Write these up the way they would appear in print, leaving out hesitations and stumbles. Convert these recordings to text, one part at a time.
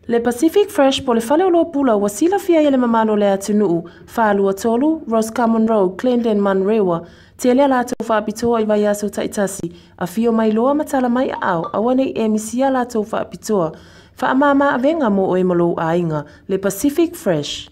Le Pacific Fresh po le fale o loa pula ua sila fia ia le mamalo le atunuu, whaalua tolu, Roscommon Road, Clendon, Manrewa, te lea lātou whaapitoa i vai aso taitasi, a fio mai loa matala mai au, awane e misia lātou whaapitoa, whaamama avenga mo o e malo a inga, le Pacific Fresh.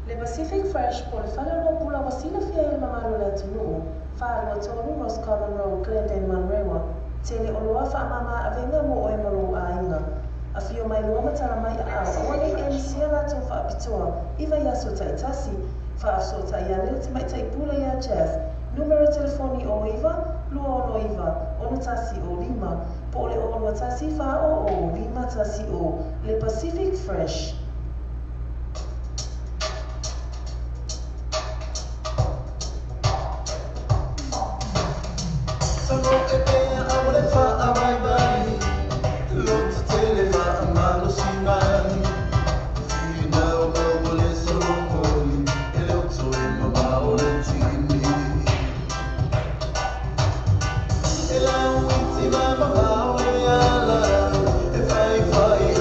Le Pacific Fresh po le fale loa pula wa sila fia il mamalo le atunuu, whaalua tolu Roscommon Road, Clendon, Manrewa, te le oloa whaamama avenga mo o e malo a inga. A fio mai loa matala mai a au, awane e misia lātou whaapitoa, iwa yaso taitasi, whaafso taiane te mai taipula ia jazz, numero telefoni o iwa, lua ono iwa, ono tasi o lima, po le ono tasi wha o lima tasi o, le Pacific Fresh. If I fight,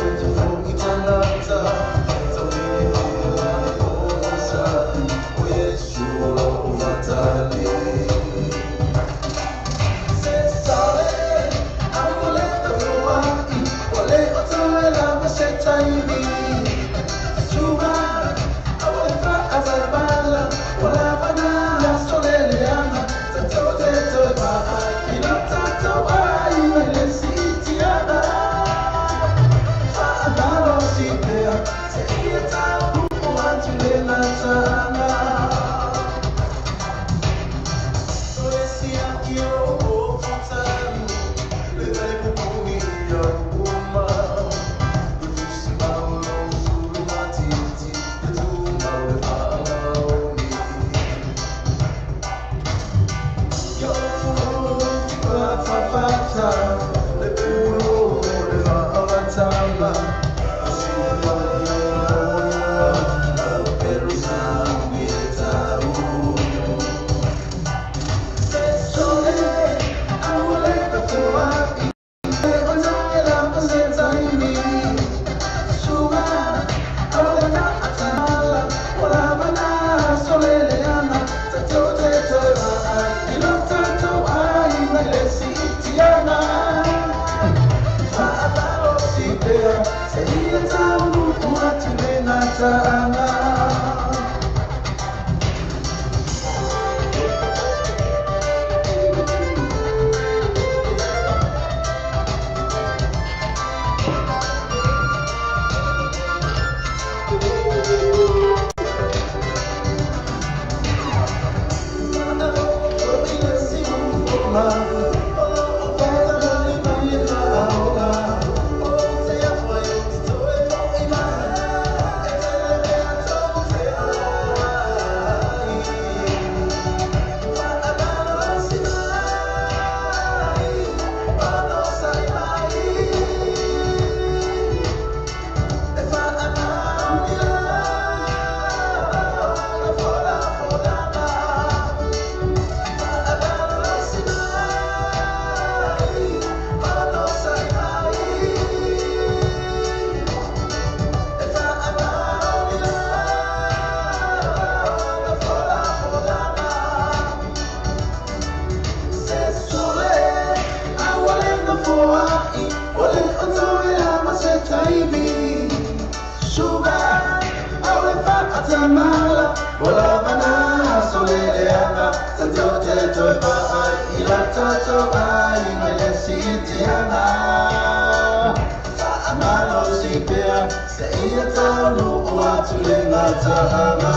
wala mana soleleanga Sanjote toipa ai ila tato ai Malesiitianga Amalo sipea se ia tanu watu lenga tahanga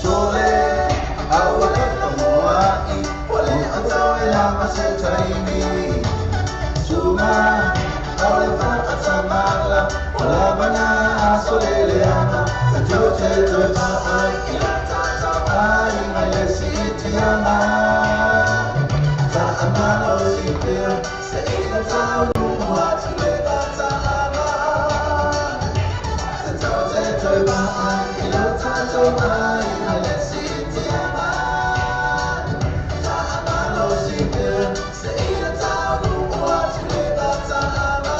Sole awale pamoai Wale atawe lama setaini Suma awale fa atamala Wala bana soleleana Sanjote toipa ai ila tato ai Malesiitianga Amalo sipea se ia tanu watu lenga tahanga Sanjote toipa ai ila tato ai Malesiitianga Amalo sipea se ia tanu watu lenga tahanga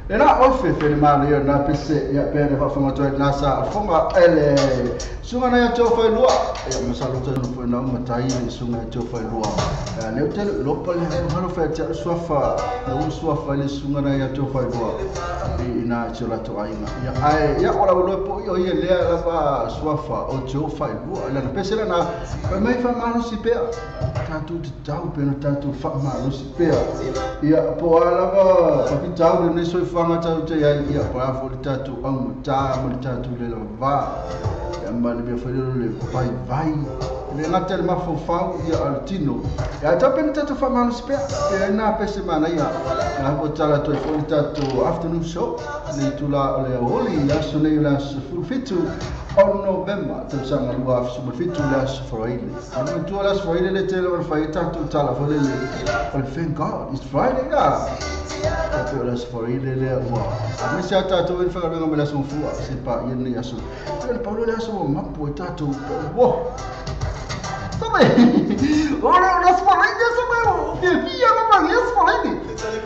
Ena ofe fele mana yo na pese ya pere fa fama to na sa fama ele sunga na ya to fa lua ya masalo to no fa na matai sunga to fa lua ne hotel local halo fa ta swafa no swafa le sunga na ya to fa lua ina chola to ainga ya ai ya ora lo po yo ye le la ba swafa o to fa lua la na pese na fa mai fa mano si pe tatu tau pe no tatu fa mano si pe ya po ala ba pa tau ne so fanga tau te ia pa fo tatu ang ta mo tatu le va ya mali be fo le vai le ngatel ma fo fa ia altino ya ta pen tatu fa mano si pe ya na pese mana ia na ko tala to fo tatu afternoon show le tula le holi ya sone la fitu on November tu sanga lua su fitu la Friday on tu la Friday le tele on fa tatu tala fo le thank God it's Friday ya Tapi olas Friday le wa. Ami sia tatu in fa ngam la son fu se pa yen ya so. El Paulo la so mapo tatu. Wo. Sabe? Ora las Friday sabe. Ke pia no ma yes Friday.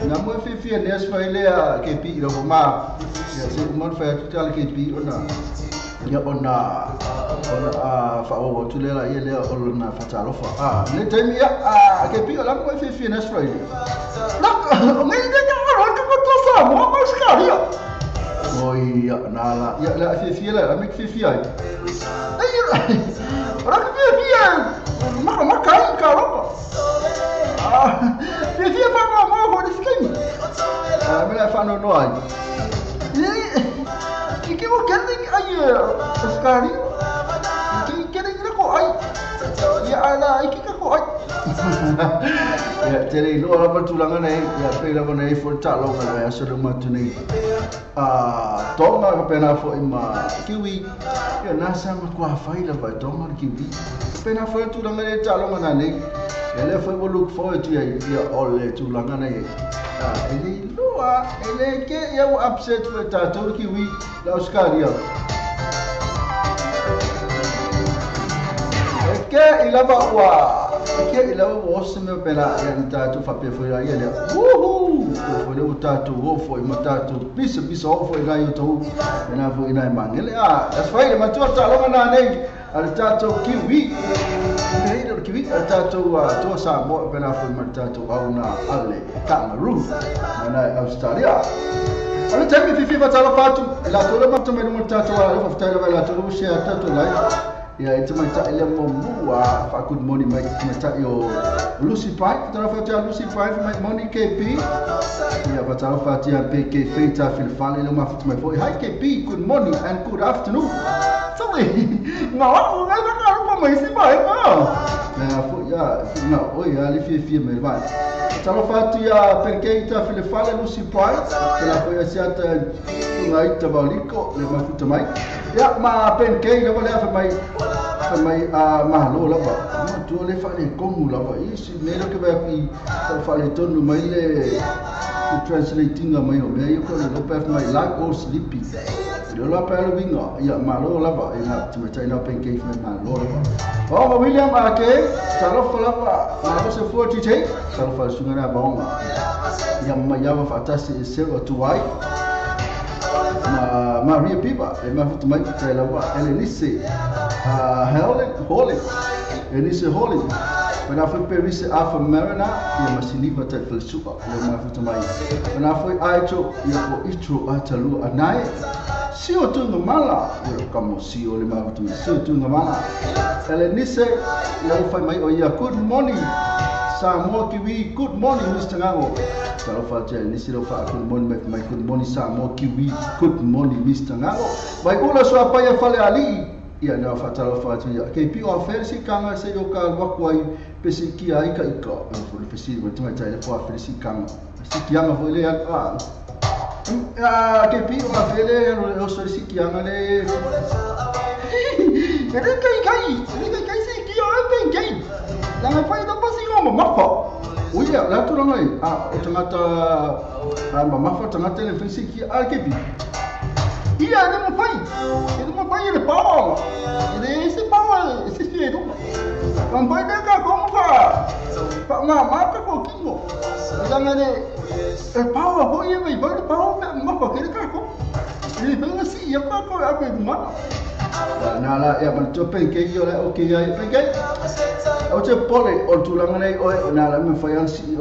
Na mo fi nes Friday ke pi ro ma. Ya se mo fa total ke pi ona. Ya ona fa o tu le la ye le ona fa talo fa. Ne time ya ke pi la mo fi nes Friday. La me Mo mas caria. Oi, nala. Ya la fi la, amik fi ai. Ai. Ora que fi. Ma kai caramba. Fi fa ma ho di skin. Me la fa no ai. Que mo quero ai, os caria. Que quero ko ai. Ya ala, que ko ai. Ya tere lo ora tulangan nei ya pela nei for talo ka ya so ma tu nei tonga ka pena fo ima kiwi ya nasa ma kwa faila ba tonga kiwi pena fo tulangan nei talo mana nei ya le fo look forward to ya ole tulangan nei ele loa ele ke ya upset with tato kiwi la oscaria ke ilava wa ke ilava wo me pela ya tatu fa pe fo ya le uhu fo le tatu wo fo i matatu bisa wo fo ga yo to na fo ina mangele that's why le matu ta lo na nei al tatu kiwi nei do kiwi al tatu to sa mo pela fo matatu au na ale Cameroon na Australia Ana temi fifi batalo fatu la to le matu me no tatu wa fo ta la to lo share tatu lai Ya itu macam ile membuat fa good morning mai macam yo Lucy Pie tara fa Lucy Pie mai morning KP ya fa tara fa tia PK feita fil fal ile ma fit mai foi hi KP good morning and good afternoon so ngau ngai ka mai si bai ya fo ya na oi ali fi mai bai tara fa tia PK ta fil fal Lucy Pie la foi asiata ngai tabaliko le ma fit mai ya ma PK le boleh fa mai mahalo la ba ma tu le fa le kongu la ba isi ne lo ke ba pi fa le tonu mai le translating mai o me ko le pa mai like or sleepy le la pa lo vinga ya mahalo la ba ina tu mai na pancake mai mahalo la ba o William ake salo fa la ba ma se 40 salo fa sungana ba onga ya ma ya fa tasi se o tu wai Maria Pipa e ma futu mai te la wa Elenice Helen e ni se holi Pena foi perise afa marina ia masiniva te felsuka ia mafuta mai. Pena foi aito ia po itro atalu anai. Sio tunga mala ia kamo sio le mafuta sio tunga mala. Ele nise ia foi mai o ia good morning. Samoa Kiwi, good morning Mr. Ngango. Kalau fajar nisi lo fa good morning my good morning Samoa Kiwi, good morning Mr. Ngango. Baik ula so apa ya fale ali. Ia na fatalo fatu ya ke pi o fersi kanga se yo ka wakwai pesi ki ai ka ika fo le pesi wa tuma tai po fersi kanga si ki anga fo le ya ke pi o fele o so si ki anga le ke kai se ki o ben kai la me fai do pasi o mapa uia la tu rangai o tangata mama tangata le fersi ki a ke pi Iya, ada mau pai le pau. Ini esse pau, esse cheiro. Não vai pegar como fa. Mama tá pouquinho. Jangan ni pau, boleh vai pau, mas pakai kako. Ini bang assim, ya kako apa mana? Nah lah, ya mencoba ke yo lah, okey ya, pergi. Oce pole, o tulang ni, nah lah memfayansi.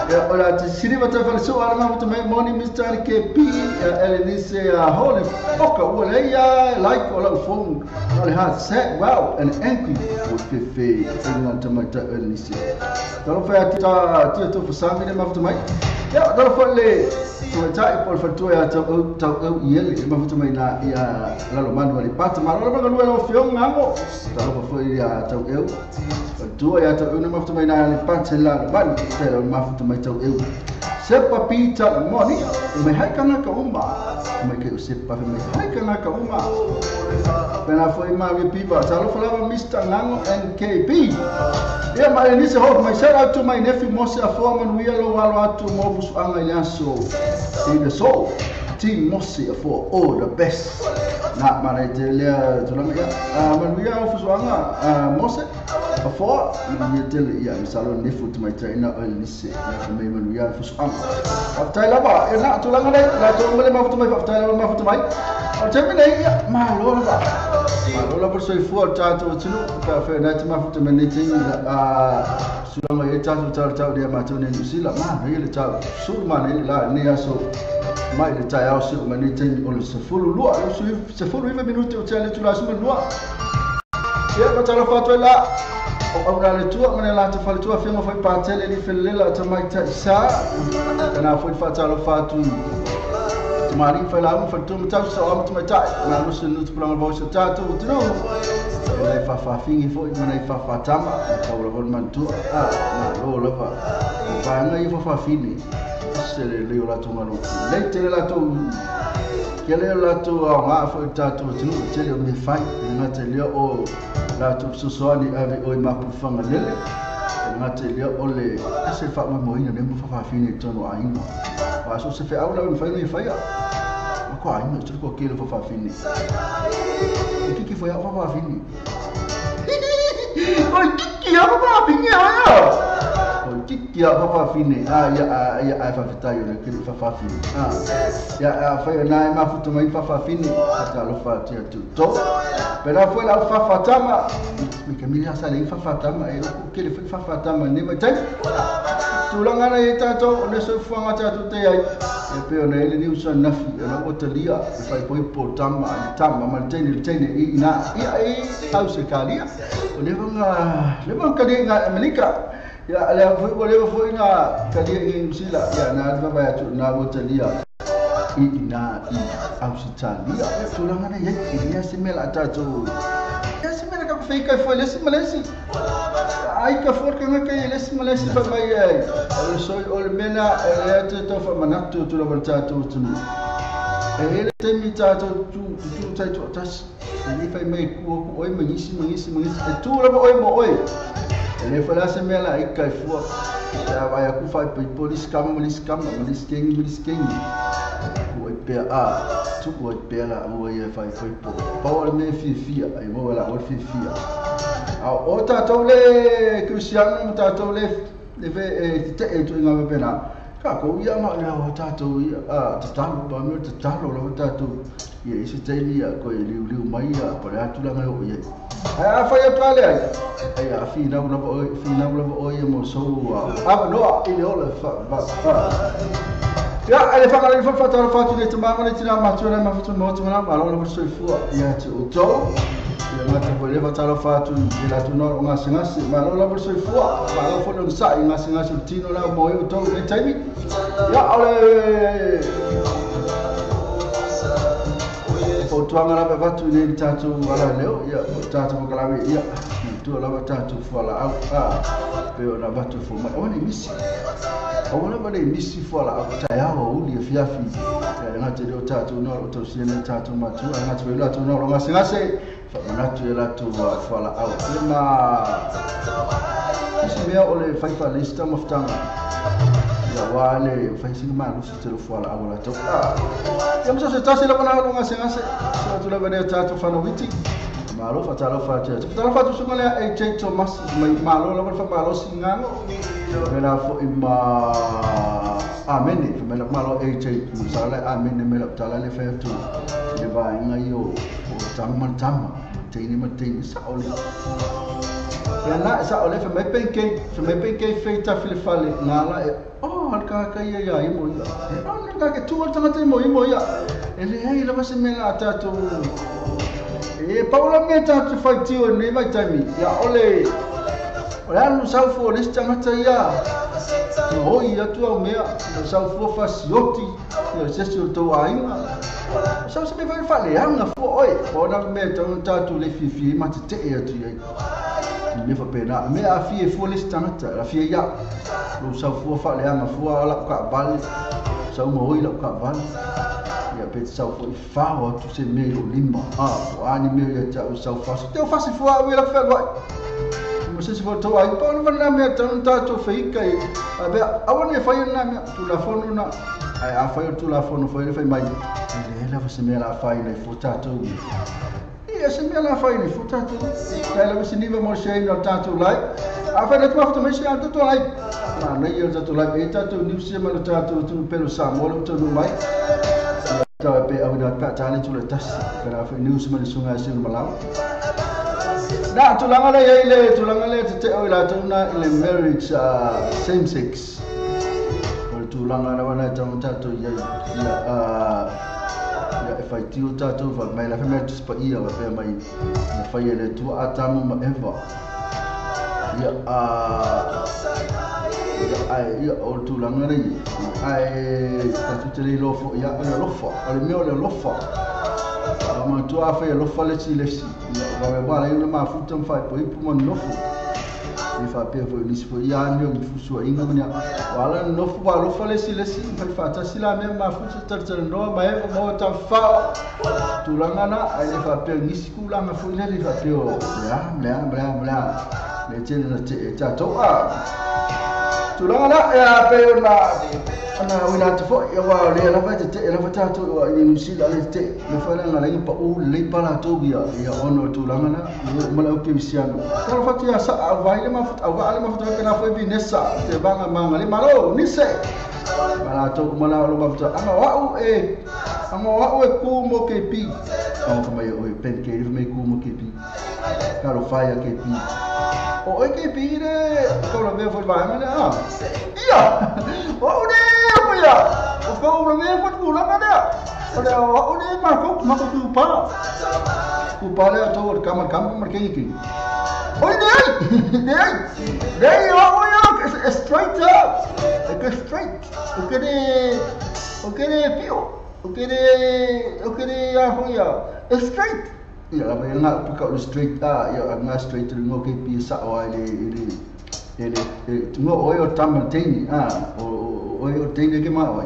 Ya, ora sini bata fal so alma mutu mai moni Mr. KP Elenise holy foka wala ya like wala phone wala ha set wow and angry with fefe dengan tamata Elenise. Kalau fa ta tu fasami ni mafutu mai. Ya, kalau fa le ta ipol fa tu ya tau yele mafutu mai na ya lalu manu wali pat maro ba lu lo fiong ngamo. Kalau fa ya tau eu tu ya tau ni mafutu mai na pat la ban telo mafutu mai tau eu sepa pita moni mai hai kana ka umba mai ke sepa mai hai kana ka umba pena foi ma vi pipa talo falava Mr. Ngango NKP ia mai ni se ho mai shout out to my nephew Mose Afoman we lo walo atu mo bus anga yaso in the soul team Mose for all the best na mana te le tulang ya man we are for anga Mose Before you tell ya misalo ni foot my trainer oil ni se na me man we are for anga after laba ina tulang dai la tu mele ma foot my after ma foot my Tapi ni malo lah bersoi fuat catu cunu kafe nanti ma foot managing sudah mai catu dia macam ni sila mah dia catu sur mana lah ni aso mai dia caya aso managing oleh sepuluh luar sepuluh minit cale tu lah semua luar ya macam fatwa lah Orang le tua mana lah tu fal tua firma foi patel ele felela tamai ta isa kana foi fatalo fatu Mari falam fatum tau so am tumata na lusun tu pulang bawa satu tu no lai fa fa fingi foi mana fa fa tama tau la bon mantu na lo la fa fa ngai fa fini sele le la tu manu le tele la tu kele la tu ma foi tatu tu tele me fai na tele o la tu so ni ave o ma pu fanga lele na tele o le se fa mo ina ne fa fini tu no ainda Paso se fe aula me fai ni fai Ko ai no tuko kele fa fini. O que foi a fa fini? O que é fa fini ah? O que é fa fini? Ya fa fitayo le kele fa fini. Ya foi na ma futu mai fa fini ata lo fa tia tu. To. Pero foi la fa fatama. Mi Camila sale fa fatama e o kele fa fatama ne mai tai. Tulang ana ita to le so fuanga ta tu te ai. E pe ona ele ni usa nafi ona otalia fai poi portama tama maltene ina ai au se kalia o le vanga kalia Amerika ya le foi na kalia in sila ya na ba ya tu na otalia ina au se talia tulang ana ya semel ata tu ya semel ka fai kai foi le malesi ai ka forka nga kay les malesi pa mai so ol mena te to fa manatu tu lo tatu tu ele te mi tatu tu tatu tas ni fa mai ku oi mangisi tu lo oi mo oi ele fa la semela ai ka fu ya vai ku fa polis kam king ku oi pe tu oi pe la oi fa po power me fi ai mo la ol fi O tatou le Cristiano tatou le ve te tu nga pena ko ia ma le o tatou ia te talo pa me te talo le tatou ia isi teli ia ko liu mai ia pa le atu langa o ia a fa ia tale ai a fina o ia mo so a no ile o le fa ya ale fa le fa tala fa tu le tama le tina ma tu le ma fu mo tu na ma lo le so fu ia te o to ia ma te po le fa tala fa tu la tu no ngasi ma lo le so fu ma lo fo no sa ngasi tino la mo o to le taimi ya ale o tuanga la pe vatu ni tatu ala leo ya tatu mo kalawe ya tu la tatu fala au pe ona vatu fo ma ona misi ona ba misi fala au ta o uli fiafi ya na te do tatu no o to sine tatu ma tu na te la tu no ngase fa na tu la tu fala au ma isi me ole fa fa lista moftanga ya wale fa sing ma lu te lo fala au la to ya mo se tasi la bana no ngase so tu la bana tatu fa no witi malo fa tala fa tu so ngale e che Thomas mai malo la fa malo singano pela fo ima amene me la malo e che sala amene me la tala le fa tu le va ngai o tama te ni mate sa ole ya na sa ole fa me penke feita file fale ngala e ka ia i mo ia ka ke tu tanga te mo ia ele ai la se me la tatu e paula me tatu fai tio nei mai tami ya ole anu sau fo lista mata ia o ia tu au mea sau fo fasioti ia sesio to ainga sau se me vai fale anga fo oi ona me tatu le fifi mata te ia tu ia me fa pena me a fie fo lista mata la fie ia lo sau fo fale anga fo ala ka bal sau mo oi la ka bal ia pe sau fo fa o tu se me lo lima o ani me ia tau sau fa te o fasi fo a we la fa vai mo se fo to ai pa no na me tatu fei kai abe awani fa na me tu la fo na ai a fa tu la fo no fo le fa mai le la fo se me la fa ile fo tatu ia se me la fa ile fo tatu tai la se niva mo se no tatu lai a fa le tu afto me se a tu lai ma na ia tatu lai e tatu ni se ma tatu tu pelo sa mo lo tu no mai ta pe au na ka tani tu le tas kana fa ni se ma le sunga se no malau na tulanga le te o la tuna ile marriage same sex o tulanga na wana tatu ya fa tio tatu va mai la femme tu pa ia va pe mai na fa ile tu atamu ma eva ya ai o tulanga le ai tatu te le lofo ya le lofo ale meo le lofo ma tu a fa lo fa le si va me va ina ma futa fa poi pu mo nofo mi fa pe vo ni spo ya ni o fu so inga mania wala nofo va lo fa le si fa ta si la me ma futa tar no ma e mo ta fa tu langana ai fa pe ni skula ma fu le fa pe o bla le tene na te ta to tu langana ya pe na ana wina te fo ya wa le la fa te la fa ta to ni musila le te le fa na la pa u le pa la to ya ono tu langana mo la ke visiano ta fa ti sa va ile ma fa va ale ma fa pe na fa bi nessa te banga manga le malo ni se mala to mo la lo ma fa ama wa u e ku mo ke pi ama fa mai o pen ke me ku mo ke pi ka lo fa ya ke pi o e ke pi re ko lo ve fo va ma na ia o ne ya o ko lo me fo ku la na da o ne ma ko ku pa le to kama mar ke ki o ne o straight up straight o que pio o que ya ho ya straight ya la me na ka lo straight ya na straight no ke pi sa o ele no o tamateni o teni ke ma o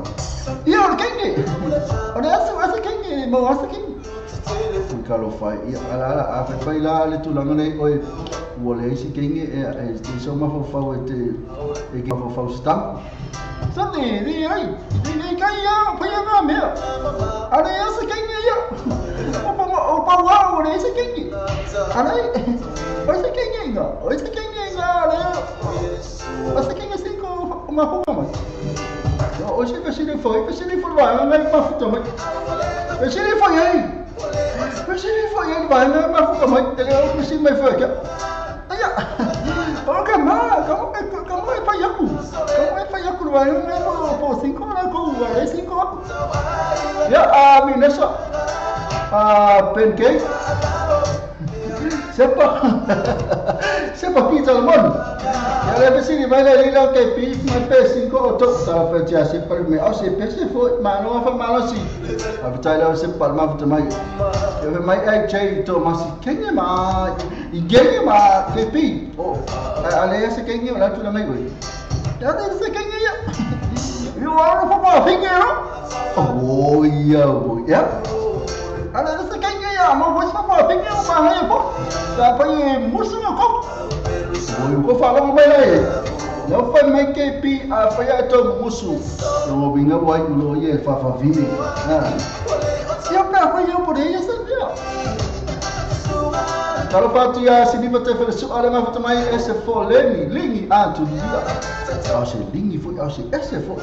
ia o kenge o asa kenge mo asa kenge kalo fai ia ala a fai la le tu langa nei oi wole si kenge e so ma fo e ke fo stam sani ni ai ni kai ya pa ya na me ala asa kenge ya o pa wa o le asa kenge ala o asa kenge nga ala asa kenge 5 uma o se fasili foi vai ngai mafuta mai fasili foi ai vai ngai mafuta mai tele o fasili mai foi aya o kamu e pai aku vai ngai po 5 na ko vai 5 ya a minesa pancake Siapa pizza lemon? Ya lepas sini mana lila kepi, mana 5 otot tak percaya simple me. Oh simple food mana apa mana sih? Apa cakap simple mah betul mai. Ya mai cai tu masih kenya mah, igenya mah kepi. Oh, alaya sekenya lah tu nama gue. Ya ada sekenya ya. You are apa finger? Oh iya boy ya. Ada sekenya ya, mau buat apa? Finger apa ya boy? Apa yang musuh kau? Ko fala mo mai no fa mai ke pi a fa ya to musu no binga wai no ye fa vini ya pa fa yo por ella sabia kalau fatu ya sini bate fa soal ma fa mai SF4 lingi tu dia asi lingi fo asi SF4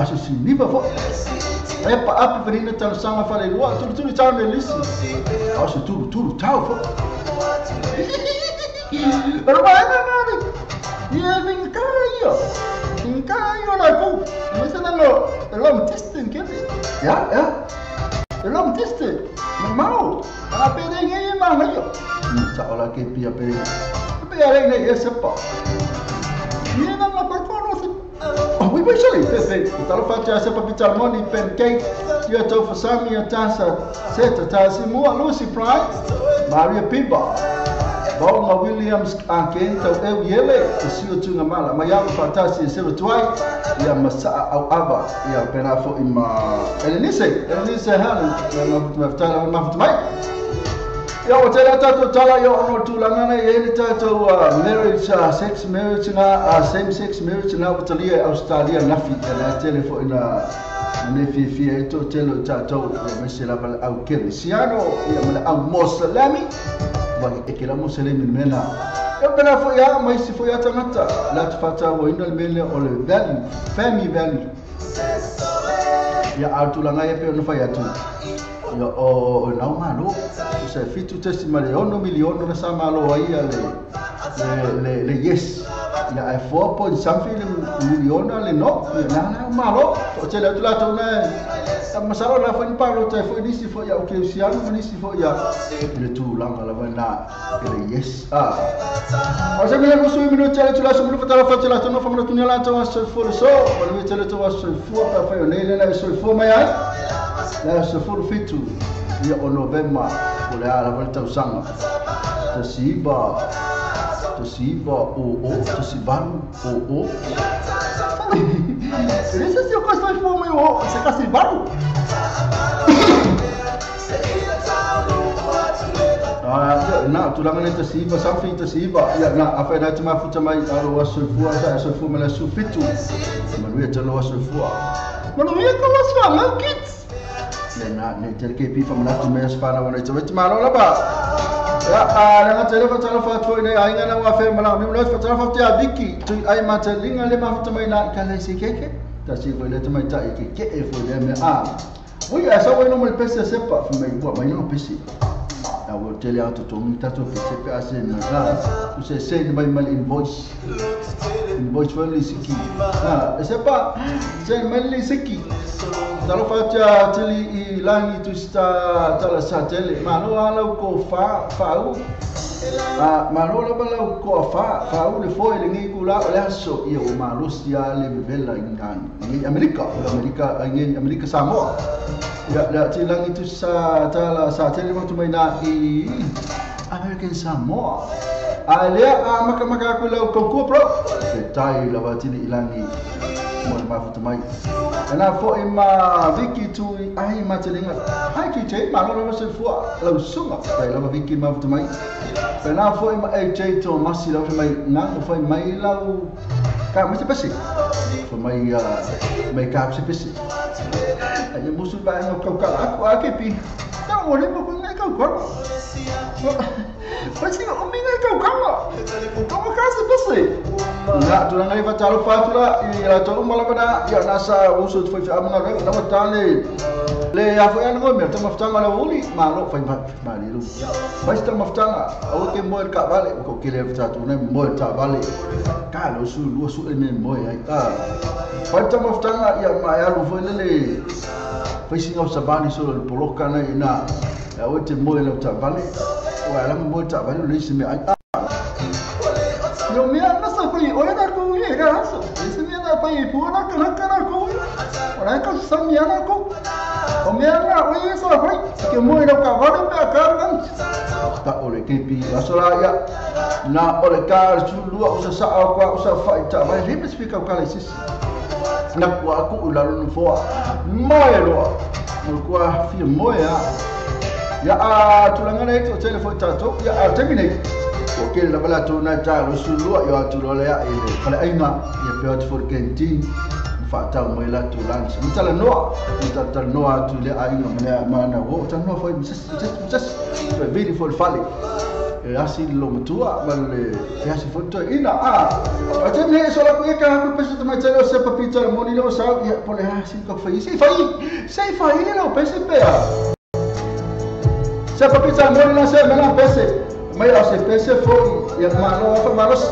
asi sini ba fo pa api perina tal sanga fa le wa tu ta ne lisi asi tu tau fo Pero mana dia vingkayo na ko. Masa nalo, elom testing kete. Ya. Elom testing. Mau. Apa dia mah ayo. Seolah ke pia pe. Apa yang ni siapa? Dia nak performance. Oh, we actually. Kalau faca siapa bicara money pancake, dia tahu fasami atasa, seta tasi mua Lucy Pride, Maria Pimba. Bauma Williams angken tau yele sio tunga mala maya fatasi sebe tuai ya masa au aba ya penafo ima Elise halu maftala mai ya wotela tatu tala yo ono tulangana yele tatu marriage sex marriage na same sex marriage na watalia Australia nafi na telefo ina nefi to telo tatu ya mesela bal au kelisiano ya mala au moslami bagi ekela muslim mena ya bena fo ya mai si fo ya tamata la tfata wa indal mele o le value family value ya atulanga ya pe no fa ya tu ya o na malo se fitu testimony ono miliono na sama lo ai le yes ya ai 4 something miliono le no na malo o te la tu la tu na masalah la fo palo te fo disi fo ya o ke siano disi fo ya le tu langa la vana le yes o se me musu mi no tele tu la so mu fatala fa tela to no fa mo tu la to so fo so o le tele to so fo pa fa yo le la so fo mai ai la so fo fitu ya o november o le ala volta usanga to siba o to siban o Esse é o que nós fomos você quer se baru? Na tulangan itu siba sampai itu siba ya na apa dah cuma futa mai alo wasufua saya sufu mala sufitu manuia telo wasufua manuia ko wasua ma kids na ne terke pi fa mala tu mes para wana itu cuma lo ba ya dengan telefon foi ini ainda na wa fe mala mi mala telefon tia biki tu ai mata linga le ma futa mai na kala si keke ta si ko le tu mai ta ke e foi de me ui asa wa no mal pese sepa fa mai bo mai no pese na wo tele auto to mi tato pese pe ase na tu se send mai mal invoice family siki sepa send mal siki talo facha tili I langi tu sta tala satele mano ala ko fa malo la bala ko fa le foi le ngi kula le aso ia o malusia le vela ingan ni Amerika Samoa ya tilang itu sa tala satele mo tumaina I American Samoa alia maka aku lau ko pro tai la batini ilangi mo mafuta mai ana fo ima viki tu ai matelinga ai ki te malo lo se fo lo sunga tai la viki mafuta mai ana fo ima AJ to masi lo mai na fo mai lau ka mesti pesi fo mai ka pesi ai musul ba no ka aku akepi ta mo le mo ngai ka ko pasti o minga ka ka mo ka se pesi na tu ngai fa talo fatula ia to mala bana ia nasa usu tu fa amanga re na matale le afu ya ngo me tama ftanga la uli ma lo fa ma li lu fa sta maftanga o ke mo ka vale ko ke le fta tu na mo ta vale ka lo su lu su ne mo ai fa tama maftanga ia ma ya lu fo le fa singa sabani so le poloka na ina o te mo le ta vale o ala mo ta vale le si me ai no me na sa foi ora da ko ye ga so ese me na pai pura kana ko ora ka sa me na ko o me na o ye so foi que mo era ka vale me cargan ta ole ke pi asola ya na ole ka su lua usa sa ko usa fai ta vai ripe spika ka le sis na ko aku la lu fo moelo no ko fi moya ya a tulangana ito telefone tato ya a terminate oke la bala to na ta rusulua yo atulola ya ile pale aina ya peot for kentin fata mo ila to lunch mtala noa to le aina mana wo ta no foi just very full fali asi lo mtua male ya si foto ina até me só la cueca com peso de mais eu sei papita moni lo sa ya pole asi ko foi sei fai lo pese pea se papita moni la se me la pese mas você pensa foi e a mano foi malos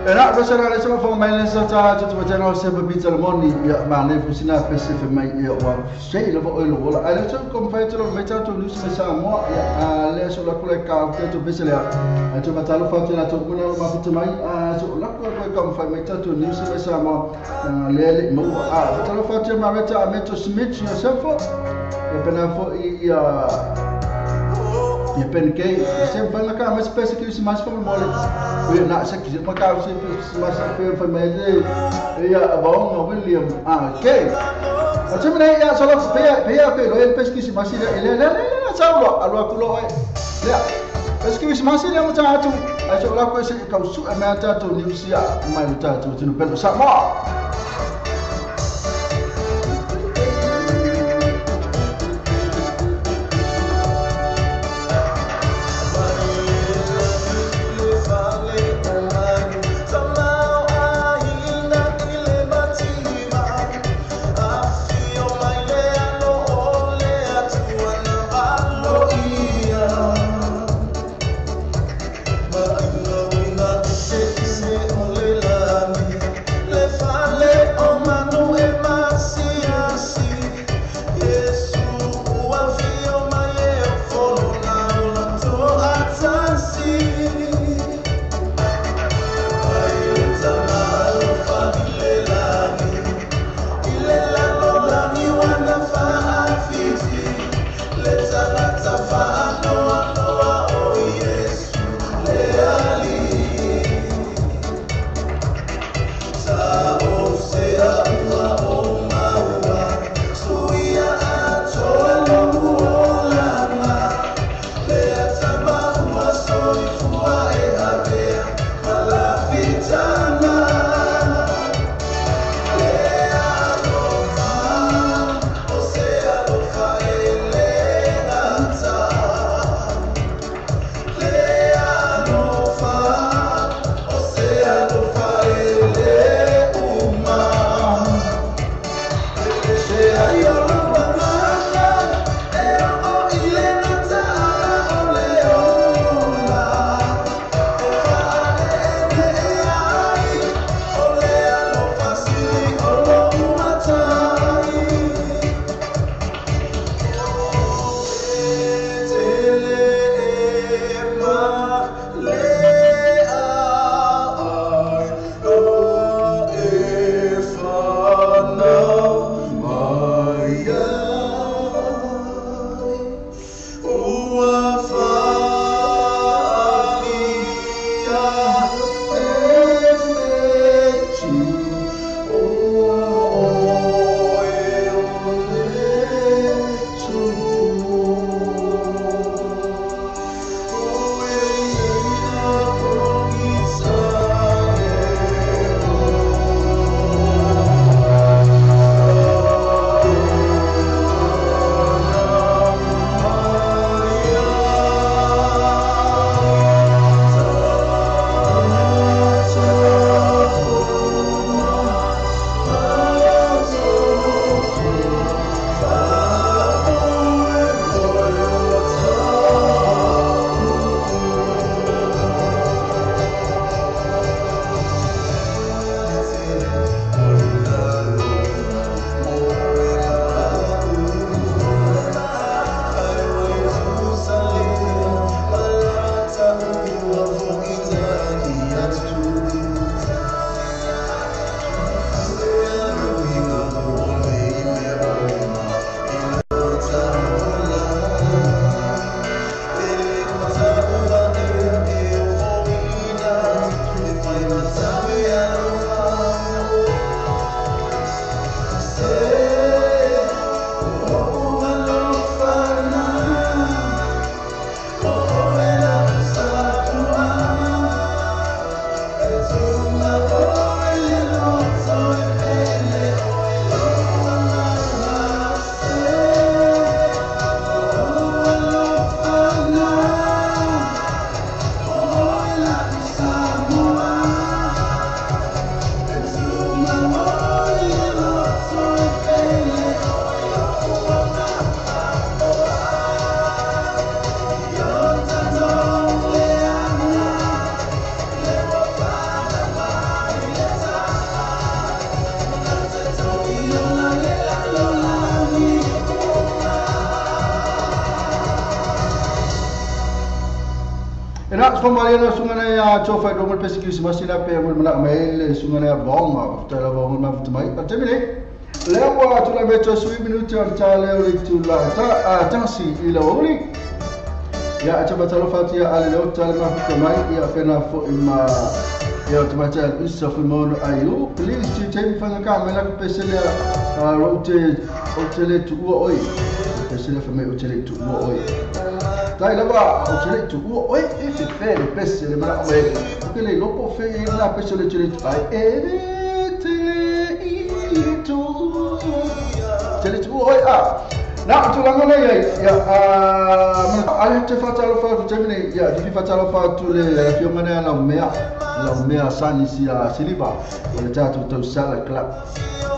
Era besara le sama fo mai le sa ta tu tu no se pizza le moni ya ma ne fu sina specific mai ya wa sei le vo lo la ale so kom fa tu me ta tu lu se sa mo ya le so la kule ka tu besele ya tu mata lo fa tu na tu kuna ma fu mai so la ko kom fa me ta tu lu se sa mo le mo ta lo fa tu ma meta me to smith ya se fo e pena fo e penke sempre fa na ka mas pesa que se mais como mole we na se que ma ka se mas fa me ya bom William okay a se me ya solo pe que lo el pesque se mas ele saulo alo kulo e ya pesque se mas ele mo ta tu a so la ko se ka su e ma ta tu ni sia mai ta tu no pelo sa mo Fale Ya, pemalian sungai ya coba dong persekusi masih dapat menak mail sungai bong, telah bong nak temai. Macam ni, lewat tu lah betul sui minit cale oleh tu lah. Jansi ila oli. Ya, coba kalau fatia ala lewat cale mah temai. Ya, kena fo ima. Ya, macam isa fumon ayu. Please cecem fangka melak peselia hotel tu oi. Peselia family hotel tu oi. Dai là-bas, on se dit tout. Oui, il fait le pêche, le malin. Parce que les locaux font la pêche sur le tuile. Nah, tu lang mana ya? Alih fatal fa tu ni ya, di fatal fa tu le film mana la mea sani sia siliba. Oleh tu salah kelab.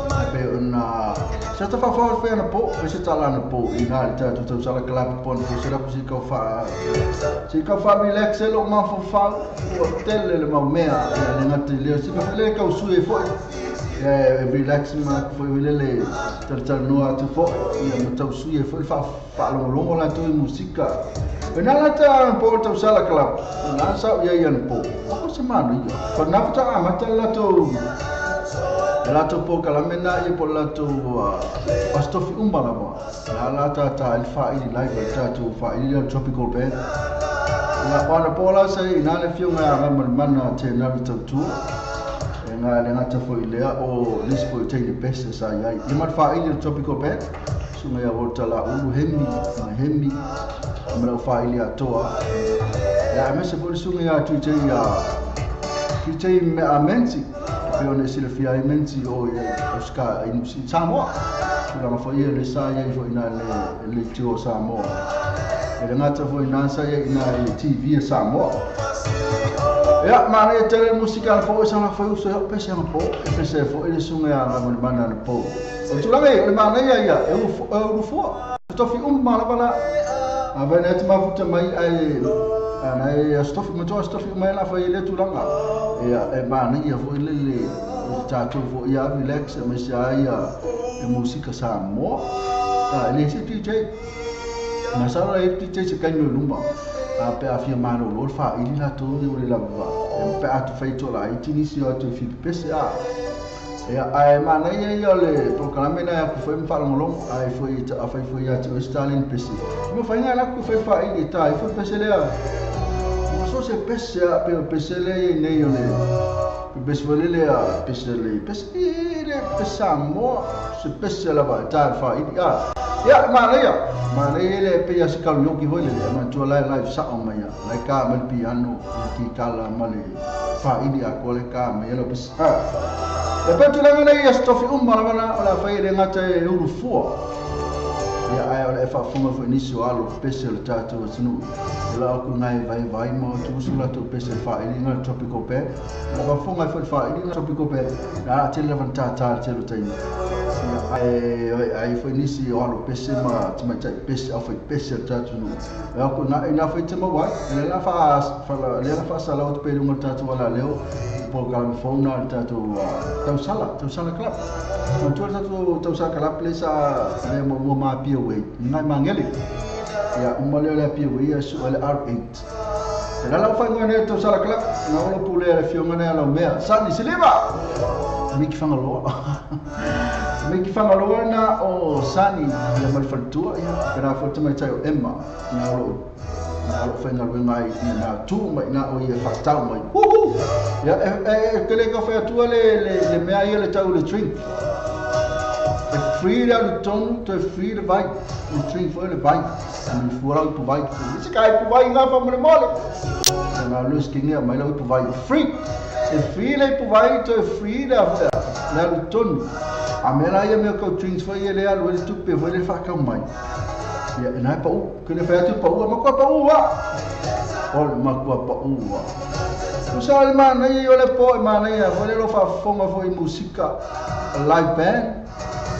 Tapi saya tak faham apa yang po, saya tak lah po. Ina tu salah kelab pun. Saya si kau fa relax lo ma fa hotel le ma mea le ngati le si le kau sui fo. Relax ma foi le tercal noa tu fo ia matau sui foi fa longo la tu musika benala ta po tu sala club na sa ia yan po apa semana ia pernah ta mata la tu po kalamena ia po la tu astofi umbala mo la ta alfa ili live ta tu fa ili tropical band na pana pola sai na le fiunga mana te na tu le ngata foi lea o lispo tei peste sa ia i mat fa ili tropical band sunga ya volta la ulu hemi mara fa ili atoa ya mese por sunga ya tu tei me amensi pe one sile fia imensi o oska in Samoa la fa ia le sa ia foi na le tio Samoa le ngata foi na sa ia ina TV Samoa. Ya, mana ya tele musikal fo sana fo uso ya pese ang po, pese fo ile sunga ya mana po. Tu lagi, le mana ya eu fo. Stofi mana bala. Ava net ma futa mai ai ana stofi mo stofi mai la fo ile tu langa. Ya, mana ya fo ile tu fo ya relax mas ya musika Samoa. Ile si DJ. Masalah itu DJ sekan lumba. Pe afirmano lo fa ili la to ni la va pe atu feito la itini si atu fi PCA ya ai mana ya le proclamena ya ku foi mfalongolong ai foi ya to Stalin PC mo fa ngala ku foi fa ili ta foi PCA mo so se PCA pe PCA ne yo le besvole ya PCA Samoa se PCA la va ta fa ili ya mana le pe ya sekal yogi hole ma tu live sa o maya la ka mal piano ki kala male fa ini ako le ka ma yelo bis ya pe tu la ya stofi mala la fa ile ngata euro fo ya ai ole fa fuma fo inisio alo special tato sunu la ko ngai vai mo tu sula to special fa ile ngal tropical pe ma fa funga fa ile tropical pe la tele vanta tele tai ai foi nisi alo pese ma tuma chai pese au foi pese tatu no ya ko na ina foi tuma wa le fa sala o pe no tatu wala leo program fauna tatu tau sala club no tatu sala club le sa le mo ma pi we ngai mangeli ya umale le pi we ya su le R8 la fa ngone tau sala club na lo pule le fionga na lo mea sani silima miki fangaloa na o sani ya malfaltua ya kena foto mai tai o Emma na lo fenga mai na tu mai na o ye fatau mai ya kele ka fa tu le mea ia le tau le drink free le ton to free le vai le drink for le vai mi fora o vai se kai o vai nga fa mole na luz kinga mai lo o vai free free le vai to free le ton amela ia me ko transfer ia le al tu pe vole fa ka mai ya na pa u que le fa tu pa u ma ko pa u wa ol ma ko pa u wa tu sai mana ia le po mana ia vole lo fa fonga foi música live band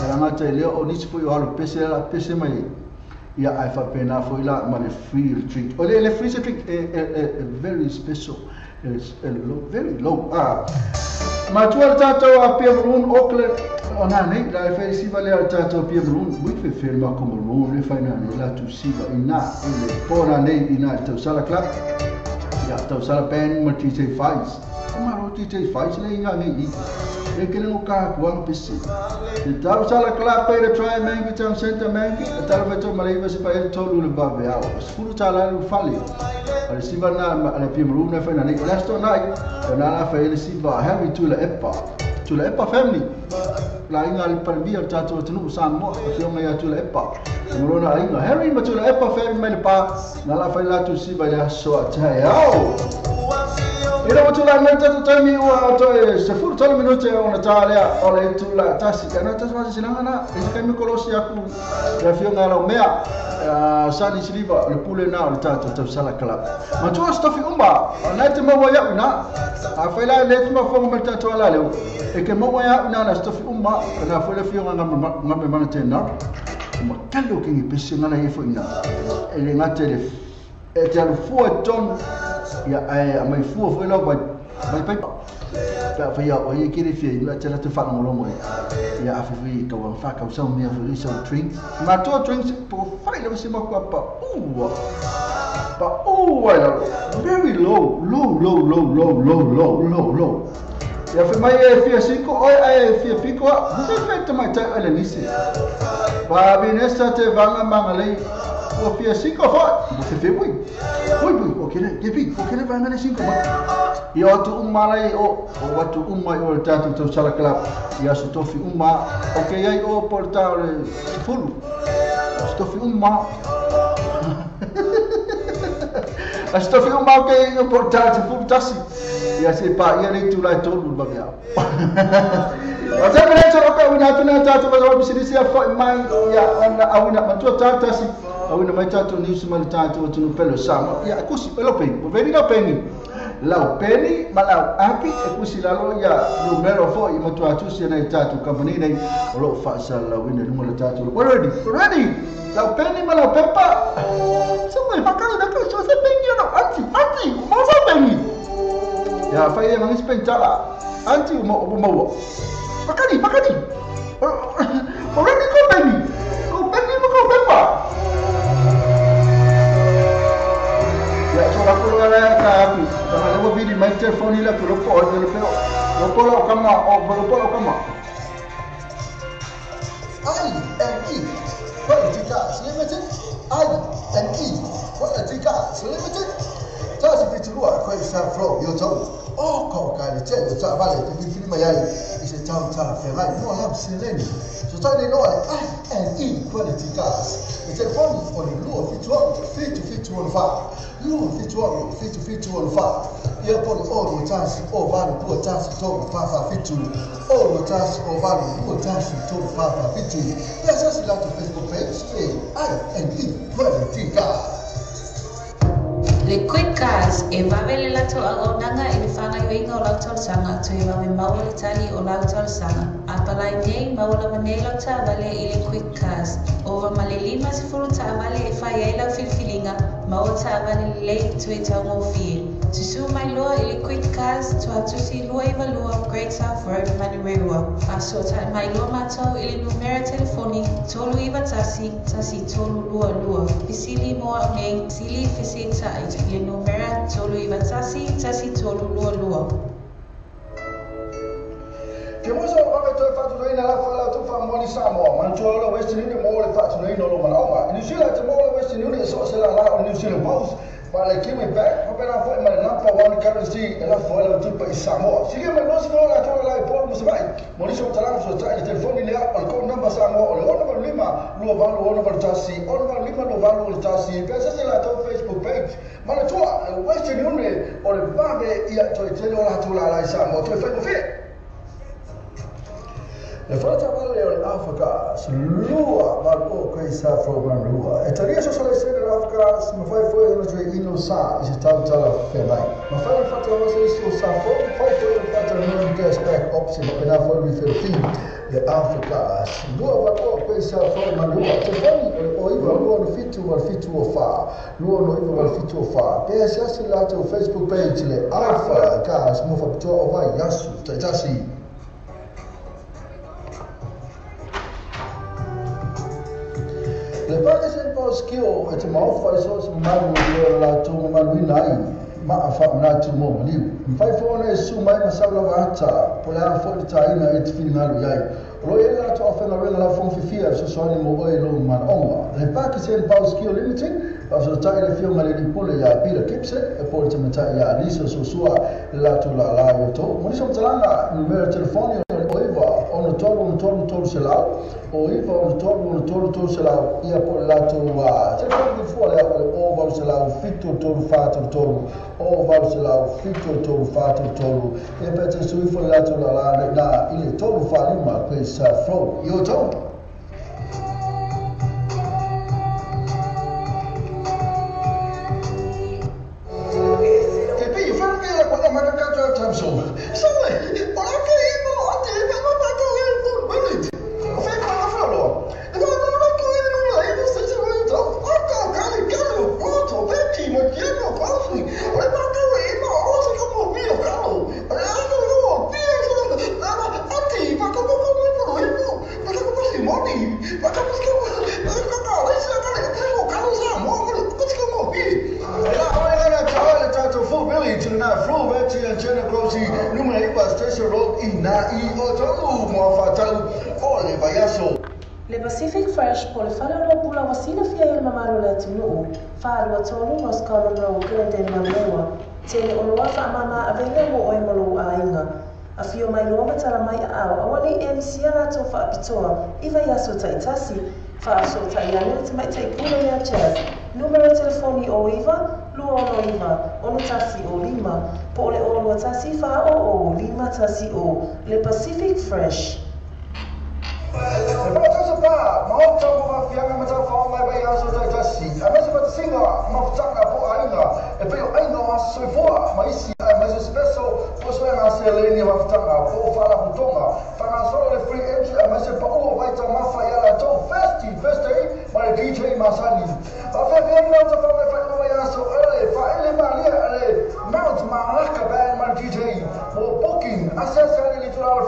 era mate le o ni po yo al pc mai ia ai fa pena foi la ma le free drink o le free drink very special very low ma tu al tato a Piemonte Auckland ona nei la festival le tato Piemonte we fe ferma come Rome le fai nani la tu siva ina ile pora nei ina tu sala club ya tau sala pen ma TJ Fais ma ro TJ Fais le inga ngi e kele ngo ka kuang pisi te tau sala kla pe de try mangi town center mangi tau va to mari va se pa to lu le ba be ao fulu tala lu fali ale siba na ale pimru na fa na ni lasto na na fa ele siba heavy to le epa family la inga le parvia tato tunu samo ke o mai tu le epa morona inga Harry ma tu le epa family mai pa na la fa la tu siba ya so atai ao ira mo tu la mai tato tami wa to e se furu tala minute ona tala ole tu la tasi kana tas ma sinanga na e kai mi kolosi aku ya fio ngala mea sani siliva le pule na le tato tu sala kala ma tu stofi umba na te mo ya una a fa la le tu ma fo mo tato ala le e ke mo ya una na stofi umba na fo le fio ngame mana te na ma kalo ki pese ngana e fo ina e le ngate le e te alu fu ton ya ai mai fu fo la ba mai pe fa fa ya o ye ki le fie la tela te fa ngolo mo ya afu vi ka wa fa ka so me afu so drink ma to drink po fa le se ma kwa pa very low ya fe mai e fia cinco oi ai fia pico você feita mai tai ele nisi pa binesa te vanga mangale o fia cinco fa você fe bui okene kepi okene vanga le cinco ma ia tu malai o watu umma o tatu tu sala club ia su tofi umma okay ai o portale fulu tofi umma Astofi umma ke o portale fulu tasi ia se pa ia le tu la tolu ba bia o te pere so ka una tuna tatu ba o bisisi a fo mai ia ona awina ma tu tata si awina mai tatu ni su mal tatu tu no pelo sama ia kusi pelo pe o veni no peni lau peni ma lau api e kusi la lo ia numero fo i ma tu atu si na tatu company nei o lo fa sa la wina no mal tatu ready lau peni ma lau pepa so mai fakalo da ko so se peni no anti mo so peni ya fa ia mang spentala anti mo pakani already ko peni mo pepa ya so la ko la ka api kama leo bidi mai telefoni la ko po kama I&E quality cars limited I&E quality cars limited tasi piturua kwa isa flow yoto ko kali te ta vale te fili mayai ise tau ta ferai no lab seleni so tani no I&E quality cars the telephone on the low fit on fire you fit on fire ia pole o tasi o vale po tasi to papa fitu o tasi o vale po tasi to papa fitu pesa si la to Facebook page I&E quality cars. Le quick cars e vavele la to agonanga e fanga yoinga o lautor sanga to e vave maole tali o lautor sanga apalai nei maola manelo ta vale ile quick cars over malelima sifuru ta vale e fa yaila filfilinga maota vale le to e tango fie to su mai lo ile quick cars to atusi lo e valua Great South Road Manurewa faso ta mai lo mato ile numero telefoni tolu iva tasi tolu lua bisili mo nei sili fisita le numero tolu iva tasi tolu lua Ke mo so ka to fa to ina la fa to fa mo ni samo man to lo west ni mo le fa to ina lo man o ni sila te mo le west ni so se la ni sila boss pa le kimi back ho bena fa ma number 1 currency la fa la to pa samo sige me no se mo la to la po mo se vai mo ni so tala so tra il telefono ni la ko number samo lo number 5 lo va lo number tasi o number 5 lo va lo tasi pensa se la to Facebook page ma la to west ni o le va be ia to te lo la to la samo to fa mo fe le falta vale o Africa lua ma ko kaisa from lua e taria so sala se Africa ma foi no je ino sa je tanta la femai ma fai falta ma se so sa foi falta no gas back option ma foi mi fer le Africa lua ma ko kaisa from lua te fai o iva lua no fitu o fa lua no iva fitu o fa pe se la to Facebook page le Africa mo fa to o vai yasu tasi le parte sempre o skill e te mau fai so se malu la tu malu nai ma fa na tu mo liu fai fone su mai ma sa la vata po la fo ta ina et finalo yai lo ela to ofena la fon fifia so so ni mo oi lo man onga le Pakistan Power Skill Limited so ta ile fio male di pole ya pila kipse e po te mata ya liso so sua la tu la yo to mo so talanga numero telefoni oiva ono tolu selau oiva ono tolu selau ia po la tu wa te fo fuori o va selau fitto tolu fato tolu o va selau fitto tolu fato tolu e per te sui fuori la tu la na ile tolu fa lima questa flow io to Le Pacific Fresh po le whana no pula wasina fia il mamalo le tunu whaarua tonu nos Common Road Glendale Mamrewa tele o loa wha mama a venga mo oi malo a inga a fio mai loa matala mai a au awani e ni sia rato wha apitoa iwa yaso taitasi wha aso taiane te mai taipuna ia chairs numero telefoni o iwa lua ono iwa ono tasi o lima po le o lua tasi wha o lima tasi o Le Pacific Fresh.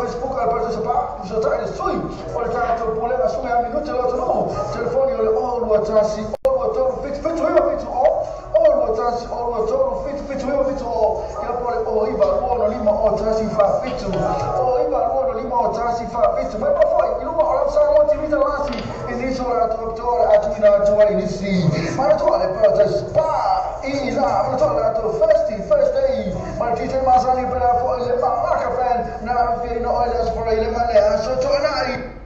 Facebook al partecipare, usare sui, o il tanto problema su a minuti lo no, telefoni o lo trassi, o lo toro fit o trassi, o lo toro fit o io poi o iva ruolo lima o trassi fa fit o iva ruolo lima o trassi fa fit ma poi il ruolo la sa molti vita lasi e l'isola dottore a tu inizi ma tu le partecipa Isa, ma tu la first day ma ti sei masani per la fuori le marca fan na fino olha por ele maneira só tornai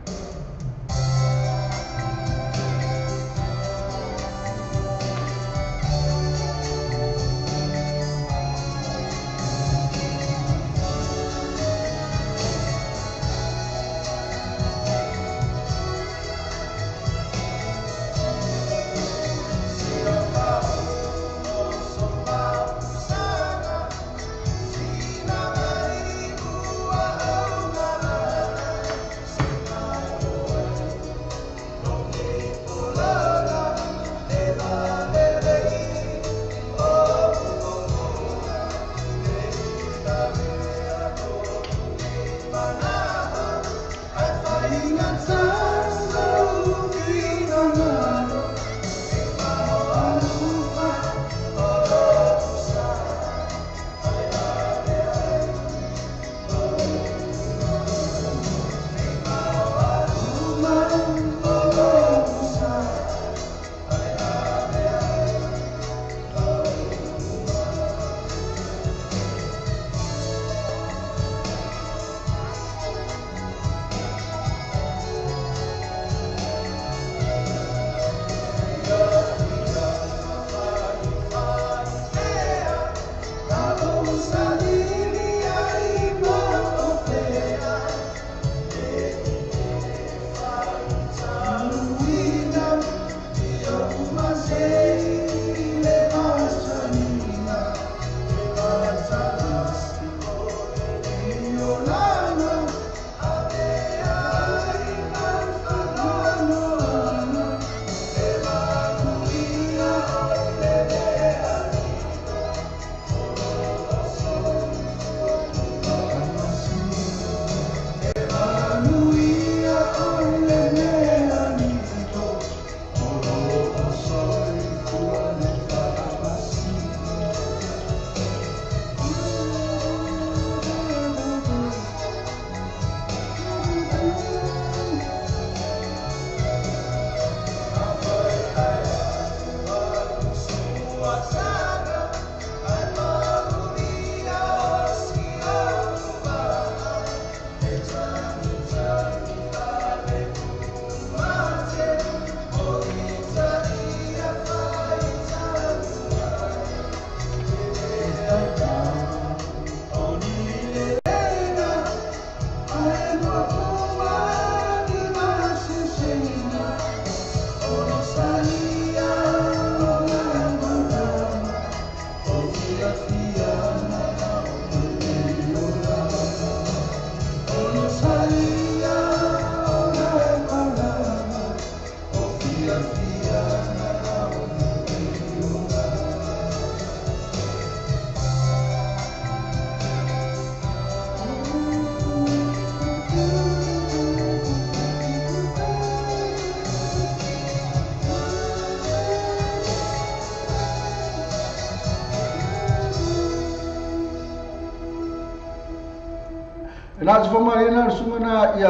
Na te whamarena sumana ia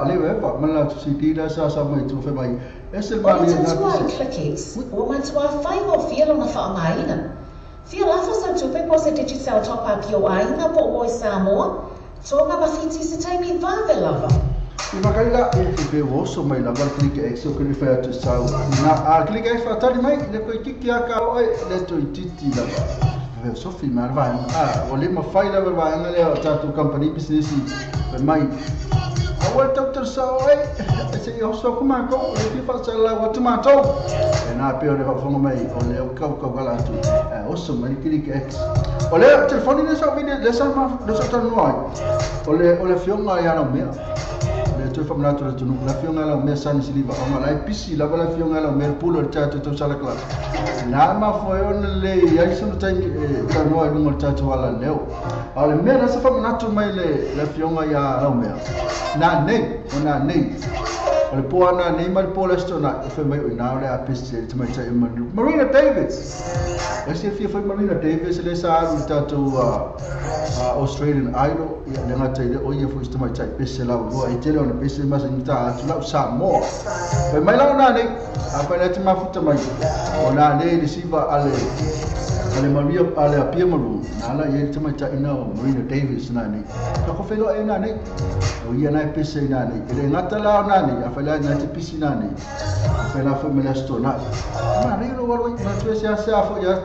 lewe pa mana tu sitira sa mai tu fe mai esel Well, mani it's na a pisi clickets. O matua whai o whialo na whaamaina. Whia lafa sa tupe po se digital top up yo aina po o i Samoa. Tonga mawhiti se taimi vave lava. I makaila e te woso mai la val click x o kri fa tu sa na a click x fa tali mai le ko kiki aka o le to titi la ve so fi mar vai o le ma fai la vai na le tatu company business pe mai a wal doctor sa o se yo so kuma ko e fi fa sa la wa tomato e na pe o le fa fonga mai o le o ka gala tu o so mai click x o le telefoni ne sa vide le sa ma le sa tan noi o le fionga ya no me tu fa mna tu nu la fionga la me san siliva o ma la pisi la bala fionga la me pulo tatu tu sala kla na ma foi on le ai sun tan ka no ai mo tatu wala leo ale me na sa fa mna tu mai le la fionga ya la me na nei ona nei ale po ana nei mal po lesto na fe mai na le a pisi tu mai tai Marina Davis esse fi foi Marina Davis le sa ru tatu Australian Idol ya le ngata ile o ye foi tu mai tai pisi la ro ai tele on pisi mas nta tu la Samoa pe mai la na nei apa le te mafuta mai ona nei le siva ale Maria ale apia maru na la ye te mai tai na Marina Davis na nei ko felo e na nei o ia na pisi na nei ile ngata la na nei apa la na te pisi na nei pe la foi me la sto na nei lo walo ma tu sia fo ya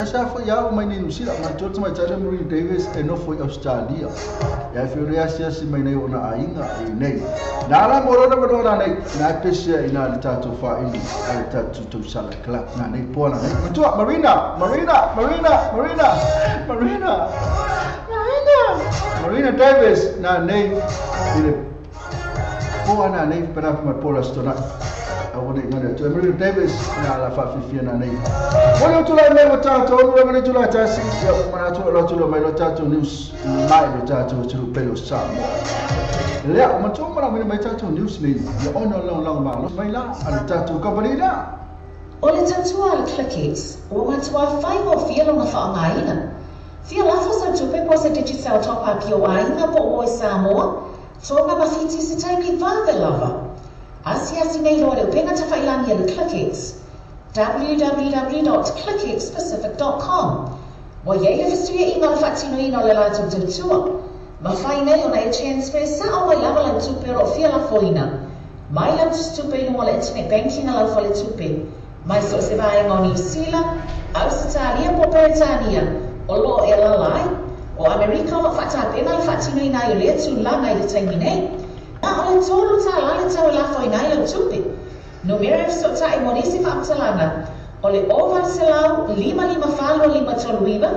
sia fo ya o mai ni sila ma tu mai tai Marina Davis e no foi Australia ya fi ria sia si mai nei ona ainga e nei na la moro na moro na nei na pisi ina le tatu fa ini ale tatu tu sala club na nei po na nei tu Marina Davis na nei ile po ana nei para ma pola stona awone ngale tu Marina Davis na la fa fi na nei wala tu la nei tatu o ngale tu la tasi ya mana tu la tu mai lo tatu news mai lo tatu tu pelo samo le ma tu mana mai tatu news nei ya ono long ma lo mai la al tatu company la O le tatua al clickets. O matua whai o whialo na whaamaina. Whia lafa sa tupe po se digital top up yo aina po o i Samoa. Tonga mawhiti se taimi vave lava. Asi nei loa leo pena ta whailani le clickets. www.clicketspacific.com Wa yei le festuia ina le whatino ina le lato tautua. Ma whai nei o na e transfer sa o mai lava le tupe ro whia la foina. Mai lam tupe ino le internet banking na lau fale tupe. Mai so se vai o New Zealand, Australia po Britania, o lo e la lai, o Amerika o fata pena le fatino ina yo le tu la ngai le tangi nei. Na o le tolu ta la le tau la fo ina yo tupe. No mera so ta e monisi fa aptalana. O le oval selau 554 toluiba,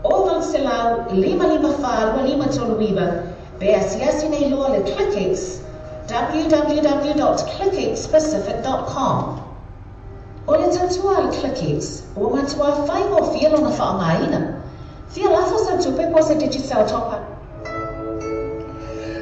oval selau 554 toluiba. Be asiasi nei lo le clickets. www.clicketspacific.com O le tatua al clickets, o matua whai o whialo na whaamaina. Whia lafa sa tupe po se digital top up.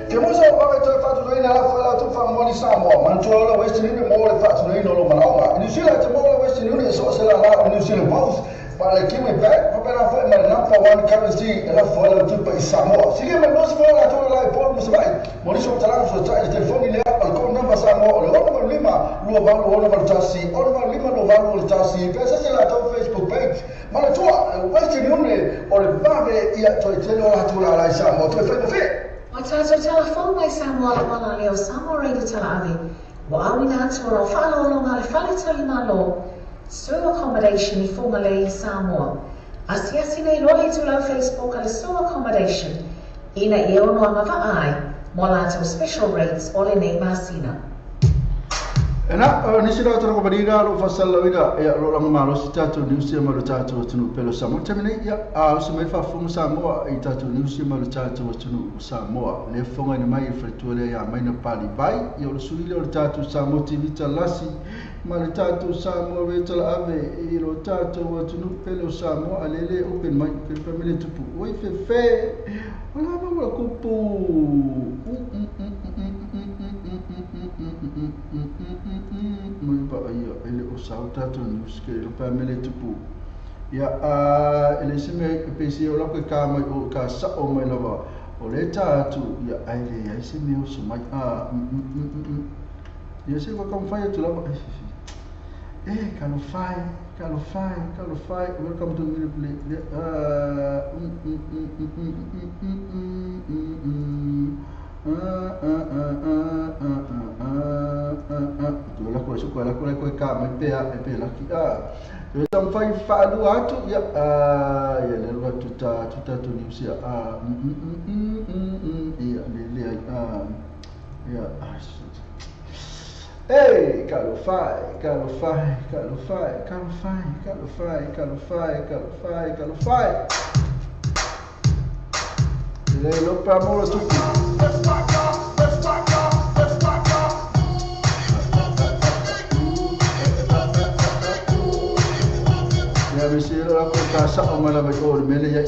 Te mosa o ave te fatu nei na la fa tu fa moni Samoa man tu la Western Union mo le fatu nei no lo manawa New Zealand te mo le Western Union so se la New Zealand both pa le kimi back pa pera fa ma number one currency la fa la tu pa Samoa sige ma no se fa la tu la por mo se vai mo so tala so ta telefoni le al ko number Samoa le ono lima lo va lo va tasi ono lima lo va lo tasi pesa se la tu Facebook page ma la tu Western Union o le bave ia to te la tu la Samoa tu fa fe O tātou telefon mai Samoa le wana leo Samoa reida tala ave. Wa awina atua o whaalolonga le whale tali malo. Store accommodation I whonga le Samoa. Asiasi nei loa tu lau Facebook ale store accommodation. Ina I ono anga ai. Mo lātou special rates o le nei masina. Ena nisi ra tro ko bariga lo fasal la wiga ya lo lang malo si tatu ni usia malo tatu tunu pelo samo temene ya a so me fa fu samo I tatu ni usia malo tatu tunu samo le fonga ni mai fretuele ya mai na pali bai ya lo suile lo tatu samo TV talasi malo tatu samo vetal ave I lo tatu tunu pelo samo alele open mai pe family tupu oi fe wala ma kupu Muiba ia ele o sauta to news ke o family tupu ya ele sime pesi o lako ka mai o ka sa o mai lava o le tatu ya ele ya sime o so mai ya se va com fai tu lava kalo fai welcome to the play tu la ko suka la ko ka mai pe la ki tu tam fai fa lu atu ya ya le lo tuta tu ni usia ya le ya hey kalo fai le lo pa mo tu ya mesti lo aku kasak malam itu mele ya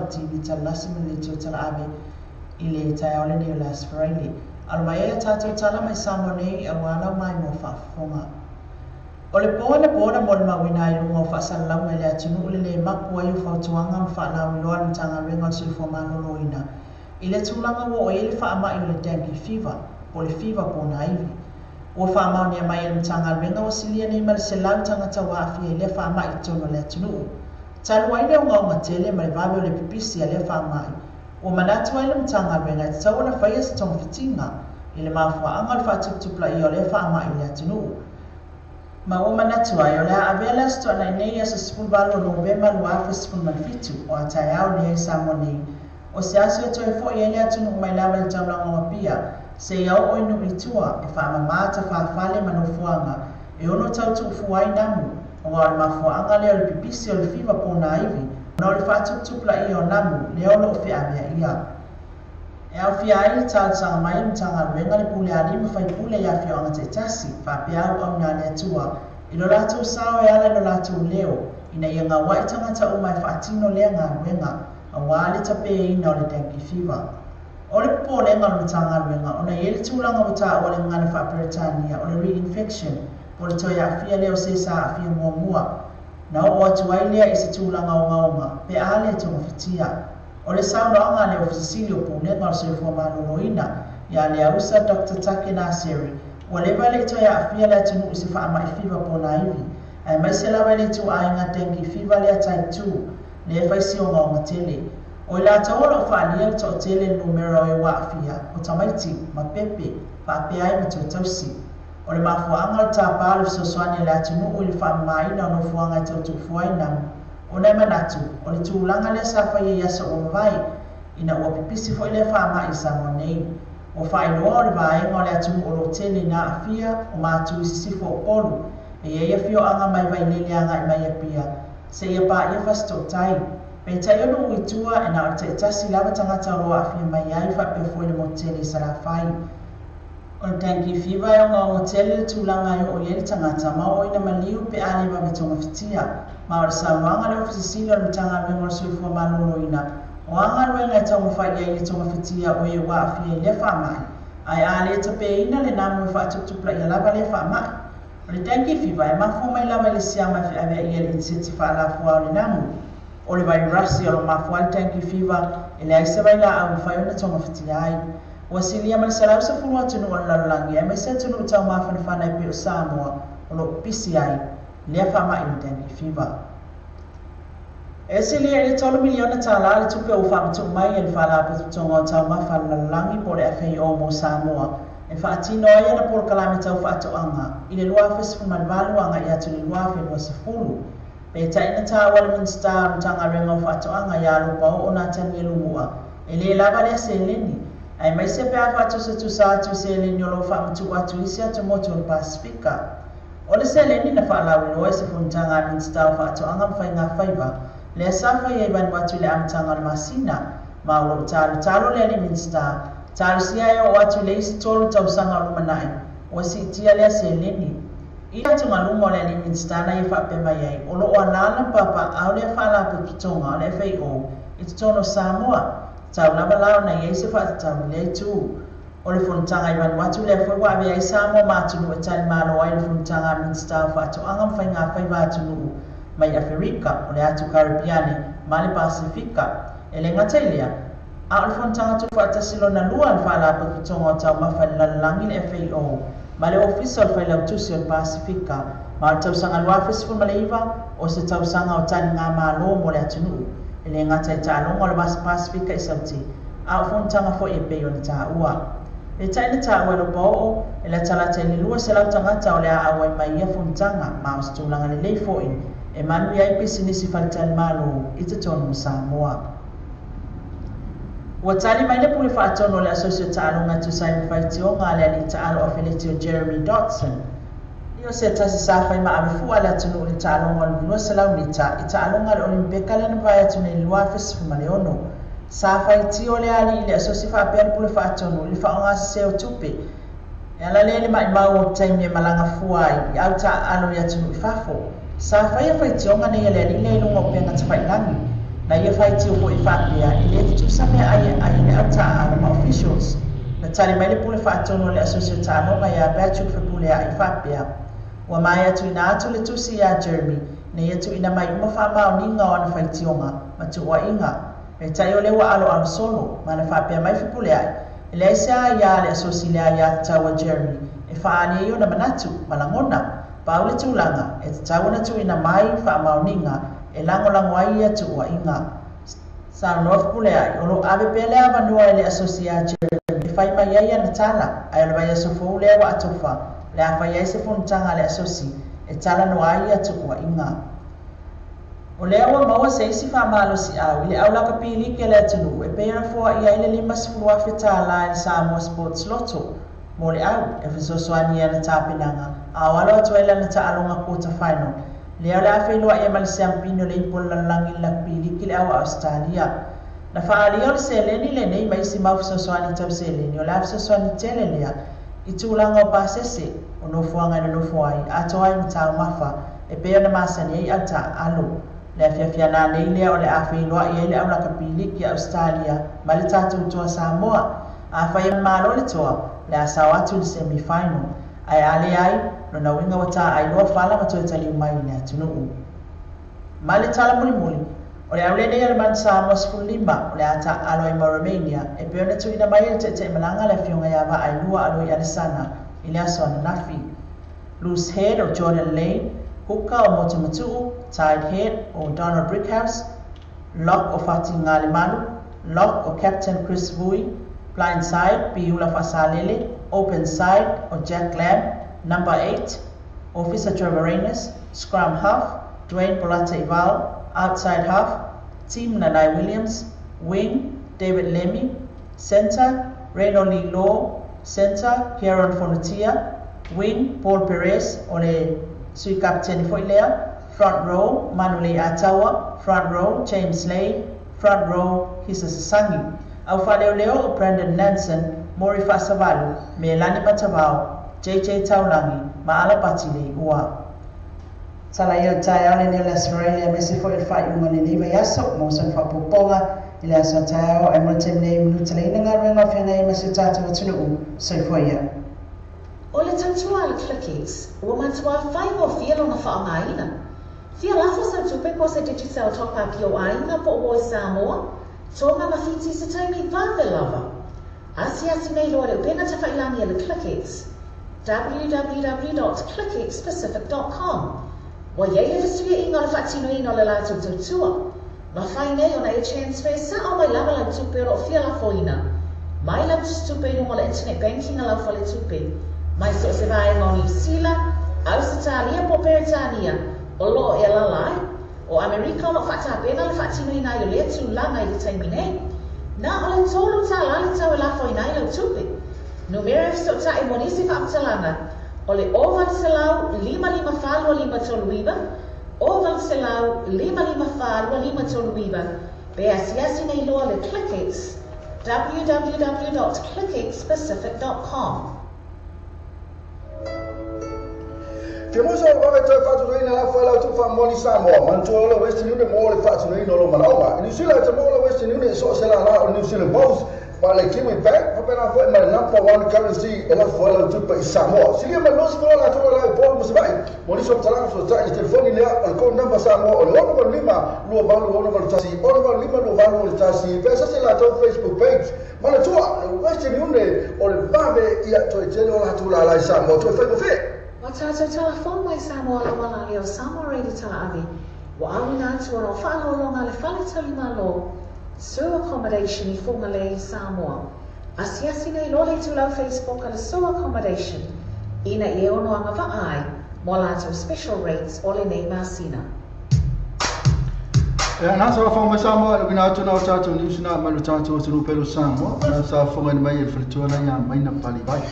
TV talasi militio talabe ile tayole ni las friday almaya tato tala mai samone awana mai mo fafonga ole pona mo mawina ilu mo fasal la mele atinu le mapwa yu fatuanga mfana wilwa mtanga renga sifo manolo ina ile tulanga wo ile fa ama ile dengue fever ole fever pona hivi o fa ma ne mai mtanga renga wasilia ni mal selam tanga tawafi ile fa ama itono le atinu Talwaile ngau matele mai vabe le pipisi ale fa mai. O manatu ile mtanga renga tsawana fayes tong fitinga ile mafwa angal fa tupla iyo le fa mai ile atinu. Ma o manatu ayo la avela sto na nei as spul balo no bema lo afis spul man fitu o atayao ne samoni. O siaso to fo ile atinu mai lavel tamla ngopia se yao o inu itua e fa mata fa fale manofuanga e ono tautu fuai namu. Wa mafua angale le pipisi le fiva pona hivi na le fatu tupla iyo namu leolo fi abia ia e afi ai tsa mai mtanga renga le pule ali mfai pule ya fi anga tetasi fa pia au na le tua ilo latu sawa ya le latu leo ina yenga wa itanga ta umai fatino lenga renga awali tape ina le tanki fiva ole pole ngal mtanga renga ona yele tulanga uta wale ngana fa Britania ole reinfection Pole toya afia leo sesa afia muamua na o watu wailea isitulanga ongaonga pe ale tofitia ole saundo anga le ofisili opune ngal sefo manunoina ya le ausa Dr. Take Nasiri wale vale toya afia la tunu usifa ama ifiva pona hivi ay maisela vale tu ainga tenki fiva le type 2 le faisi ongaonga tele o la taolo fa le to tele numero e wa afia otamaiti mapepe fa pe ai mtotausi o le mafuanga o tāpā le sosoani le atunu o le whaamaina o no fuanga i tautu fuaina. O nei manatu, o le tūlanga le safa i asa o mawai, ina ua pipisi fo i le whaama i Samoa nei. O whailoa o le vaenga o le atunu o lo tele na afia o mātu i sisifo o polu, e ia fio anga mai vai lele anga i mai apia, se ia pā ia fasto tai. Pe tai ono uitua e na o te tasi lava tangata roa afia mai ai whape fo i le motele sa la whai. O le tanki whiwa e o ngā motele le tūlanga i o le tangata ma o ina maliu pe ale wa me tonga fitia, ma o le sauanga le ofisisila o le tanga rengo le suifua malolo ina, o anga ruenga e tonga whai ai le tonga fitia o e wa afia i le whamai, ai ale e tape ina le namu e whaatutupla i lava le whamai. O le tanki whiwa e mafo mai lava le siama fi avea i le inseti wha la fua o le namu. O le vai rasi o lo mafo al tanki whiwa e le aisa vai la au whai ona tonga fitia ai. Ua silia ma le salau sa fulu atunu o le lalolangi e mai se atunu o tau mawhanawhana e pe o Samoa o lo pisi ai lea whamai le tanki whiwa. E silia e le 3 miliona tāla le tupe o whamatu mai e le whalape tutonga o tau mawhana lalolangi po le FAO mo Samoa. E whaatino ai ana por kalame tau whaatoanga i le lua festival manvaluanga i atu le lua whenua sa fulu. Pe taina tā wala minsta mtanga renga o whaatoanga i alu pao o nā tani e lumua. E le lava lea se leni. Ai mai se pea whatu se tu sa atu se leni o lo whamatu atu isi atu motu o le Pasifika. O le se leni na whaalawi loa se funtanga minsta o whaatoanga mwhai ngā whaiva. Lea safa i evan watu le amtanga o le masina. Ma o lo talo leni minsta. Talo sia e o atu le isi tolu tausanga o lumanai. O si tia lea se leni. I atu ngalunga o leni minsta na i whape mai ai. O lo o anala papa au lea whaalape tutonga o le FAO. I tutono Samoa. Tau lava lao na iei se whaatau le tū. O le whuntanga i watu le fwoi wa avea i Samoa mātunu e tani mālo ai le whuntanga minsta o whaatu angam whai ngā whai wātunu mai Afrika o le atu Karibiane ma le Pasifika. E le ngatailea, a o le whuntanga tu whaatasilo na lua le whaalape kutonga o tau mawhai lalangi le FAO ma le ofisa o le whai lautusi o le Pasifika ma o tausanga lua festival ma le iwa o se tausanga o tani ngā mālo mo le atunu. E le ngata i tālonga o le Masa Pasifika i sauti, a o whuntanga fo e peo ni tā ua. E taina tā ua lo pōo, e la talata i le lua se lau tangata o le a awa i mai ia whuntanga, ma o stūlanga le lei fo i, e manu i ai pisi nisi whalitani malo i te tonu Samoa. Ua tali mai le pule whaatono le asosio tālonga tu sai mwhaitionga le ali tālo o Felitio Jeremy Dodson. Io se tasi safai ma ave fu ala tunu le tālonga o lua se lau nita, i tālonga le olimpeka le navai atunu i lua festival ma le ono. Safai ti o le ali i le asosi whaapea le pule whaatono, le whaonga se o tupe. E ala le mai mau o taimi e malanga fuai, i au ta alo i atunu i fafo. Safai a whaitionga ne i le ali le ilunga o penga tawailangi. Na ia whaitio po i whaapea, i le tu same ai le au ta alo ma officials. Na tali mai le pule whaatono le asosio tālonga i a batu whapule a i whaapea. Ua mai atu ina atu le tusi ia Jeremy, ne atu ina mai uma whamao ninga o ana whaitionga, ma tu ua inga. Me tai o le ua alo solo, ma na whapea mai whipule ai. E le aise a ia le asosi le a ia taua Jeremy, e whaane i o na manatu, malangona, pau le tūlanga, e te taua na tu ina mai whamao ninga, e lango ai ia tu ua inga. Sa noa whipule ai, o lo ave pele a vanua e le asosi ia Jeremy, e whai mai ai ana tala, ai o le vai asofou le wa atofa, le a whai eise whuntanga le asosi, e tala no ai atu ua inga. O le awa maua se isi whamalo si au, i le au laka pili ke le atunu, e pēra fua i aile 5 wheta la i Samoa Sports Lotto. Mo le au, e whisoswani ana tāpinanga, a walo atu aila na taalonga quarter final. Le au le awhelua e malise ampino le ipola langi la pili ki le awa Australia. Na whaalia o le seleni le nei maisi mau whisoswani tau seleni, o le whisoswani tele lea, i tūlanga o pāsese, o no fuanga na no fuai, a toa i mtau mafa, e pēra na masani ei ata alo. Le fiafia nā nei lea o le awhelua i ele au laka pili ki Australia, ma le tātou toa Samoa, a whai malo le toa, le a sao atu le semi-final. Ai ale ai, no na winga wata ai loa whala ma toi tali umai le atunu. Ma le tala muli, o le aule nei alaman Samoa 15, o le ata alo i Romania, e peona tu ina mai le te malanga le fionga yawa ai lua alo i Alisana, i le aso ana nafi. Loose Head o Jordan Lane, Huka o Motomatu'u, Tide Head o Donald Brickhouse, Lock o Fati Ngalimalu, Lock o Captain Chris Vui, Blind Side, Piula Fasalele, Open Side o Jack Lamb, Number 8, Officer Trevor Reynes. Scrum half, Dwayne Bolata-Ival. Outside half, Team Nanai Williams. Wing, David Lemmy. Center, Reno Lee Law. Center, Kieran Fonatia. Wing, Paul Perez, ole sui captain Foilea. Front row, Manuel Atawa. Front row, James Slade. Front row, Hisa Sasangi. Au Leo, Brandon Nansen. Mori Fasavalu, Melani Matavao, JJ Taulangi, Maala Patili, Ua. Salayo tayo ni nila Australia mesi fo ilfa yung niliba yasok mo san fa poponga ila sa tayo ay mo tim ne minutali na nga ring of yana mesi tatu tunu so fo ya. Ole tantua le clickings, o mantua fai o fielo na fa amaina. Fia lafo sa tupe ko sa digital top up yo aina po o Samoa, tonga mafiti sa taimi vave lava. Asia sinay lore pena ta failani le clickings. www.clickexpacific.com. Wa yeye visuia inga le fatino ino le lato tutua. Ma faine ona e transfer sa o mai lava la tupe ro fia la foina. Mai la tupe no le internet banking ala fa le tupe. Mai so se vai ngoni sila, Australia po Britania, o lo e la lai, o America lo fata pena le fatino ina yo le tu la mai le taimine. Na ole tolu ta la le tau la foina ilo tupe. Numero so ta e monisi fa aptalana. Ole oval selau 555 toluiba, oval selau 555 toluiba. Beasiasi nei loa le ClickX, www.clickexpacific.com. Te mo so ba te fa tu ina la fa la tu fa mo ni Samoa, man tu lo West New mo le fa tu ina lo malawa. Ni sila te mo lo West New so se la la New Zealand boss. But like Kiwi back, I better put my number one currency and I follow to pay Samoa. See, my nose for I told her Paul was right. When he's up to land, so that telephone in there, I'll call number Samoa or Lonover Lima, Luavalu, Lonover Tassi, Oliver Lima, Luavalu, Tassi, Versace Lato Facebook page. Manatua, Western Union, or the Babe, to a general Hatula like Samoa to a fake of it. What's our telephone by Samoa Lawana, your Samoa ready to Avi? What I will answer or follow along a Falitalima law. So accommodation I formally Samoa. Asiasine lole to la Facebook and so accommodation. Ina eono angava ai, molato special rates all in name Asina. Na sa fa mai Samoa lo bina tuna tatu ni sina malu tatu tunu pelo Samoa. Na sa fa mai mai fritura ya mai na pali vai.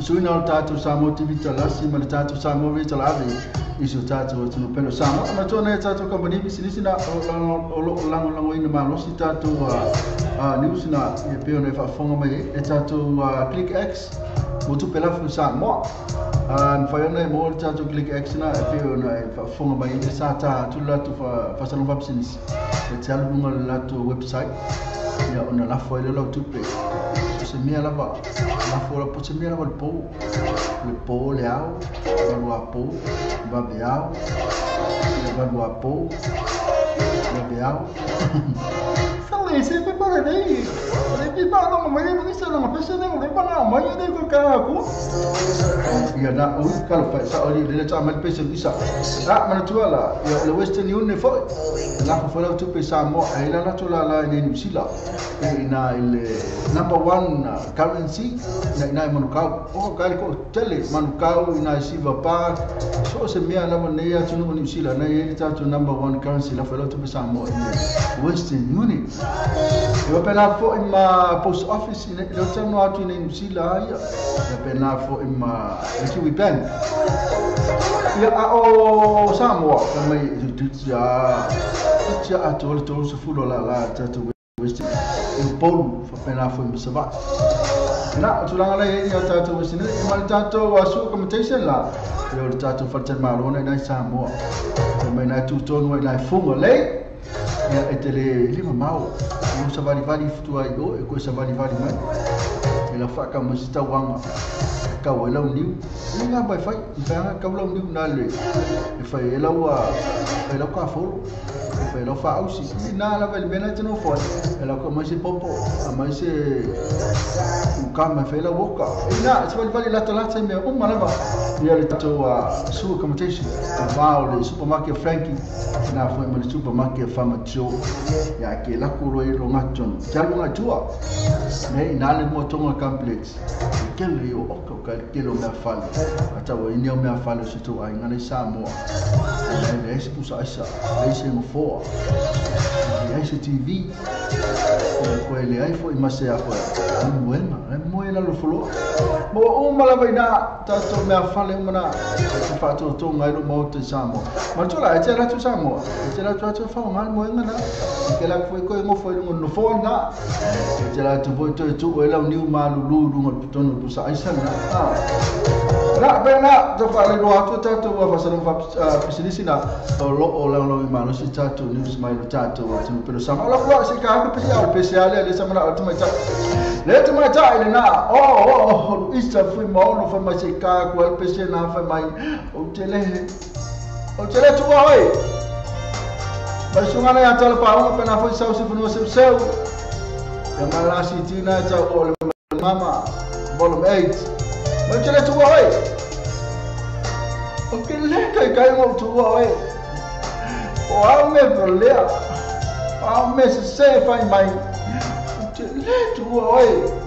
Suina tatu Samoa TV talasi malu tatu Samoa vitalavi. Isu tatu tunu pelo Samoa. Na tona tatu company bisnisina o ina malosi tatu news na e peo ne fa fonga mai e tatu ClickX motu pela fu Samoa. Fayona mo tatu ClickX na e peo na fa fonga mai e sata tu la tu fa salon fa business. E tsalu bunga la tu website ya ona la fo ile lo tu pe. Se mia la va la fo la po se mia la va le po le au va po va beau va po le beau. Fala isso é para daí. Ele vai lá mas não isso não mas não vai lá mas ele vai cá aku. Ya na o kalau fa sa oli le ta mal pesa bisa. Mana tua la ya le Western Union fo. La fo la tu pesa mo ai la tu la ni New Zealand. Ina il number 1 currency na manukau. O kali ko tele manukau ina Silver Park. So se mia la maneya tu no New Zealand na ele ta tu number 1 currency la fo la tu pesa mo Western Union. Eu pena fo ima post office in lo tamo atu in New Zealand ya. Eu pena fo ima Kiwi Bank. Ya o Samoa mai tutia atu to so fulo la tatu Western in Paul fo pena fo ima saba. Na tulanga la ya tatu Western mal tatu wasu commutation la. Yo tatu fa marona na Samoa. Mai na tu tonu na funga le. Ya etele lima mau mo sabali vali futua io e ko sabali vali mai ela fa mo sita wanga ka wala uniu ninga bai fai panga ka wala uniu na le e fai ela ka fo pe lo fa usi na la vel bena tino fo e la come si popo ma se un cam fe la boca ina se vale la tolata me ma lava ia le to su competition va le supermarket Frankie na foi mo supermarket Famacho ya ke la kulo i lo ngachon jalu ngachua nei na le motonga complex ke le o ka ke lo me fal ata wo ini o me fal se to ai ngane Samoa le se pusa isa le se mo fo le se TV ko le ai foi ma se a ko muema moela lo folo mo o mala vaina ta to me fal le mana se fa to ngai lo mo te Samoa ma to la e la tu Samoa e la tu fa mal mo ngana ke la foi ko mo foi no fo na e la tu foi tu e la ni ma lu lu ngol tono pusa isa na na bena to fa le lo atu tatu wa fa sana fa pisidisina o lo imano si tatu news mai lo tatu wa tu pero sama la kwa si ka pe ya speciale le sama na ultima ta le ultima ta ile na isa fui mo no fa mai si ka kwa pe se na fa mai o tele tu wa oi ba sungana ya tala pa o pe na fa sa si funo se seu ya mala si tina ta o mama volume 8 ma tele tu wa oi o ke le kai mo tu wa oi o a me problema a me se fai mai o tele tu wa oi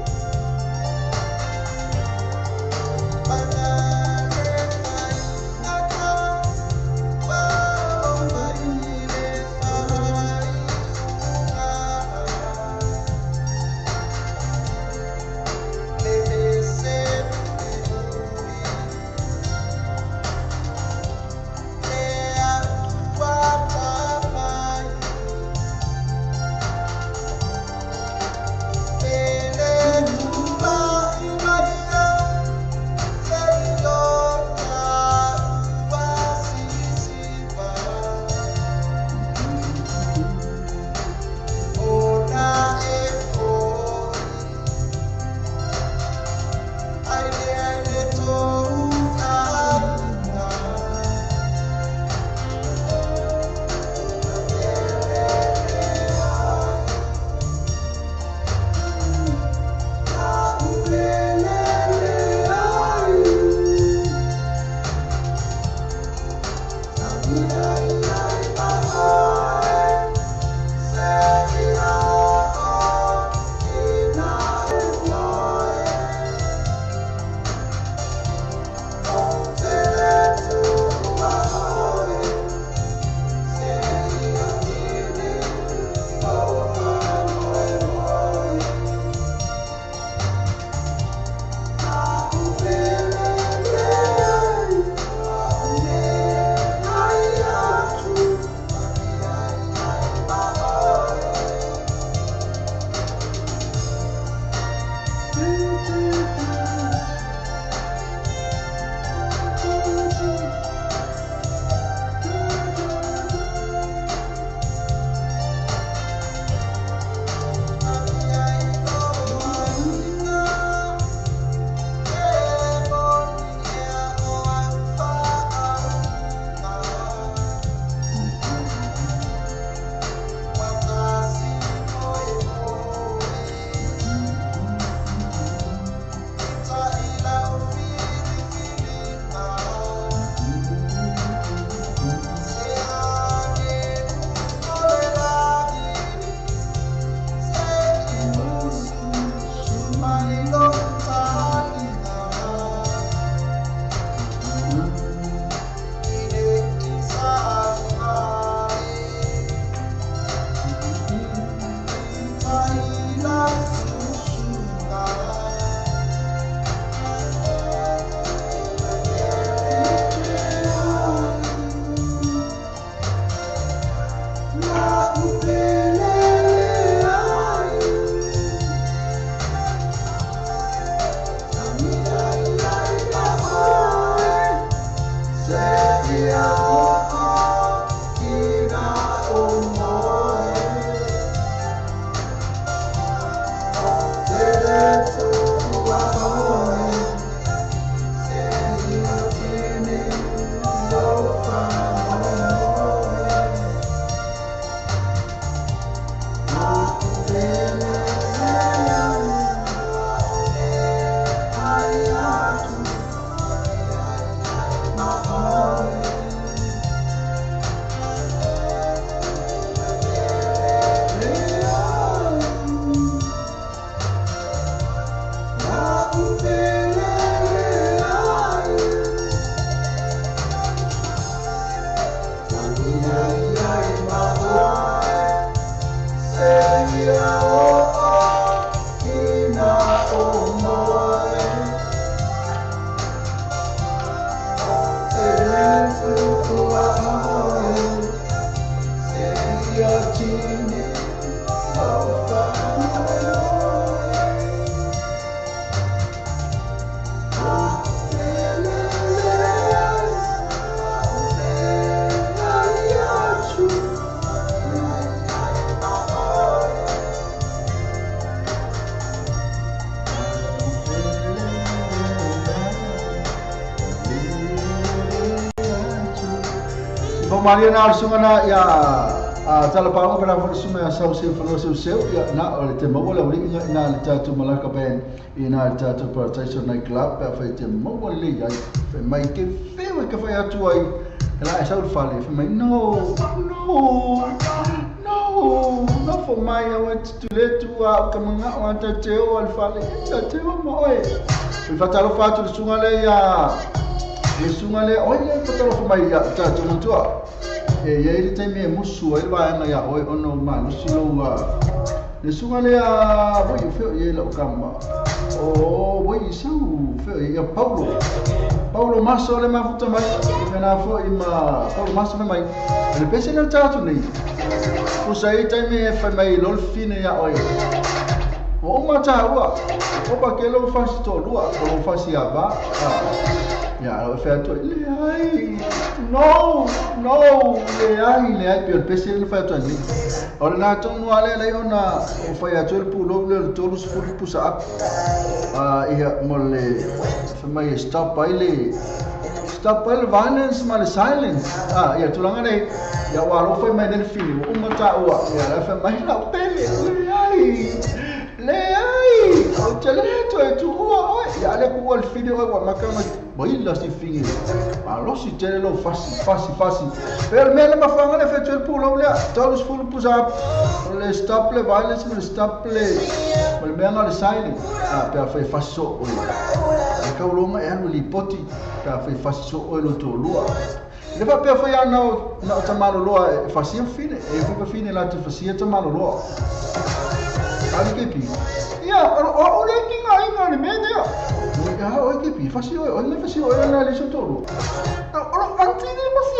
Mariana sungana ya tala pa para for sunga sa se for se ya na o te mo wala uri ina le tatu malaka ben ina tatu protection night club pa fa te mo wala ya fe mai ke fe ka fa ya tu ai la sa ul fale fe mai no not for my I want to let to kamanga wanta te o al fale te mo oi fe fa talo fa tu sunga le ya le sunga le oi le talo fa mai ya tatu mo tu e ele tem me musu ele vai na ya oi ono ma musu lo le sunga le a voi fe ele o kama o voi su fe ya Paulo Masso le ma futa mai na fo ima Paulo Masso mai le pese na tatu nei o sai tem me fa mai lo fine ya oi o ma ta wa o pa ke lo fa sto lua o fa si aba ya o fa to le ai no le ai per pese le fa to ni o na to no ale le ona o fa ya to pu lo le to lu fu pu sa ia mo le fa mai stop by violence ma le silence ia tu langa nei ya wa lo fa mai del fili o ma ta wa ya fa mai la pele le ai o teleto e tu wa ya le ku al fili wa makama boy la si fili ma lo si tele lo fasi per me la fanga le fa tu pu lo le todos fu pu sa le stop le violence le stop le banga le silence per fa faso o ka lo ma e anu li poti per fa faso o lo to lua le va per fa ya no tamalo lo fa si fine e fa fine la ti fa si tamalo lo ali ke pi ya o le kinga ni me dia ya o ke pi fa si o le fa si o na le sotoro o anti ni ma si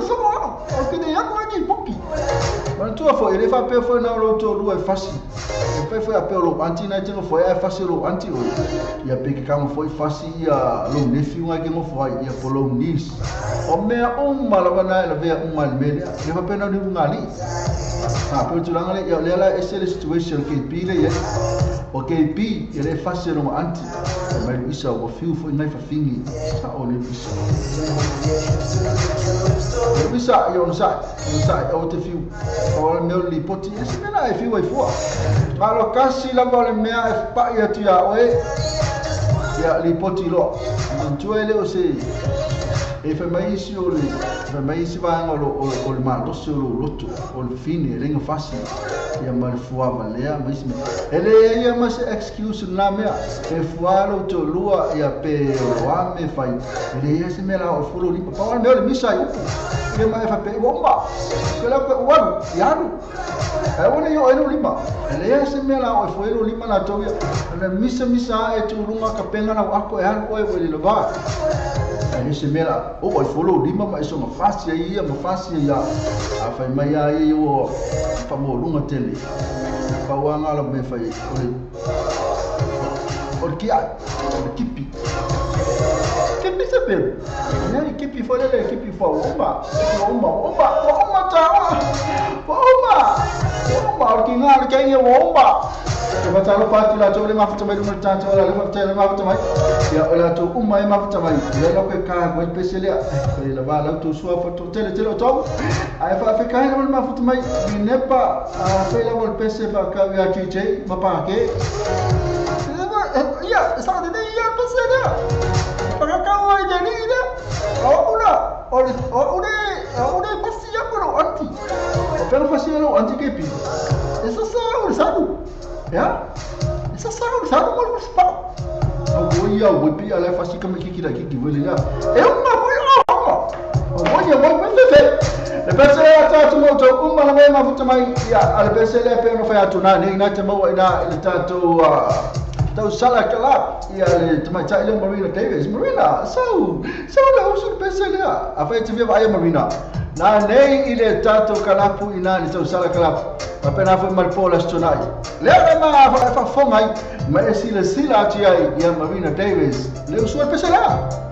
so o ke de ya ko ni poki ma tu fa ele fa per fa na lo to lu e fa si e fa per lo anti na te fo e fa si lo anti o ya pe ke kam fo fa si ya lo ne fi wa ke mo fo ya polo nis o me o mala bana le ve o mal me le fa pe na ni ngali pero tu langa le ya la ese situation ke pile ya o ke pi ele fase no anti mai isa o fiu foi mai fa fingi sa o le bisa yo sa o te fiu o le meu li poti ese me la fiu ai fo ma lo kasi la vole me a pa ya tu ya oe ya li poti lo tu ele o se e fa mai si o le fa mai si va o le mal do se o loto o le fine ringa fasi ia mal fuava lea mas ele ia mas excuse na mea e fualo to lua ia pe wa me fai ele ia se me la o fulo limpa pa me le misa i e mai fa pe bomba que la pe wan yanu e ona yo ero limpa ele ia se me la o fuelo limpa na to ia le misa e tu lunga ka penga na ako e hal o e le va e se me la o fulo limpa ma so ma fasi ia a fai mai ai o fa mo lunga tele fa wanga la me fai o kipi se per ne kipi fo le kipi fo omba o ki nga ke ye omba ke ba talo pa la to le ma futa mai no tanto la le ma futa mai ya la to umma ma futa mai ya lo ke ka ko pesele la ba la to so fa to tele to ai fa ka no ma futa mai ne pa fa la vol pese fa ka ya TJ ma pa ke ya sa de ya pesele para ka wa ya ni da ora pasi ya pero anti pero pasi ya anti ke pi eso sa sabu ya essa sabe mal spa o ia o pi ala fasi kama kiki da kiki vele ya e uma foi o ia mo fe le pese ata tu mo to umma na mai mafuta mai ya ale pese le pe no fa atu na ni na te mo ina le tatu tau sala kala ia le te mai tai le Marina Davis Marina so le usu pese le a fa te via ai Marina na nei ile tatu kalapu ina ni tau sala kala pa pena foi mal pola stonai le ma fa fongai ma e sila ti ai ia Marina Davis le usu pese la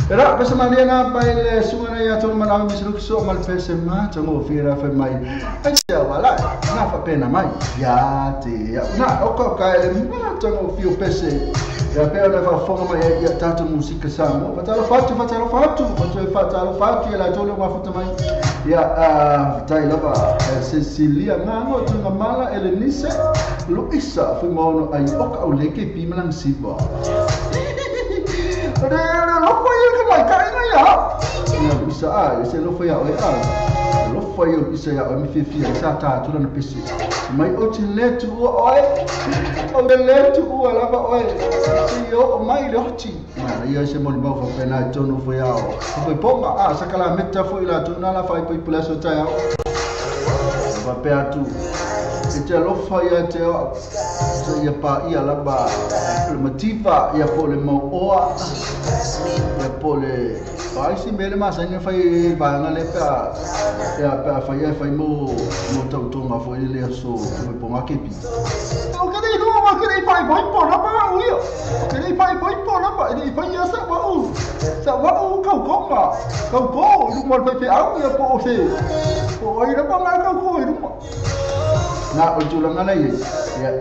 Era besa manena pa ile sungana ya tol mana misru so mal pese ma tango fira fe mai. Asia wala na fa pena mai. Ya te ya na oka ka ile ma tango fio pese. Ya pe ona fa fonga mai ya tatu musika samo. Fatalo fatu fatalo fatu ya la tolo ma futa mai. Ya tai lava Cecilia ngano tunga mala Elenise Luisa fe mono ai oka o leke pi malang siba. Lo fue yo que me cae en allá. No, bisa ese lo fue yo, lo fue yo bisa ya mi fifi esa ta tu na pisi. Mai o chile tu oi. O le tu ala ba oi. Yo mai lo ti. Na yo se mo ba fa pena tu no foi yo. Foi pomba sakala meta foi la tu na la fa pai pula so ta yo. Ba pe atu. Ete lo fai te o ia pa ia la ba le motiva ia po le mo oa ia po le ai si mele ma sa ni fai ba na le pa ia pa fai mo tau tonga foi le so me po ma kepi o que dei no ma que dei pai boy po na ba u ia que dei pai boy po na ba dei pai ia sa ba u kau konga kau ko lu mo pe au ia po se po ai na ba ma kau ko i ru na o tulanga na ye ya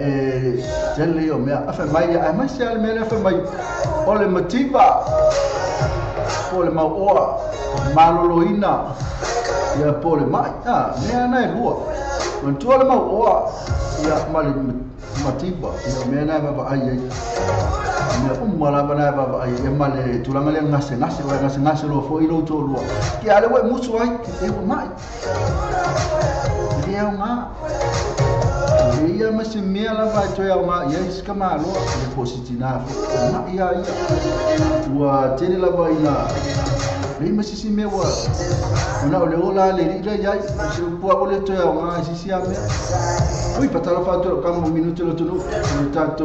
jelle yo me afa mai ya mai sel me afa mai o le motiva o le mau oa maloloina ya po le mai me ana e lua on tu le mau oa ya mal motiva ya me na ba ai me mala bana ba ai e mal tulanga le ngase lo fo i lo to lo ki ale we musu ai e mai dia nga ia masih mela vai to ya ma ia skama lo de positina ma ia wa tele la vai na ni masih si mewa na ole ola le ri ya si pua ole to ya ma si si ame ui patala fatto camo minuto lo tu tanto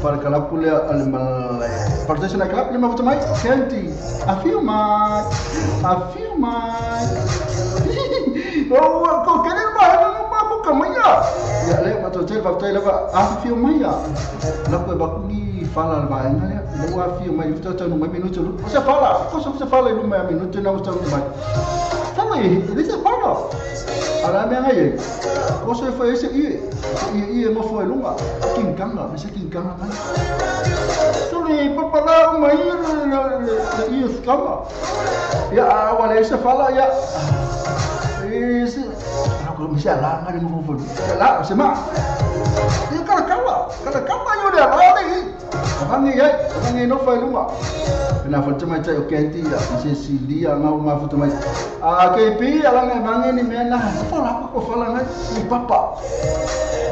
para calapule al mal partecipa na calapule ma vuto mai senti afirma oh ko kene ma buka maya ya le ma to tel va tel va afio maya la ko ba kuni fala va ngale lo afio mai vuto to no minuto lo se fala cosa se fala in un minuto na vuto mai também ele se fala ala me ngai cosa foi esse e mo foi lunga kinkanga me se kinkanga mai soli papala mai e skama ya wala se fala ya esse aku mesti ala ngari mo fo la se ma e kala kala yo de ala ni Abangi ya, abangi no fai lunga. Na foto mai tai o kenti ya, se silia ngau ma foto mai. Ke pi ala ngai ni mena, fala ko fala ngai ni papa.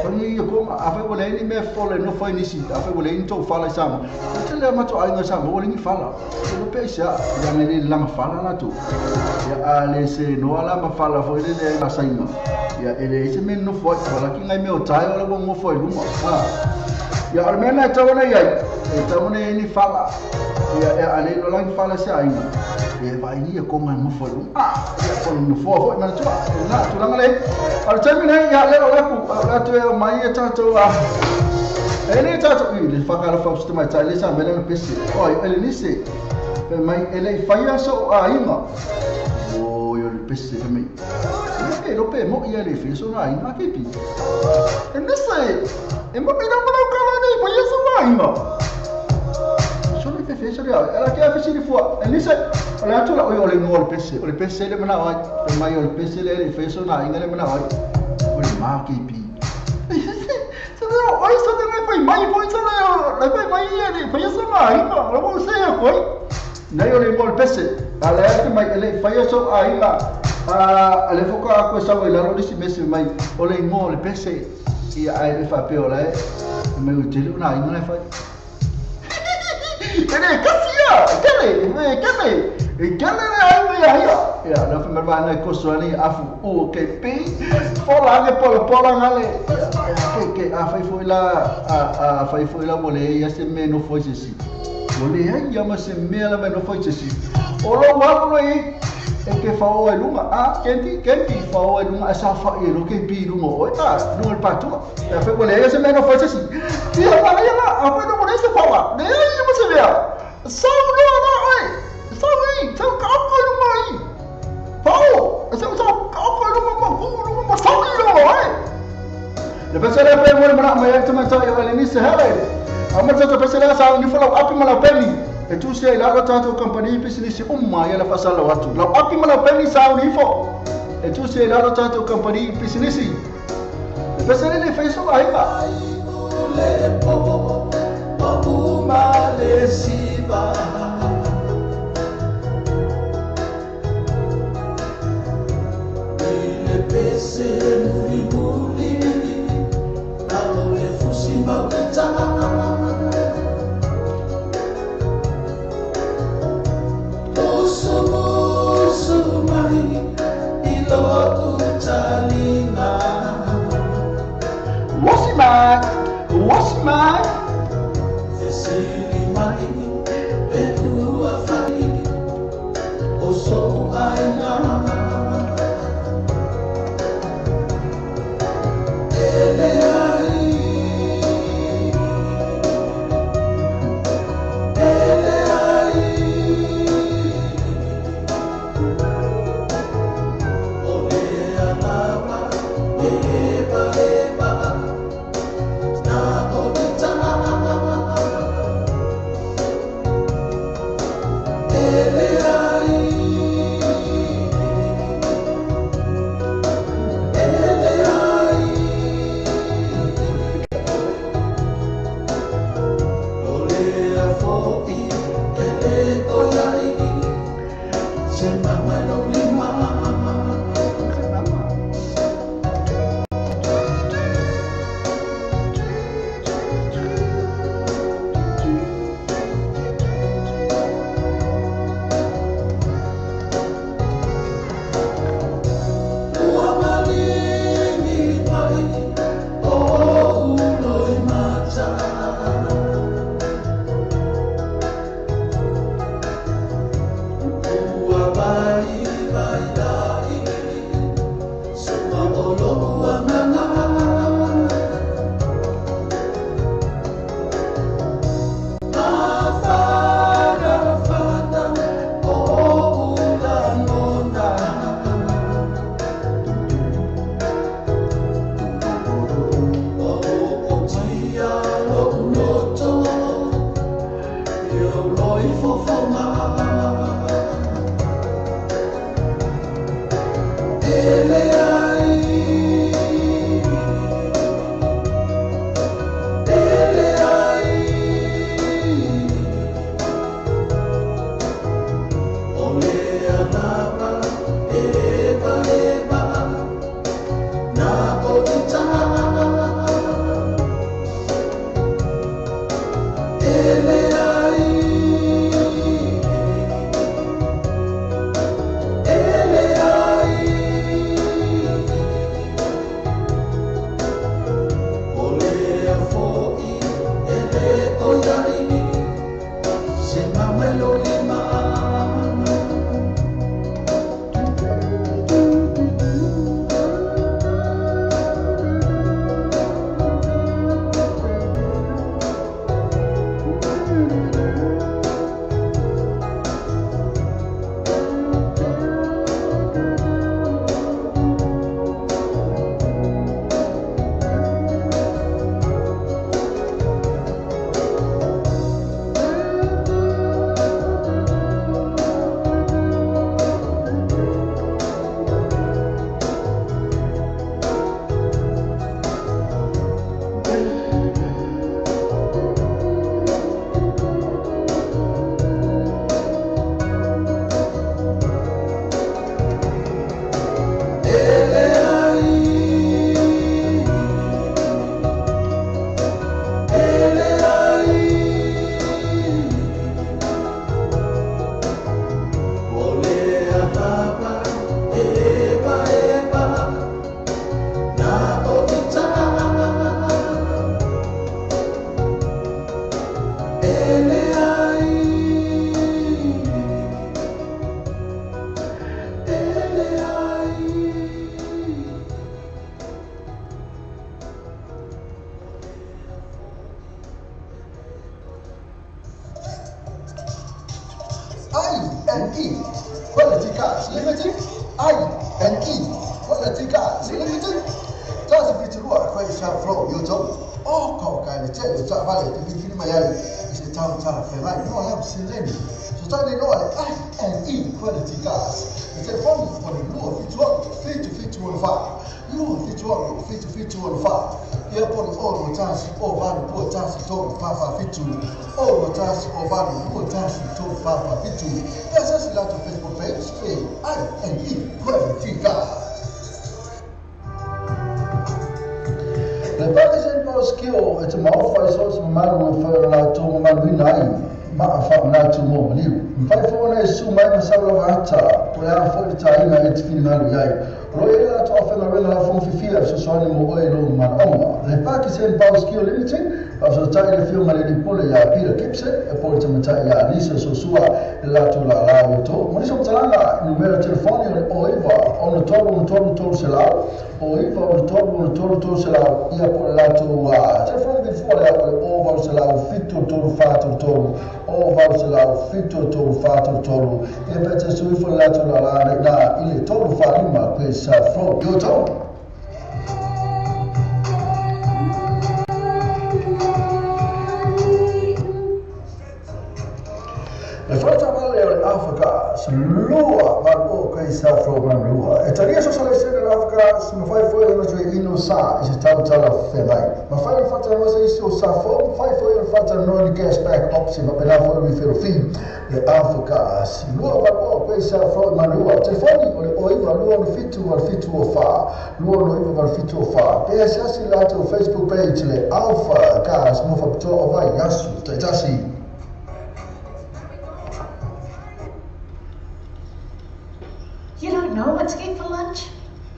Bangi ko afa ko le ni me fole no fai ni si, afa ko le ni to fala sama. Tele ma to ai nga sama, o le ni fala. No pesa, ya me ni langa fala na tu. Ya ale se no ala ma fala fo le la saima. Ya ele se men no fo fala ki ngai me o tai o le mo fo lunga. Ya almena tawana ya, tawana ni fala. Ya ale no lang fala sa ainga. Ya ba ini ya ko man mo fo lunga. Ya ko no fo man tu. Na tu lang le. Al termina ya le la ku la tu mai ya tato a. Ele tato ni le fakala fa sistema ta le sa mena pesi. Oi, ele ni se. Mai ele faia so ainga. Oh, yo le pesi pe mai. E lo pe mo ia le fi so na ainga ke pi. E nesse e mo me não para o canal nem para isso ainda. Só me fez isso ela quer fazer de fora. E nesse olha tu lá olha o PC ele mana vai. O mai o PC ele fez isso na ainda ele mana vai. Olha má que pi. Oi, só tem vai mai foi isso lá. Vai mai ele fez isso na ainda. Não vou ser foi. Nem olha o PC. Ela é que mai ele fez isso ainda. Ale foca com essa vai lá no desse mês mai. Olha o PC. E aí fa pe ola me utile una inga fa ele kasia kele ya na fa merva na koswani afu o ke pe fola ne pola ngale ke foi lá mole ya se me no foi assim mole ya mas se me la me no foi assim olo wa no aí e ke fa o lunga kenti fa o lunga asa fa e lo ke pi lunga o ta lunga patu e fa bole ese me no fa si ti a pa ya a pa no mo se fa wa ne ya mo se vea sa no na oi sa ni sa ka ko lunga ai fa o sa ka ko lunga ma sa ni lo ai le pesele pe mo na ma ya tama ta ya ni se hele amar ta pesele sa ni fa lo api mala peli. Tu sei lá do tato companhia business umma ya la fasala watu la api mala peni sa unifo tu sei lá do tato companhia business pesele le fez so aiba le po male siba le pesele muri na le fusiba kutana What's my? Cecily mai, pedua fai, o so aina. I-N-E, Quality Cars Limited, I-N-E, Quality Cars Limited. Tasi piturua kwa isha flow yoto. Ko ka le tele ta vale te fili mayai. Ise ta mtala fema. No have sileni. So tani no I-N-E, Quality Cars. Ite phone for the law fitua fit to fa. Law fitua fit to fa. Ia por o tasi o vale po tasi to papa fitu. O tasi o vale po tasi to papa fitu. Essa é lá to Facebook page. I-N-E, Quality Cars. Le pakistan paus kio e te mau fai so se malu fa la to malu nai ma fa na to mo liu fai fo na su mai ma sa la hata po ya fo ta ina e te fini malu yai ro e la to fa na la fo fi fia so so ni mo e lo ma oma le pakistan paus kio limited so ta ile fio ma le di pole ya pira kipse e po te mata ya lisa so sua la to la to mo so talanga numero telefoni o iva on to se la o iva o to se la ia por la tua telefone di fuori o va se la fitto to fatto to o va se la fitto to fatto to e per su fuori la tua la il to fa ma questa fro io to le forza valle Africa lua ma questa fro ma lua e taria so sale se Africa se mi fai fuori no je ino sa is tanta la fedai ma fai fatta no se isto sa fo fai fuori fatta no di gas back option ma per la fuori mi fin le Africa lua ma questa fro ma lua telefoni o iva lua no fitu o fa lua no iva fitu o fa e se si lato Facebook page le Alpha gas mo fa to vai yasu tasi. You don't know what to get for lunch?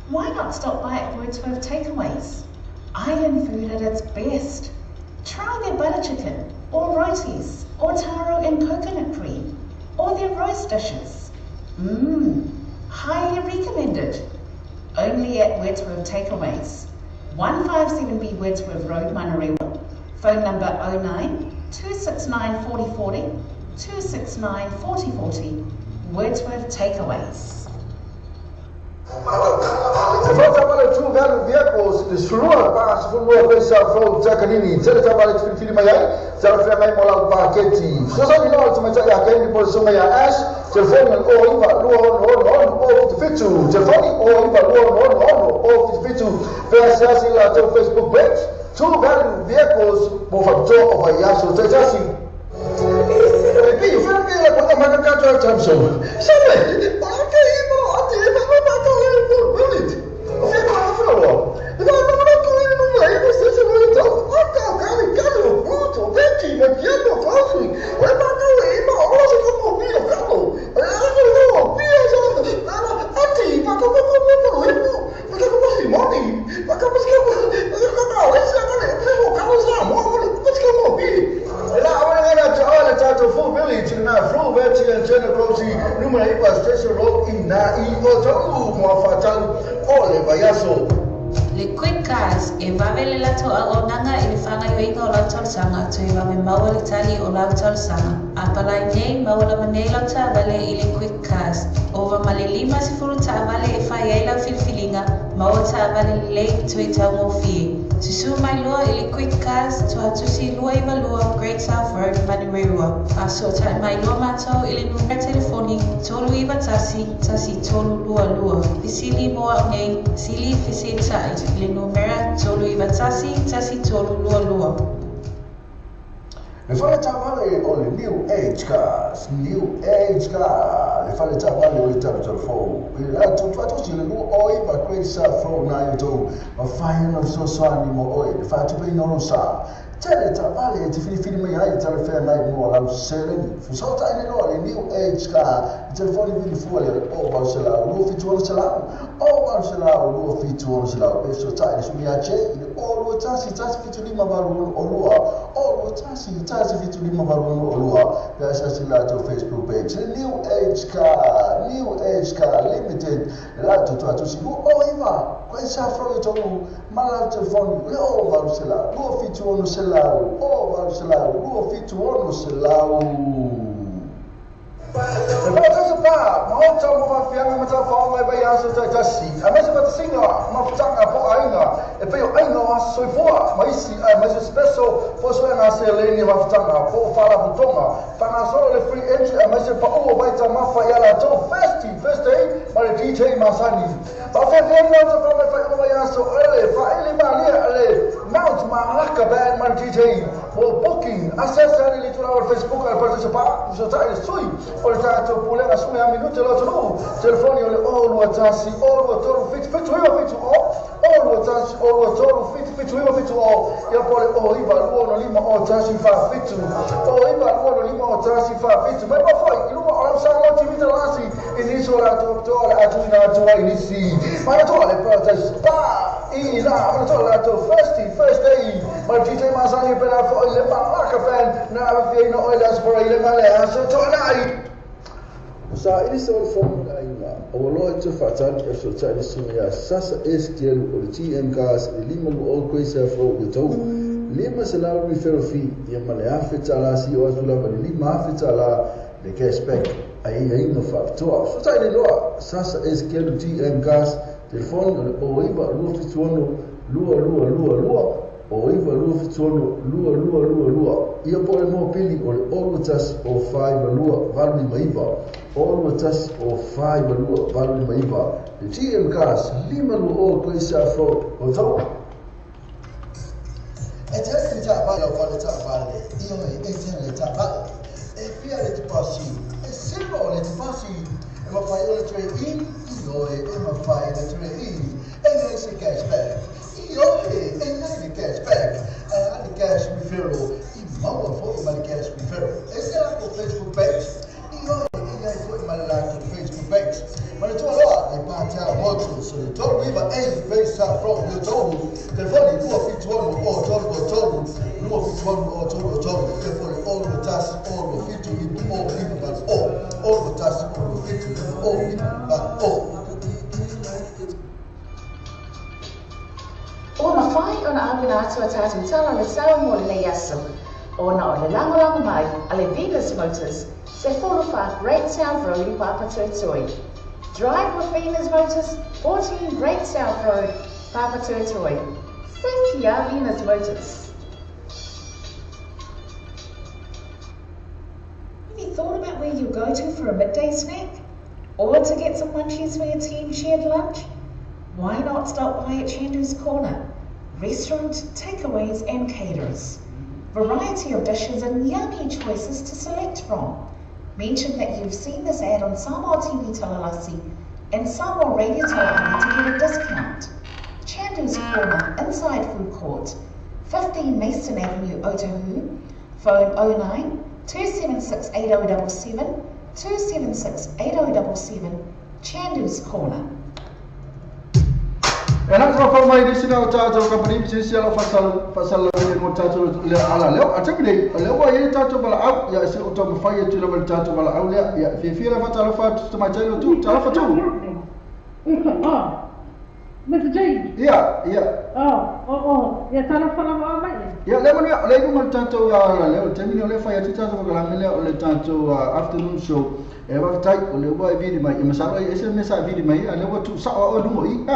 Why not stop by at Wordsworth Takeaways? Island food at its best. Try their butter chicken, or rotis, or taro and coconut cream, or their roast dishes. Highly recommended. Only at Wordsworth Takeaways. 157B Wordsworth Road, Manarewa. Phone number 09 269 4040 269 4040. Wordsworth Takeaways. Se fai male tu velho vehicles de sulua pas fulua pensa flow takanini se ta male tu filma yai se fa mai mola paquete so so no tu meta ya kai por so mai ash telefone o iva no o fitu telefone o iva no o fitu pensa se lá teu Facebook page tu velho vehicles mo fa to o vai acho te já sim e pi fa que la quando ma ka to tam so sabe pa que ibro ati Le quick cars e vavele lato a onanga i fanga yo inga o lautal sanga to i vave maua le tali o lautal sanga. A palai nei maua manei lauta vale i le quick cars. Ova male lima si furu ta vale e fai eila filfilinga maua ta vale le to i tau mo fie. Susu mai lua i le quick cars to hatusi lua i valua Great South Road Manurewa. A so ta mai lua matau i le numero telefoni tolu iwa tasi tolu lua. Visili moa nei sili fisi tai le numero tolu iwa tasi tolu lua. Le fale tavale o le New Age cars, le fale tavale o le telefone. Le tu si le lu oi va questa from na yo ma fai no so swani mo oi, le fa tu pe no sa. Tele tavale ti fili mai ai tele fe mai mo la sereni. Fu so ta le New Age car, il telefono vi fuori o va se la lu fi tu se la. O va se la lu fi tu se la. E so ta su mi ace o lu tasi fi tu lima varu o lu o lu tasi fi tu lima varu o lu ya sa si la to Facebook page New Age car limited la to si o iva questa fro to ma la telefono le o va se la lu fi tu se la o va se la lu fi tu se la Lepas apa? Mau campur mafian macam faham mai bayar sudah jasi. Amas macam singa, mafcang apa ainga. Epe ainga was soifua, mais special poso na seleni mafcang apa fala butonga. Fana solo le free entry amas pa o vai chamar faiala to first day, mas DJ masani. Tapi dia nak cakap mai bayar so ele malia ele mount malaka band man DJ. For booking, access ali to our Facebook al participar, so tá sui. Olha tu pule a sua minuto lá tu no. Telefone olha all WhatsApp, all WhatsApp fit all WhatsApp, all WhatsApp fit all. E pole o iba luono lima WhatsApp fa fit. O iba luono lima WhatsApp fa fit. Mas não foi, não olha só lá te vita lá assim. Início lá tu olha a tu na inici. Mas tu olha protest. Pa, e lá, mas tu olha tu first day. Mas DJ Masani pela foi levar lá café na via no olhas por aí levar so tu olha. Sa ini soal formula ainda. O lo te fatal e so tsa ni sumia sasa STL o TM gas lima o coisa fo de to. Lima sala refer fee e male afeta la si o azula male lima afeta la de cashback. Aí no factor. So tsa ni lo sasa STL TM gas telefone o iba rufi tuono lua. O iva lua fitono lua. Ia pole mo pili o lutas o 5 lua valui maiva. O lutas o 5 lua valui maiva. The TM gas 5 lua o coisa fo o tau. E te ta vale o fale ta vale. Io e te ta vale. E fia le te passi. E sembra le te passi. E ma fai le tre in. Io e ma fai le tre in. E non si cashback. Okay, and now the cashback. The cash referral. Mama for my cash referral. It's not for Facebook page. You put my life to Facebook page. But it's all lot. They buy out workers. So they told me, but hey, based out from the total. They're funny. You are fit one or total. You are fit one or total. Therefore, all the tasks, all the fit to him, all people, but all the tasks, all the fit to him, all people, but all. O na whai o na awina atu a tātou tala le sau mo le aso. O na o le langalanga mai a le Venus Motors se whorowha Great South Road I Papatuatoi. Drive with Venus Motors, 14 Great South Road, Papatuatoi. Thank you, Venus Motors. Have you thought about where you go to for a midday snack? Or to get some munchies for your team shared lunch? Why not stop by at Chandu's Corner? Restaurant, takeaways and caterers. Variety of dishes and yummy choices to select from. Mention that you've seen this ad on Samoa TV Talalasi and Samoa Radio Talalasi to get a discount. Chandu's Corner, inside food court, 15 Mason Avenue, Otahuhu. Phone 09 276 8077 276 8077. Chandu's Corner. Enak kalau mai di sini auto company bisnis yang pasal lebih mau tato le ala leo atem dei leo ya tato bala au ya si auto mafaya tu level tato bala au ya fi la fatala fat sama jelo tu tarafa tu Mr. James. Ya. Ya tarafa la mai. Ya leo mau tato ya leo termino le faya tu tato bala leo le tato afternoon show. Eva tai leo boy video mai masalah SMS video mai leo tu sa o dum i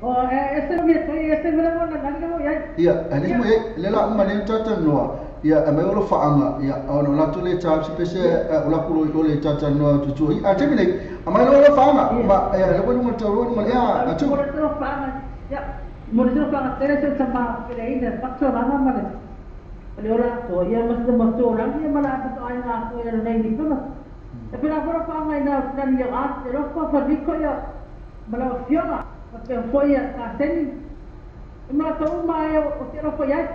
ese verano nangalo ya. Ya, ini mo lela umane tata no. Ya, ame lo faanga ya ono la tole cha spese ula kulo le tata no tutu. Atemine, ame lo faanga ma ya le bono toro mo ya atu. Mo lo faanga. Ya, mo lo faanga tere sama pereira pakso nana mane. Leora to ya mas to orang ya mala to ai na ko ya nei ni kono. Tapi la por faanga ina kan ya at lo fa fadiko ya mala fiona. Porque foi a teni. Mas o mai o tiro foi aí.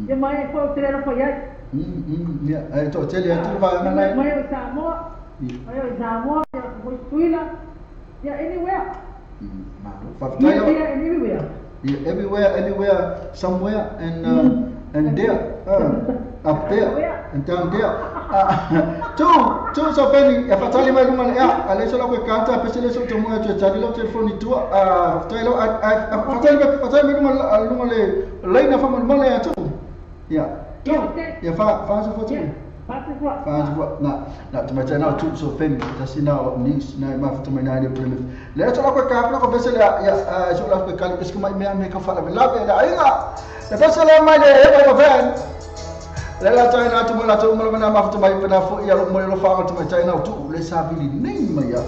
E mai foi o tiro foi aí. Ya, itu tele itu vai mana. Mai o Samoa. Mai o Samoa, foi tuila. Ya anywhere. Yeah, anywhere. Yeah, anywhere, somewhere and there. Up there and down there. Tu so penny e fatali mai lunga ya ale solo ko kanta pesele so to mo cho chari lo telefoni tu tailo fatali mai lunga le leina fa mo le tu ya ya fa so foto Pati kuat. Nak macam nak tu so fen kasi na nis na mafuta na ni prelif. Le to ko ka ko bese ya so la ko kali kes mai me ka fala bila be la inga. Le bese la mai le ko fen. Le la to na tu mo na mafuta mai pena fo ya lo mo lo fa to mai na tu le sa vili nei mai ya.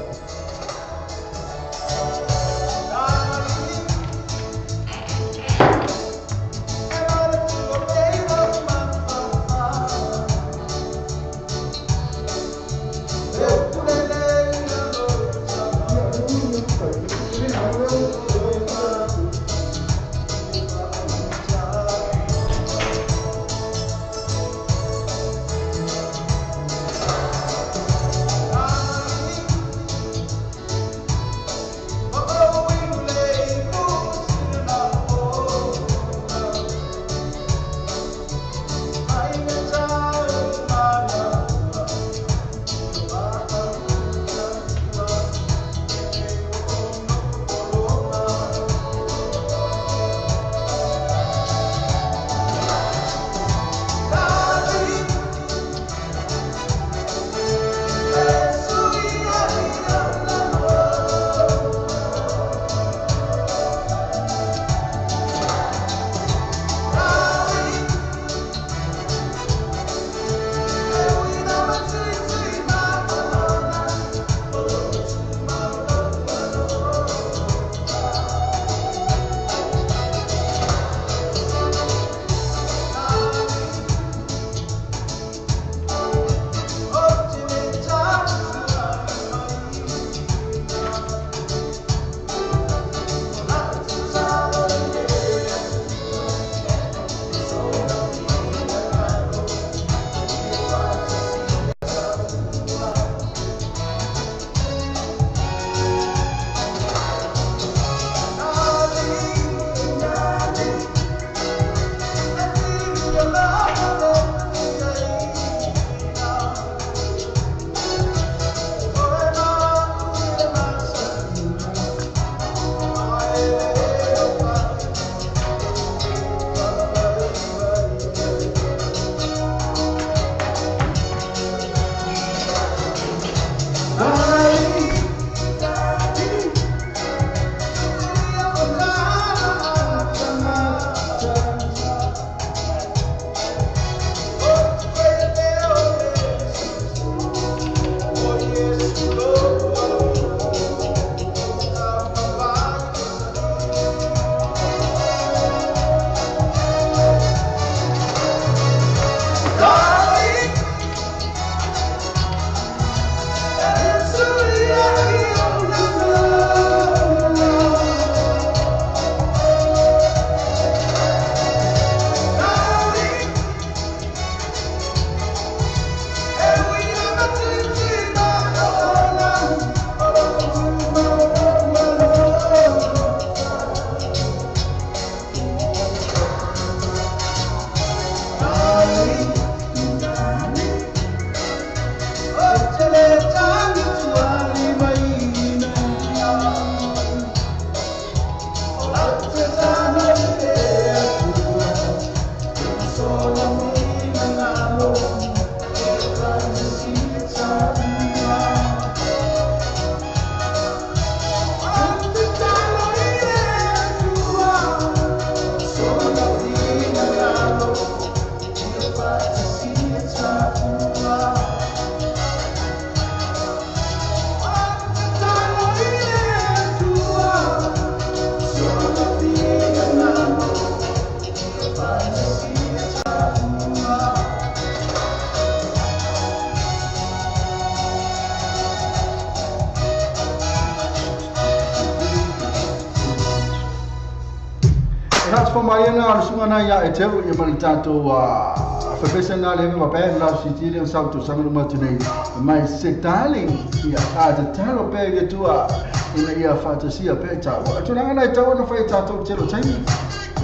Mariana sungana ya etero ya malitato wa professional ya mape la sitile o sauto sangu matune mai setali ya ata talo pe tua ina ya fantasia pe ta wa tunanga na tawa na fa tato chelo tani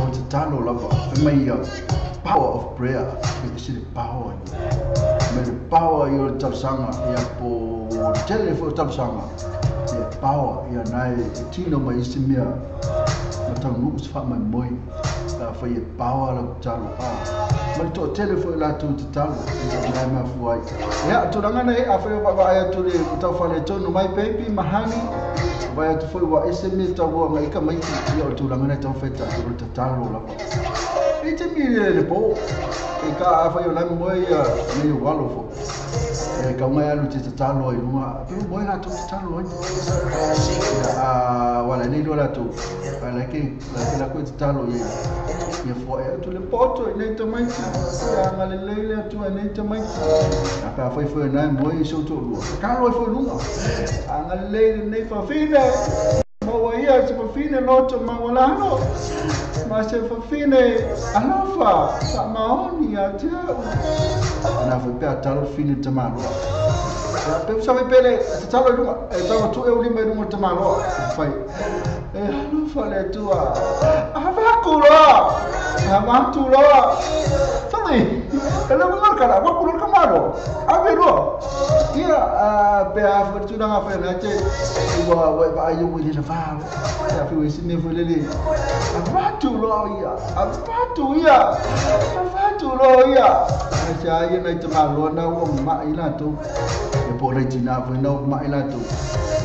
o talo lava mai ya power of prayer is the power mai the power yo tapsanga ya po telefo tapsanga ya power ya nai tino mai simia matau nu fa mai moi la fa ye power la talo mai to telefone la tu talo mai ma fuai ya to langa nei a fa ba ya to le ta fa le to no mai baby mahani ba ya to foi wa SMS ta wa mai ka mai ya to langa nei ta fa ta talo la ba e te mi le po e ka fa yo la moi ya me walo fo e ka mai alu te talo ai uma pero moi la to talo ai wala nei do la to ala ke la ko talo ia fo e tu le poto nei to mai ya ngale le tu nei to mai apa foi na moi so to lu ka lo foi lunga ngale le nei fa fine mo ia se fa fine no to mangolano ma se fa fine anafa sa maoni a te ana foi pe talo fine te malo pe sa me pele talo lunga e talo tu e ulima lunga te malo fai e anafa le tua avakulo amantulo fai ela não cara vou pular camaro avero ia pe a fortuna nga fa na che wa ba eu ele na fa ya fi wisi ne volele avatu ia acha ia na tamalo na o ma ila to e po regina foi na ma ila to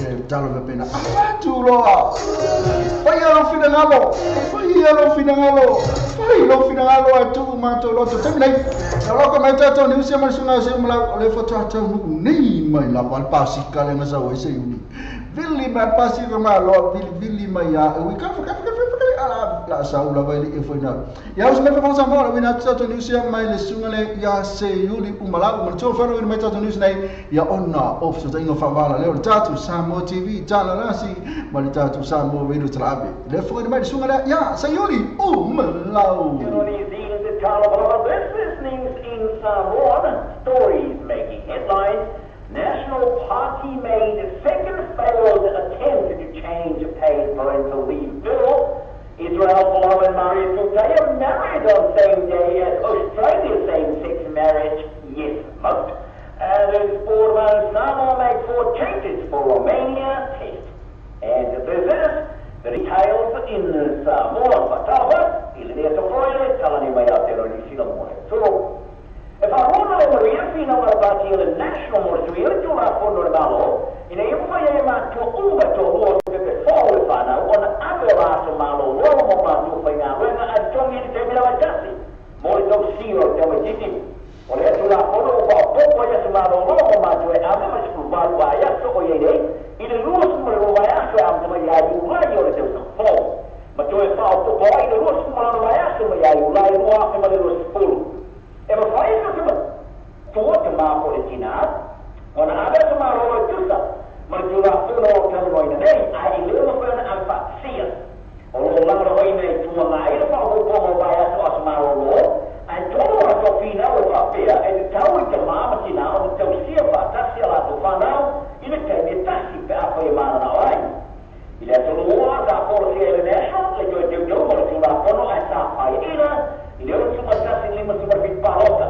e talo ve pena avatu lo vai lo finangalo atu ma to lo to temai lo ko mai to ni usia masuna se mala le foto ata ni mai la pal pasi kale ngasa we se uni villi ma pasi ma lo villi ma ya we ka ala la saula vai li foi na ya us me fa sa mo we na to ni usia mai le sunga le ya se yuli umala mo to fa no mai to ni usia ya onna of so tingo fa vala le tatu Samo TV tala nasi mali tatu Samo video trabe le foi mai sunga ya se yuli umala This listening's in Samoa, stories making headlines. National Party made second failed attempt to change paid parental leave bill. Israel Folau and Maria Tutaya married on same day as Australia's same-sex marriage. Yes, most. And in sport, Samoa made 4 changes for Romania test. And this is the details in Samoa. Patava. Talani mai a tero ni sila mo. So, if I run over here, fina wa bati el national mo so ele tu la fono malo, ina eu vai ma to uma to ho que fall fana on avela to malo, lo mo ma to foi na wenga a tongi te mira wa tasi. Mo to siro te wa titi. Ole tu la fono ko popo ya to malo, lo mo ma to e ave ma tu ba wa ya to o ye dei, ina lu mo ro wa ya to am to ya yu wa yo le te so. Mas eu falo, pô, ainda não se fala no essa, mas aí o lá eu não acho que ele se pula. É uma coisa que tu te má politina, quando a vez uma rola justa, mas tu lá tu não tem no ainda nem, aí ele não foi na alfacia. O lá no ainda tu lá ele fala como vai essa as marolo, aí todo a sofina o papel, ele tá o te má matina, o teu sia para se lá do fanal, ele tem metade para apoiar na hora. Ele é todo mundo da polícia nacional, ele é o polícia da fono essa paina, ele é o subastação lima superfície palota.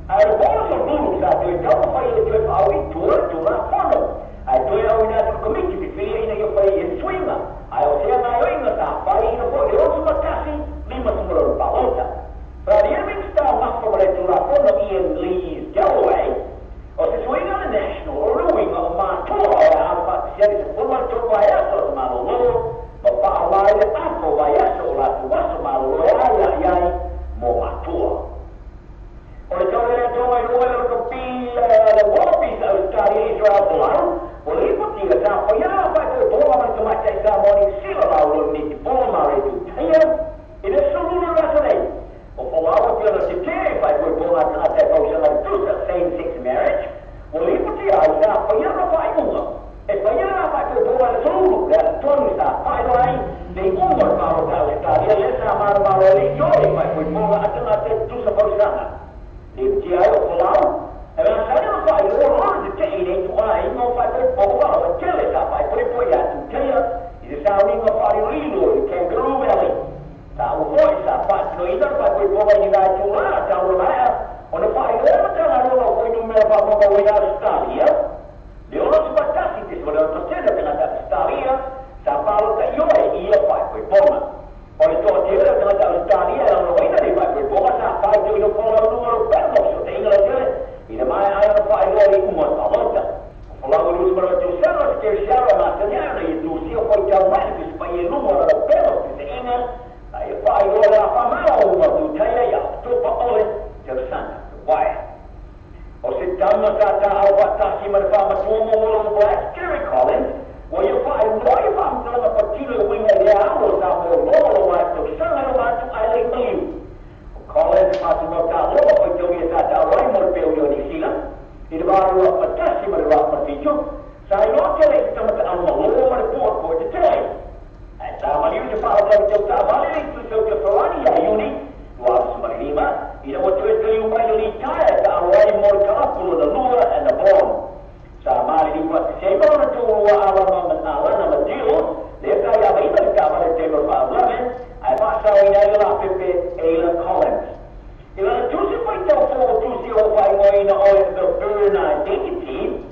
Aí o polícia duro sabe, então foi ele que ao intur do la fono. Aí tu é o national committee que fez ainda que foi em swinga. Aí o seu maior ainda tá, paina foi ele o subastação lima superfície palota. Para ele está uma polícia do la fono em Leeds, Galway. O se swinga na national, o ruim o matou a se for uma vai essa malo, para lá ele papo vai essa lá tu vas malo, ai mo matua. Olha então ele então ele olha o pil o office Australia Israel Folau, o lipo tira já foi a vai por bola mas tu mata essa morning sila lá o niti bola mare tu tinha ele é só um resume. O Folau pela se que vai por bola até para o same-sex marriage, o lipo tira já foi a vai uma. E poi era fatto provare solo per tornare a fare dei umor malo da Australia, le sa malo le giorni, ma poi poi a te tu sa portata. Le ti hai Folau, e la sai non fai l'orrore di te in tu non fai per poco, che le sa fai poi a tu te, e sa un fare un lido, che gru valley. Sa un poi sa fatto no idar poi poi in da tu là, sa un là, o fai l'orrore non poi non me la fa proprio in Australia. Le ora sbattati che sono la terza della storia, sa parlo che io e io fai poi bomba. se fala para teu trabalho e tu seu que falani a uni tu as marima ina o tu tu you vai ali tire ta awai more colorful the lure and the bone sa mali di buat sebo na tu wa ala na deal leka ya vai ta ka vale table problem ai passa ina la pepe Ayla Collins ila tu se foi teu for tu se o vai moi na o the burn identity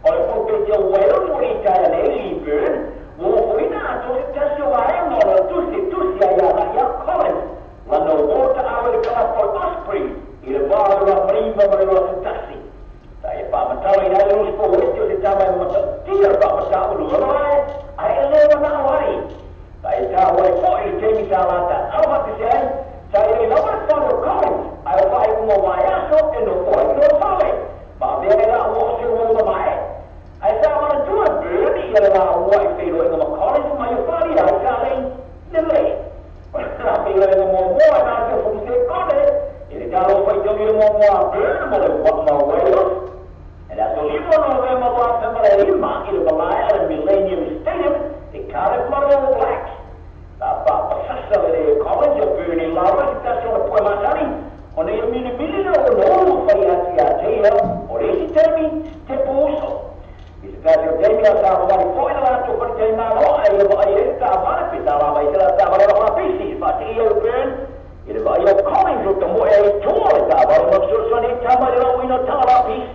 o for que teu well for ita na burn foi na tu se se vai no tu se ya Collins quando volta a ver aquela Osprey e levava a prima para o taxi sai para matar e dar os povos que estava tira para matar o lugar aí ele não vai sai já vai foi ele tem lá tá ao dizer sai ele não vai fazer o Collins aí vai como vai acho e não foi não sabe mas ele lá o seu vai aí já vai tudo bem e ele lá o vai fazer o Collins mas eu falei aí já nem tapi kalau mau buat ada fungsi kode, jadi kalau kita ni mau buat boleh buat mau buat. Ada solusi mau buat sama lima, itu balai ada Millennium Stadium di California Black. Tapi pasal dari college ni lawan kita semua puas macam ni yang mini no fai oleh si termi tepuso. Kasi termi asal dari poin lah tu percaya ayah tak mana kita lama itu tak mana orang pisi pasti ia pun ini ayah kami tu temu jual tak baru maksud ni sama dia wina tak lapis.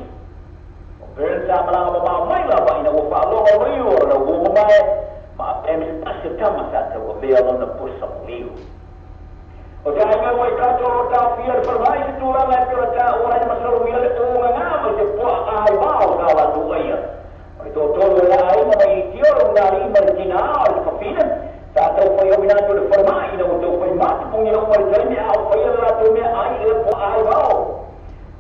Pun sama lah mai lah ina upa lo riu lo mai ma mesti pasti sama satu biar lo nak pusat liu. Oke ayo kita coba fiar permai itu lah kita orang masalah biar orang ngamal sebuah ayah kawan tu ayah. Itu todo lain mengitir dari marginal kafina satu foi ominado de forma ina untuk foi mat punya umur jadi apa yang ratu me ai lepo ai bau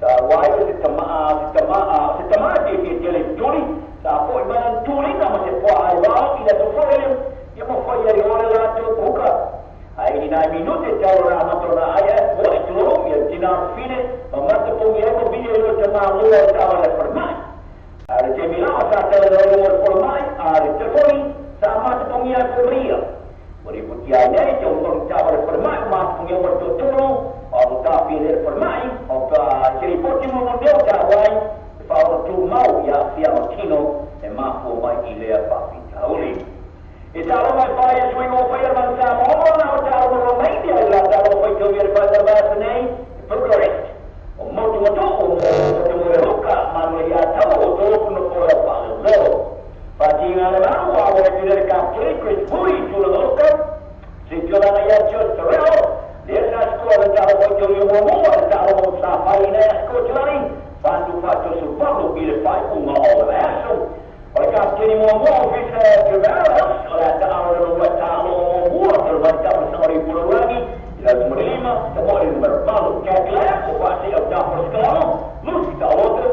ta wai sistema di jadi tuli ta foi man tuli nama se po ai bau ina tu foi ya mo foi ya ora ratu buka ai ina minute jauh ramatona ai foi itu ya dinar fine mat punya ko video tema lu ta wala forma ada jemilah asal dari umur formai ada telefoni sama pengian pemberian berikutnya itu untuk cabar formai mas pengian bertutur atau tapi dari formai atau cerita cuma model jawai kalau tu mau ya siapa kino mampu mai ilya papi tauli itu orang saya swing over bangsa orang atau orang lain dia adalah kalau kita berpada bahasa ni progress motu luka manusia tahu tu pun boleh paling Pajingan baru awak tidak kapal kuis jual luka sejualan ayat jual terel dia sekolah cara baju umum cara sampai ini sekolah ni bantu supaya bila pai bunga orang asal mereka kini umum bisa develop oleh tahu buat terbaca bersama ribu lagi dan menerima semua yang berbalu keklah upasi abdul sekarang kita order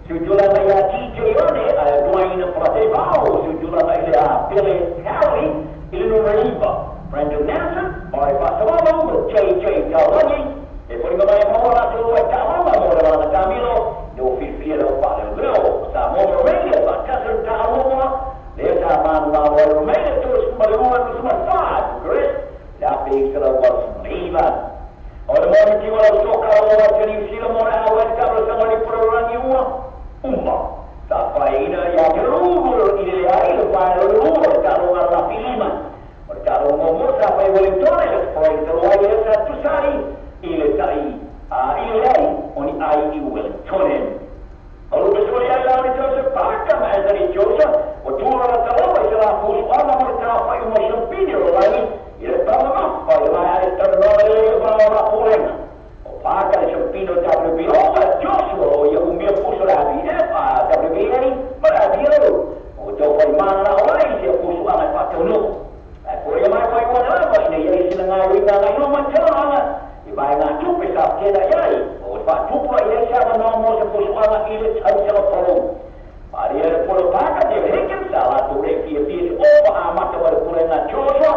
sejualan ayat DJ ini ada dua ini pelatih baru sejualan ayat pilih Harry ini menerima Brandon Nelson oleh pasal malam berjaya jauh lagi paling banyak orang tu tak lama orang Camilo do feel paling low sama Romania baca tentang Allah dia sama lawan Romania terus meluat semua fad Chris tapi kalau Iman orang jiwa sokar orang jadi silam orang awal kalau sama di perorangan umat sampai ini yang terlalu ini air baru kalau orang pilihan kalau ngomong sampai Wellington supaya terlalu satu sari ile oni ai Wellington kalau besok dia lawan itu sepakat dari Joseph waktu orang tahu istilah pusuan nomor berapa yang macam video lagi ia tahu apa yang ada terlalu banyak orang pakai sempino WBO Joshua yang umur pusuan WBA berakhir untuk mana orang yang pusuan apa tu aku yang mai apa ini yang istilah ngawin macam mana ibai ngacu pesap dia yai pak tupu ini siapa nomor sepusuan ini harus telefon mari ada puluh pakat dia hikim salah tu dia amat kepada pulengan Joshua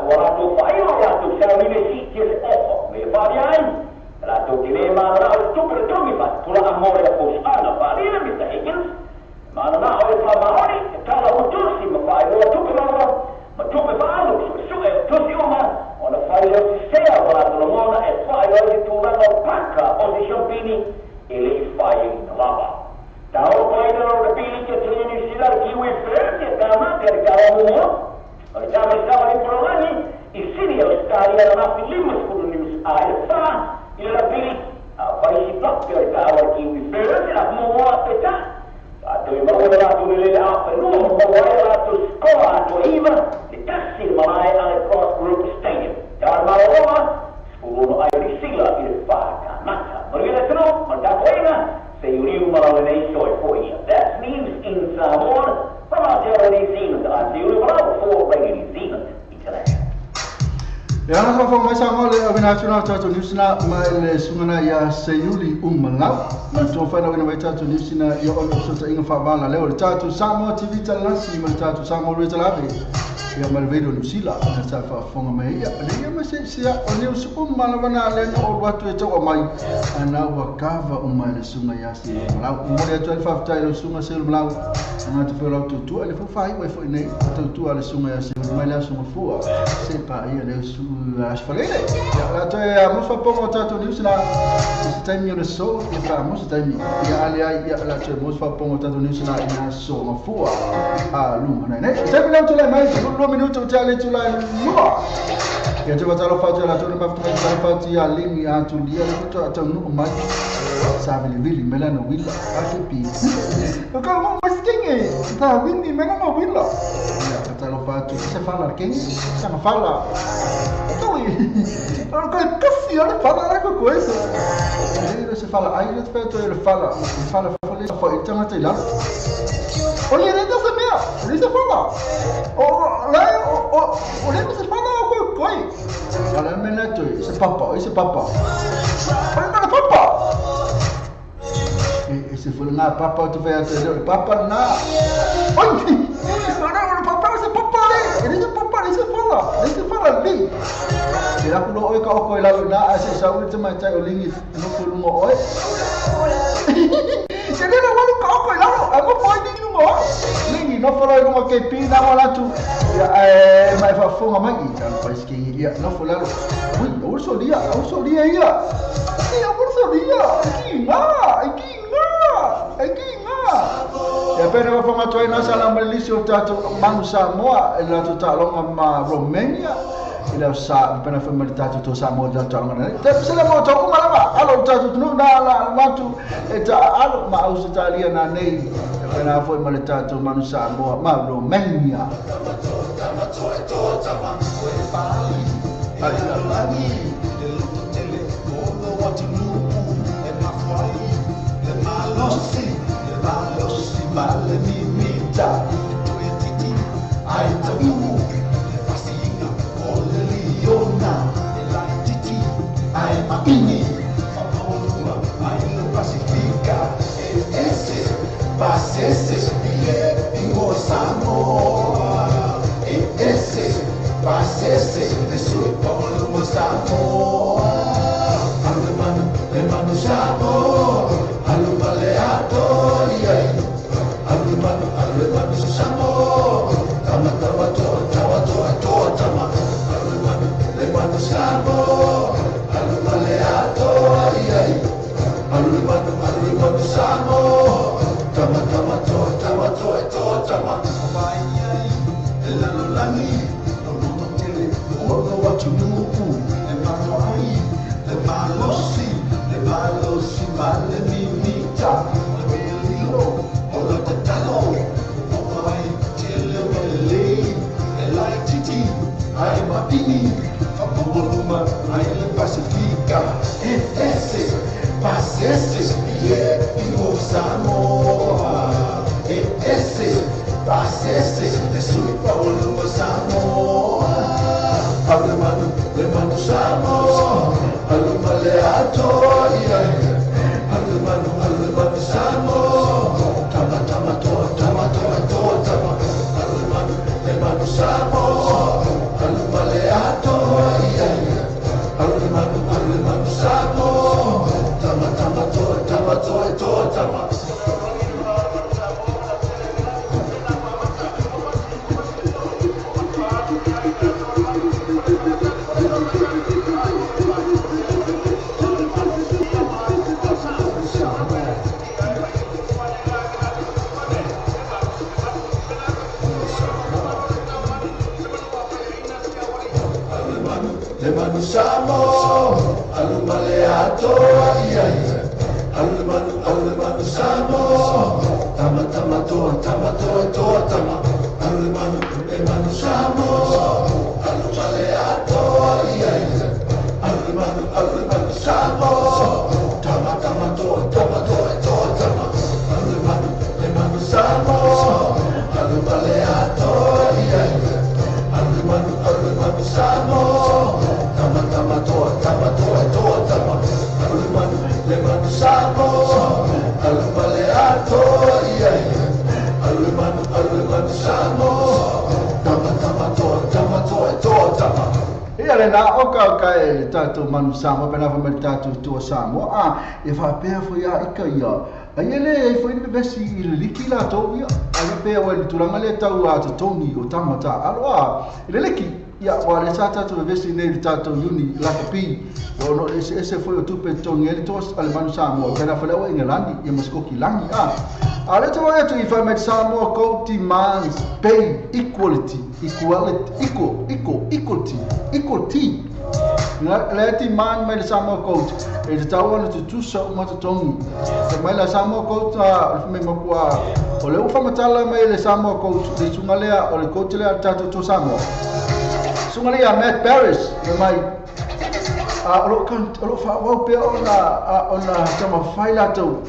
orang tu fire orang tu saya ini sikit varian ratu dilema ratu tu bertemu pas pulang amor ya pusuan apa dia minta hikim mana nak oleh pamahoni kalau betul si membayar tu kalau betul membayar tu Solomona e whai o tu langa paka o te shoppini e le whai na lava. Tau paina o te pili ke te ni sila kiwi first e tama te kara mua. O te tama sawa ni prolani i siri o stari ala nafi limas kuru nimis aia wha i la pili a whai si plak te kawa kiwi first e la mua peta. Ato i maua la tu le a whenua mo mawai la tu skoa ato iwa te kasi malai ale cross group stadium. Tau maua Uno ai risila il faka naka. Marina tuno, mandakoina, se uriu malalene soi foi. That means in Samoa, from Aotearoa New Zealand, a se uriu malau for Radio New Zealand International. Ya na fa mai sa ngole o bina tuna tatu nusina mai le sungana ya Seiuli Umalau. Na to fa na mai tatu nusina ya o so ta inga fa bala le o tatu Samoa TV talasi mai tatu Samoa Ritalabe. Ya malvedo nusila na sa fa fonga mai ya le ya mase sia o ne usu malavana le no o watu e tawa mai ana wa kava mai le sunga ya Seiuli Umalau. Mo le to fa ta le sunga Seiuli Umalau. Ana te pelo tu ale fa fai wa fo nei tu ale sunga ya Seiuli mai la sunga fua. Se pa ia le su asfalele ya to ya mo fa pongo tatu nusina se taimi o so e fa mo se taimi ya ale ya la to mo fa pongo tatu nusina ina so ma fua a lu mana ne se bila to la mai lu minuto tale to la lua ya to talo fa to la to ma fa to ya limi a to dia to to no mai sa vili melano willa a ke pi ko mo maskenge ta windi melano willa ya talo fa to se fa la kengi se ma fa la café, olha, fala com coisa. Aí você fala, aí ele fala, ele tem uma telhada. Olha, ele dessa meia, ele se fala. Olha, você fala alguma coisa. Olha, meneto, isso é papa. Olha, papa. E se for na papa, tu vai atender, papa na. Olha, papa, isso é papa, ele se fala ali. Kira kuno oi ka oko ila na ase sauri te mai tai o lingi no ku lungo oi. Kira na wanu ka oko ila a mo foi ni lungo. Lingi no folo lungo ke pi na wala tu. Ya mai fa fonga mai kan pa ski ya no folo. Ui, urso dia ia. Ia urso dia. Kinga. Ya pena va fonga toi na sala malisio tatu manu Samoa ila tu ta longa ma Romania. Ila sa pena fa malita to Samoa da ta ngana te sala mo to kuma lama alo tatu no na la matu eta alo ma Australia na nei pena fa malita to manu Samoa ma Romania Ini Faboluma Aina Pacifica Ese Pasese Ingo Samoa Ese Pasese Nesui Faboluma Samoa Alumanu Samoa Alumaleato Alumanu Samoa Tama Alumanu Samoa Alumanu Samoa Tama Elalolani Olumotele Olo watunuku Lemanoi Lemalosi Vale mimita Lemelino Olo tatalo Omai Tele Wele Elai Titi Ai Mapini Faboluma Aile Pacifica Ese Pasese Ingo Samoa Ese Pasese Nesui Faboluma Samoa Alumanu Samoa Alumaleato Alumanu Samoa Tama Alumanu Samoa Alumaleato Alumanu Samoa Tama le manu samo, alumale atoa ia ia. Alumanu samo, tama toa tama. Alumanu samo, alumale atoa ia ia. Alumanu samo, tama toa tama. Alumanu samo, alumale atoa ia ia. Alumanu samo, tama toa tama. Alumanu samo, alumale atoa ia ia. Alumanu samo, tama. Ia le na oka e tatu manu samo pena fa me tatu tua samo e fa pea fo ia ika ia ai le e foi ni besi i liki la to ia ai pea wa turanga le tau a to toni o tamata aloa le liki ia wa le sata to besi nei tatu uni la pi o no ese foi o tupe tongi ele tos ale manu samo pena fa le o ingelandi ia maskoki langi ale to wa to if I met samo co demands pay equality equality le demand mai le samo coach e te tau ana tu sa uma te tongi e mai le samo coach me makua o le ufa matala mai le samo coach le sungalea o le coach le tatu to samo sungalea Matt Paris e mai alo fa wa pe ona tama faila to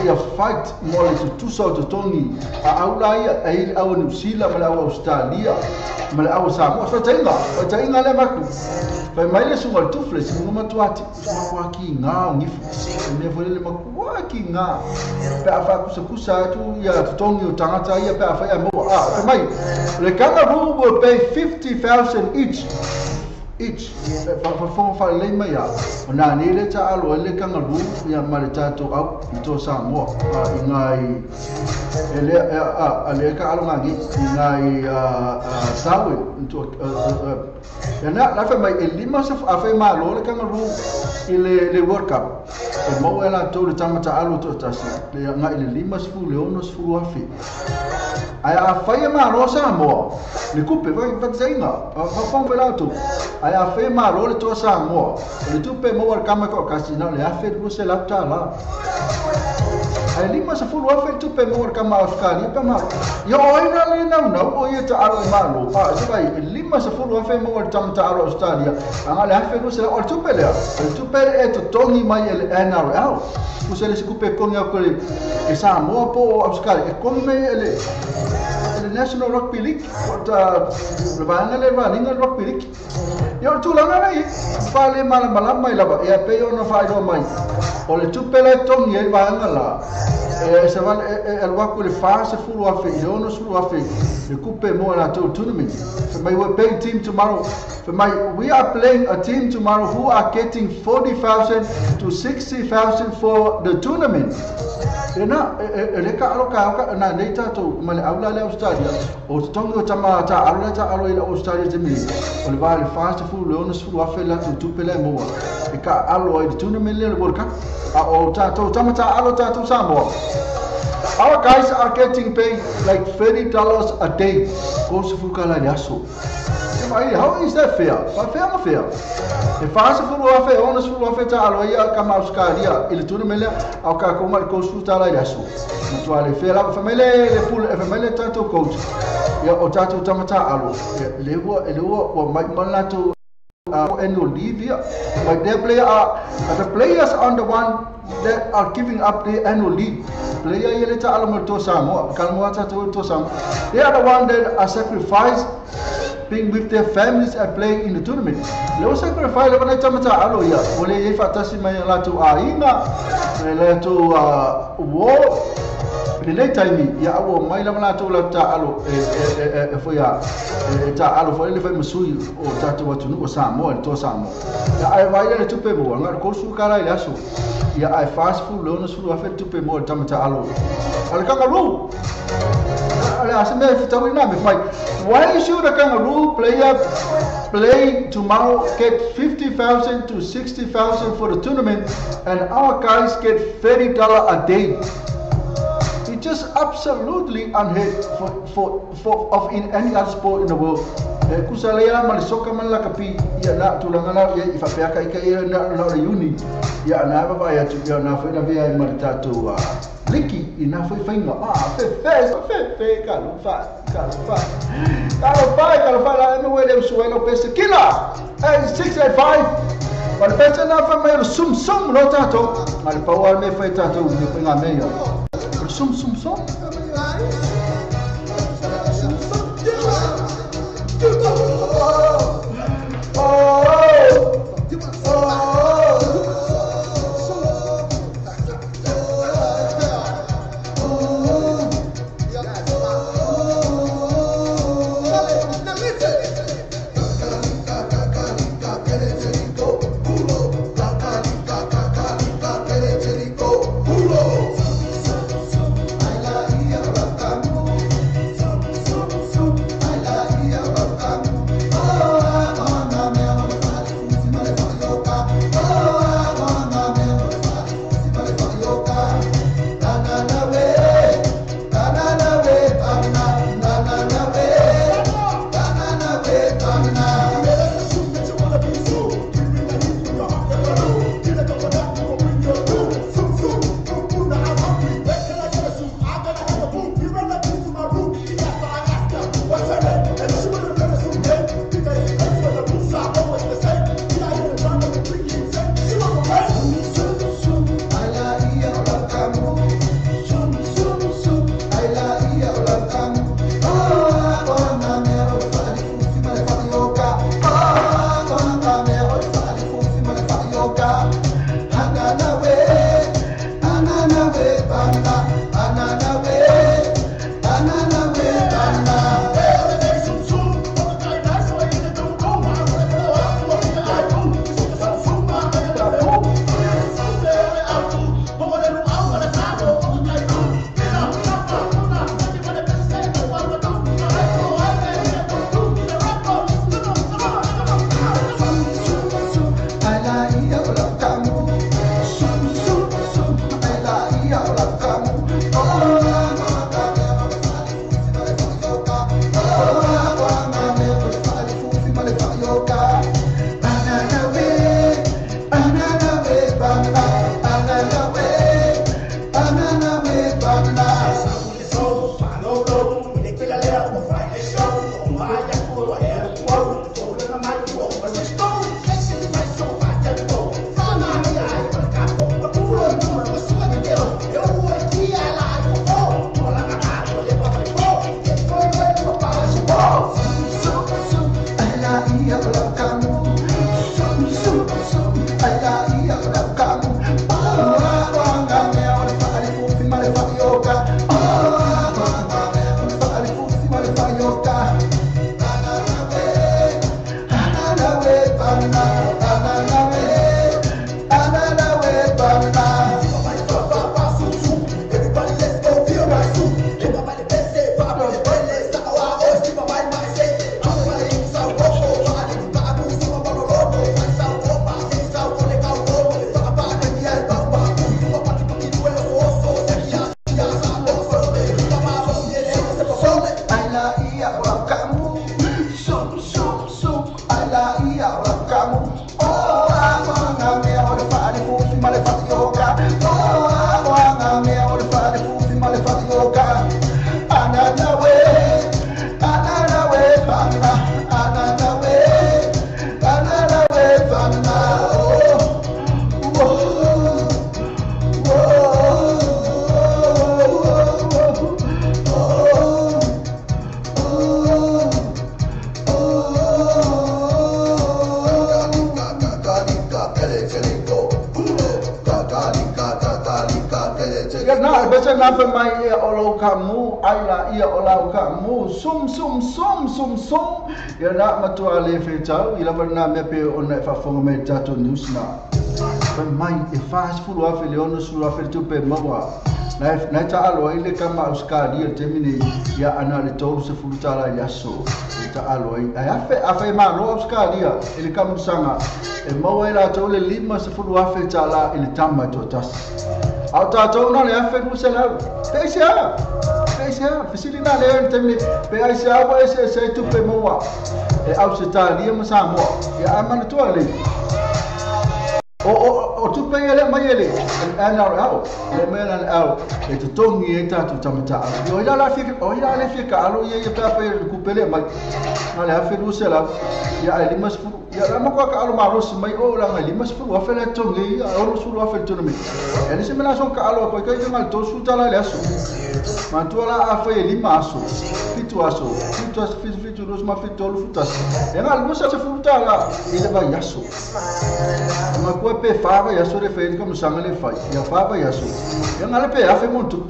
ia fight mole tu sa te tongi aula ia au New Zealand ma Australia ma au Samoa fa tainga le maku fa mai le sunga tu fle singa matuati ma ki nga ngifu ne vole le maku ki nga pe afa kusa tu ia tongi o tangata ia pe afa ia mo fa mai le kangaroo will pay 50,000 each fa le mai ya ona ni le ta alo le kangaroo ia male tato au to Samoa ingai ele ale ka alo ngi ingai sawe to na fa mai elima sa fa mai lo le kangaroo le World Cup e mo ela to le tamata alo to tasi le ngai le lima sfu le ono sfu afi ai fa mai lo Samoa le kupe vai zainga fa bela to ai a fe ma lo le to Samoa le tupe mo war kama ko kasina le afe du se la tala ai lima sa fulu afe tupe mo war kama afkani pa ma yo ina le na o ye ta aro ma lo se vai lima sa fulu afe mo war tamta aro Australia anga le afe du se la o tupe e to tongi mai ele NRL se le kupe konga ko le Samoa po Australia e konga ele National Rugby League le vanga Rugby League yo tu langa nei fale mala mai lava e pe yo no fai do mai o le tupele tongi e vanga la e se van el wako le fase fulu afe yo no sulu afe le kupe mo na to tournament for my we playing team tomorrow we are playing a team tomorrow who are getting 40,000 to 60,000 for the tournament ele ka na nei tato male aula le Australia o tongi o tama ta alo ile Australia te mi o le vale fast food le ono sulu afe la tu pele mo e ka alo i tournament le World Cup o tato tama ta alo tato Samoa. Our guys are getting paid like $30 a day ko se fuka la yaso. How is that fair? Fair. E fase fulu afe ono sulu afe ta alo ia kama Australia ile tournament le au ka ko mal ko su ta la yaso. Tu ale fair famele le pool famele tato coach ya o tato tamata alo le wo mai malato annual leave here but the players are the one that are giving up their annual leave player yele ta alo to Samoa kalmo ta to Samoa they are the one that are sacrificed being with their families and playing in the tournament le sacrifice le bana tamata alo ya ole e fatasi mai la to aina le to war le time ya awo mai la to la ta alo e foi a ta alo foi le foi musui o ta watu no Samoa to Samoa ya ai vai le tupe mo ngar ko su kala ile aso ya ai fast food lo no su afa tupe mo tamata alo al kangaroo ala asme fitawi na me fai why should a kangaroo player play tomorrow get 50,000 to 60,000 for the tournament and our guys get $30 a day? It's just absolutely unfair of in any other sport in the world. Kusalea mal soka man la kapi ya na tulanga na ya ifapea kai kai na uni ya na ba ya tu ya na foi na via mal tatu liki ina foi fainga fe kalu fa la no wele suelo pese kila 685 Wal pesa na fa mai sum no tato mal pawal me foi tato ni foi nga meio sum ya na matua le fetau ila na me pe ona fa fonga me tato news na mai e fast food wa fe leono sura fe tu pe mawa na ta alo ile kama uskadi ya temini ya ana le tolu se fulutala ya so ta alo ai afa ma lo uskadi ya ile kama sanga e mawa ila tole lima se fulu wa fe tala ile tamba to tas au ta to na le afa kusela pesia ai sa fisili na le temle pe ai sa wa se tu pe moa e au se ta dia ma sa mo ya amana tu ale o tu pe ele mai ele ana au le mena au e tu tongi e ta tu tamata yo ila la fika o ila le fika alo ye pa pe ku pele mai ale a fe rusela ya ali mas ya la ma ka alo ma ros mai o la ali mas fu afela tongi ya o su lo afel tu me ele se mena son ka alo ko ka mal to su tala le aso ma tu la a fe lima aso fitu fitu ros ma fitu lu futas e ngal musa se futala ile ba yaso ma ko pe fava yaso re fe como sanga le fai ya fava yaso e ngal pe afe muito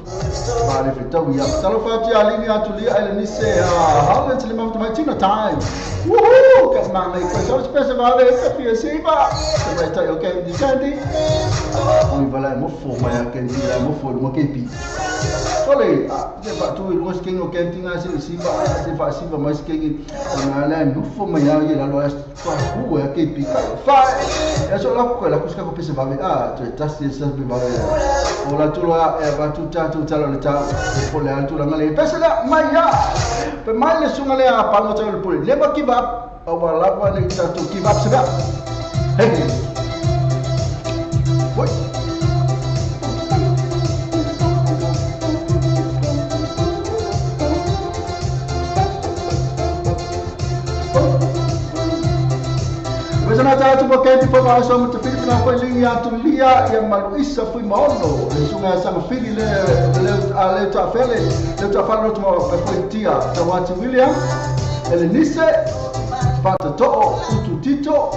vale fitau ya talo fa ti ali ni atuli ele ni se how let's limam to my time woohoo ka ma mai ko so spesa vale ka fi se ba vai ta ok di candy on va la mo fo ma ya ken di la mo fo mo ke pi oleh dia pak tu luas king o camping asi siba sifa siba mas king na la no fo ma ya la lo fa ku ya ke pi fa ya so la ko ska ko pese va tu tas ti sa be va ola tu la ba tu ta le ta po le altu la ngale pese la ma ya pe mai le sunga le apa no ta le po le ba ki va o ba la ba ne ta tu ki va se va hey what Mesana ta tu pakai di papa so mo tafili na ko linha tu lia ya maluisa fui maono le sunga sanga fili le ta fele le ta falo tu ko tia ta wati William ele nise pata to utu tito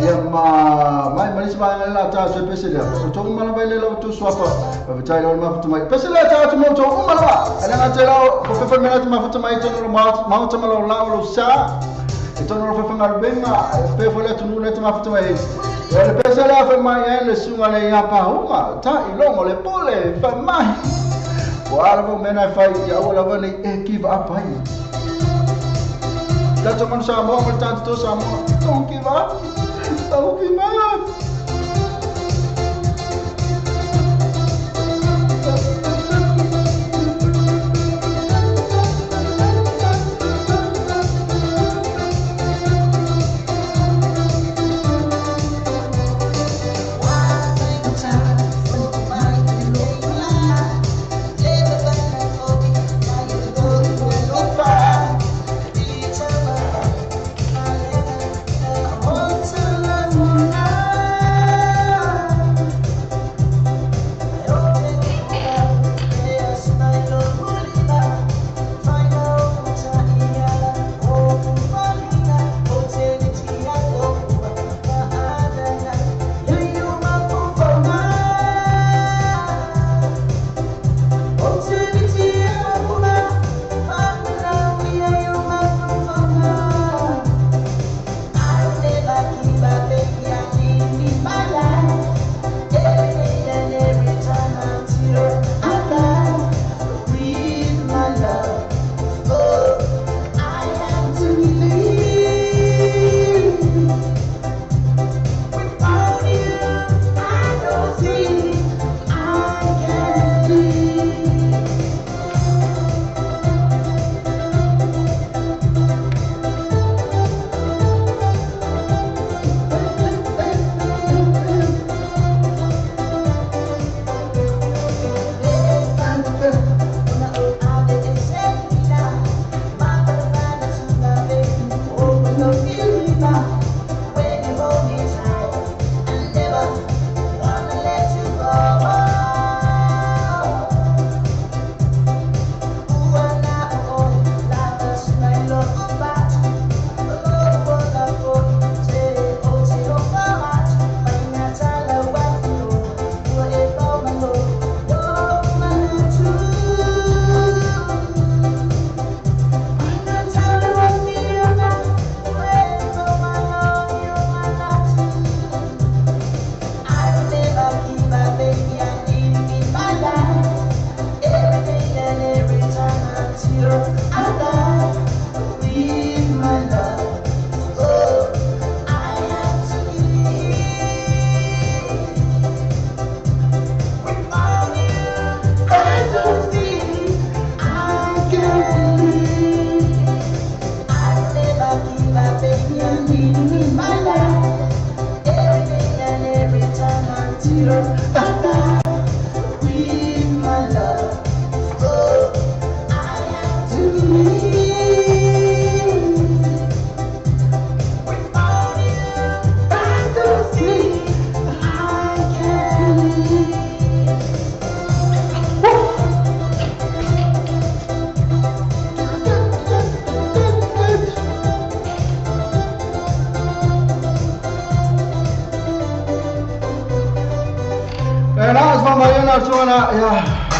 ya mai manisma la ta so pesela to mala bele lo tu swapa ba tai lo ma futu mai pesela ta tu mo to mala ala na tela ko fe mena tu ma futu mai to lo ma to mala lo sa então não foi fangar bem mas pe foi tu não te mafuta mai ele pensa lá foi mais ele sunga le ya pa uma tá e longo le pole foi mais o alvo mena fai ya wala vale give up aí já tomando sua mão mas tanto to sua mão don't give up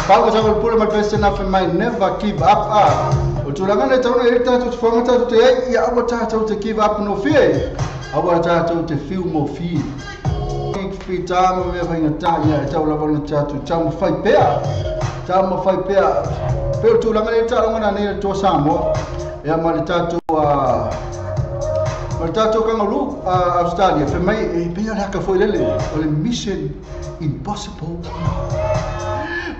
Pau sa ko pula malpesa na for my never give up o tulanga na tau na irta tu fonga ta tu e ya abo ta tu give up no fear abo ta tu te feel mo fear free time me vai ngata ya tau la bona ta tu cham fai pea pe tulanga na ta ngana ne to samo ya mal ta tu kangalu Australia for my pe ya ka foi lele o le mission impossible.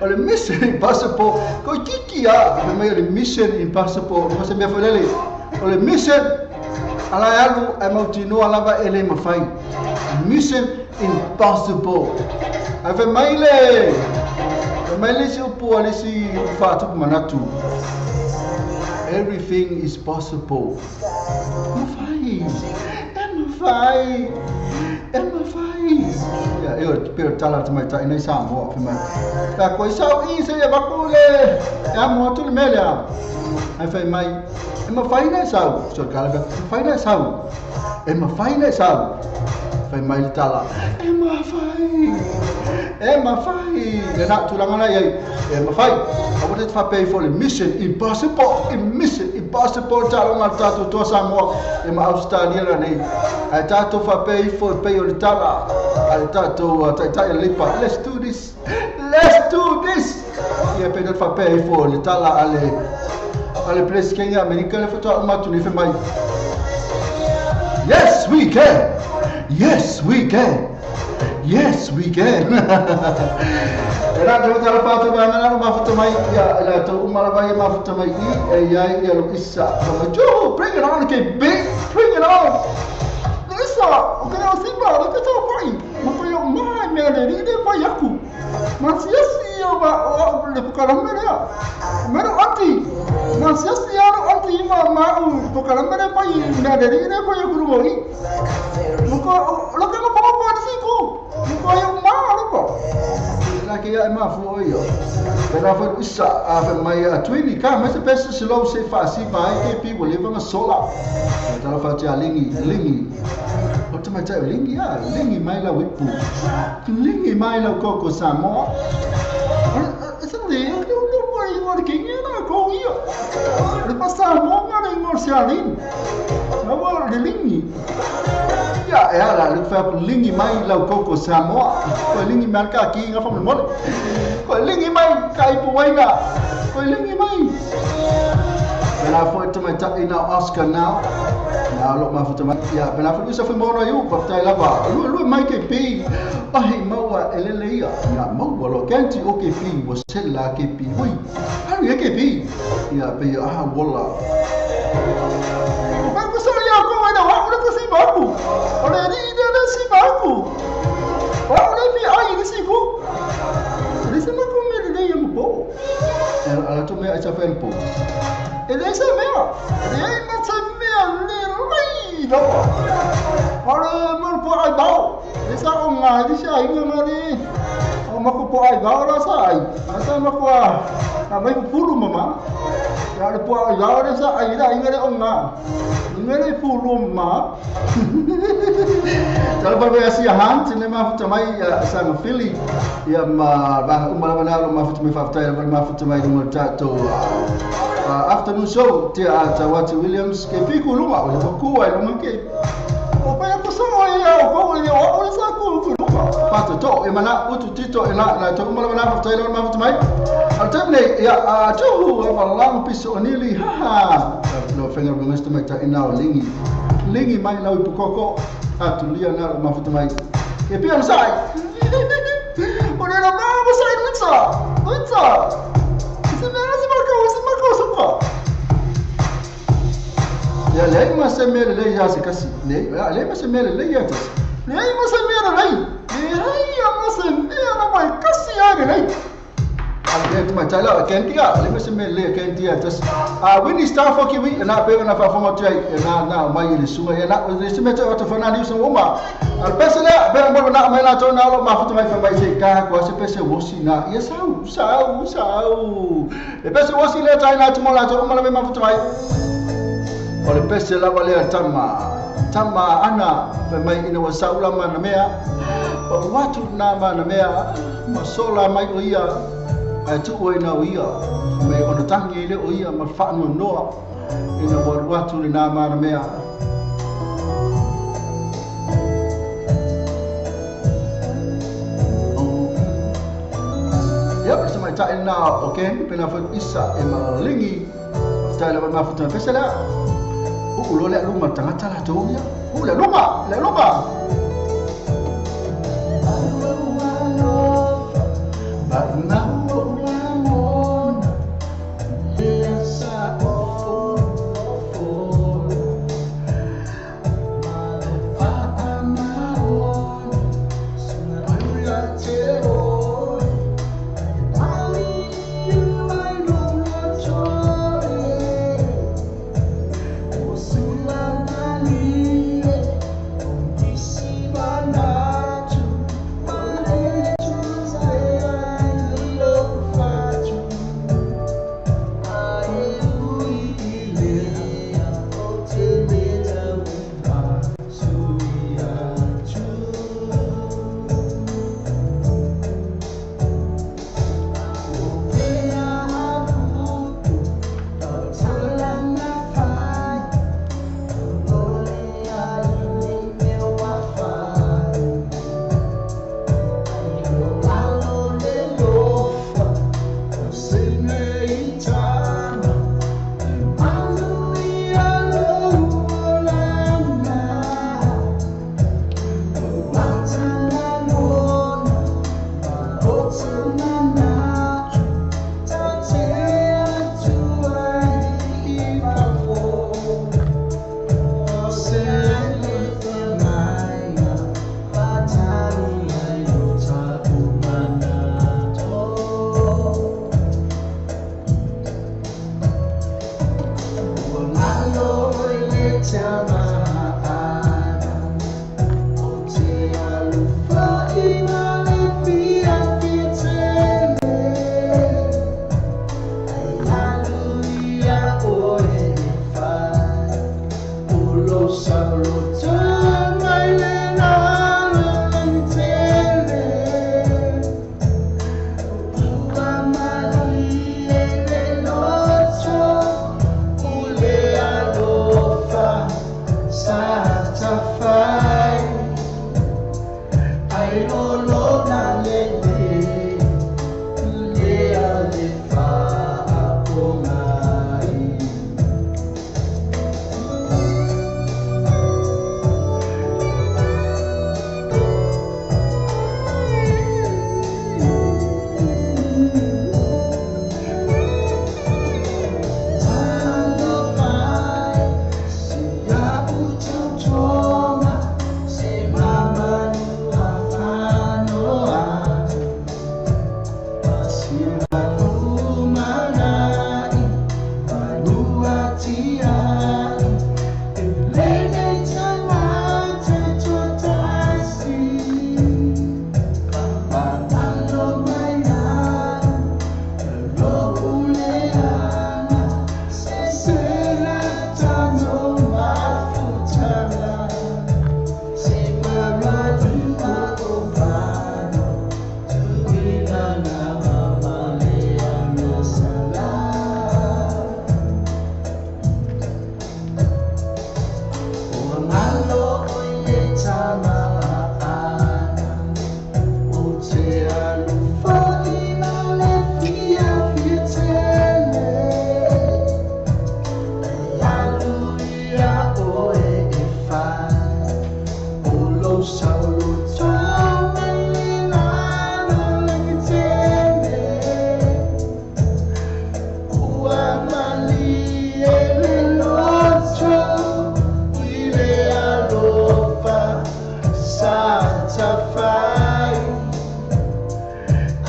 Olha Mission Impossible, kau kiki memang ada Mission Impossible. Masa biar folele. Olha Mission, alayalu emau tino alaba ele mafai. Mission Impossible. Ave maile si upu ali si fatu manatu. Everything is possible. Mafai. Ya, eu pero tala tu mai ta inai samo fa mai. Ta ko isau I se ya bakule. Ya mo tu melia. Ai fa mai. Mafai na sau. So kala mafai na sau. Mafai na sau. Fa mai tala. Mafai. Ya nak tulang ana ye. Mafai. Aku te fa pay for the Mission Impossible. Mission Impossible tala ngata tu to samo. Ma Australia la nei. Ai tato fa pay for pay o tala. Ai tato tai lipa. Let's do this. Ia pe fa pay for le tala ale place Kenya America le foto ma tu ni fe mai. Yes we can. Era de outra parte da mana ma foto mai ya la to umala vai ma foto mai ya lo isa. Jo bring it on ke big bring it on. O que eu sei lá, o que eu fui, mas foi o mais merda, ele foi yaku, mas se eu vá, o caramba né, mas anti, mas se eu anti o caramba né foi merda, ele foi yaku loi, o que não pode ser com, não foi o mal, pô, lagi ya emang foi eu, berapa isa, mai twini kan, mas pensa se logo se faz assim vai que people live na sola, então faz a lingi. Oto mai tai lingi mai la wipu. Lingi mai la koko Samoa. Esa le no poi ngor kinga na ko ia. Le pasa mo ngana ngor sialin. Na wa le lingi. Ya la le fa lingi mai la koko Samoa. Ko lingi mai ka ki nga fam mo. Ko lingi mai kai pu wai nga. Ko lingi mai. Bela foi mai tai na Oscar now. Lo ma futa ya bela foi isso foi mora eu para lava lu mai ke pi ai maua eleleia ya maua lo kanti o ke pi você lá ke pi ui ai ke pi ya pe wala mas você olha como ainda olha que se babu olha ele não se babu olha pi ai ele se go ele se não come ele nem po ela tu me acha foi po ele é meu ele não sabe đâu họ muốn phụ ai bao để sao ông ngài đi xài người mà đi ông mà phụ ai bao là sao mà qua là mấy phụ luôn mà là phụ ai bao đấy sao ai đây người ông ngà người này phụ luôn mà kalau berbiasihan cinema futamai sang Philly ya ma bah umala bana ma futamai faftai ma futamai nomor 1 afternoon show tia Tawati Williams ke piku lunga ole pokuwa lunga ke opa ya kusawa ya ko ole o sa ku lunga pato to e mana utu tito e na to umala bana faftai ma futamai altamne ya tu wallahu piso onili ha no fenga bungasto mai ta ina lingi mai lau pukoko atulia na ma futamai ke pia sai ole na ma sai nutsa ya lei ma se mele lei ya se kasi lei ma se mele lei ya tas lei ma se mele lei ya ma se tu mai tala kentia le mese me le kentia just winnie star for kiwi na pe na fa fonga trai na mai le sunga ya na le se me ta to fana ni so uma al pesele be mo na mai na to na lo ma futu mai fa mai se ka ko se pese wosi na ya sau le pese wosi le tai na tu mo la to mo la ma futu mai o le pese la vale tama ana fa mai ina wa saula ma na mea o watu na ma na mea ma sola mai o ia a tu o ina o ia me ona tangi le o ia ma fa no noa ina wa watu le na ma na mea ya se mai ta ina okay pena fa isa e ma lingi ta le ma fa ta pesela o lo le luma tangata la to ia o le luma but now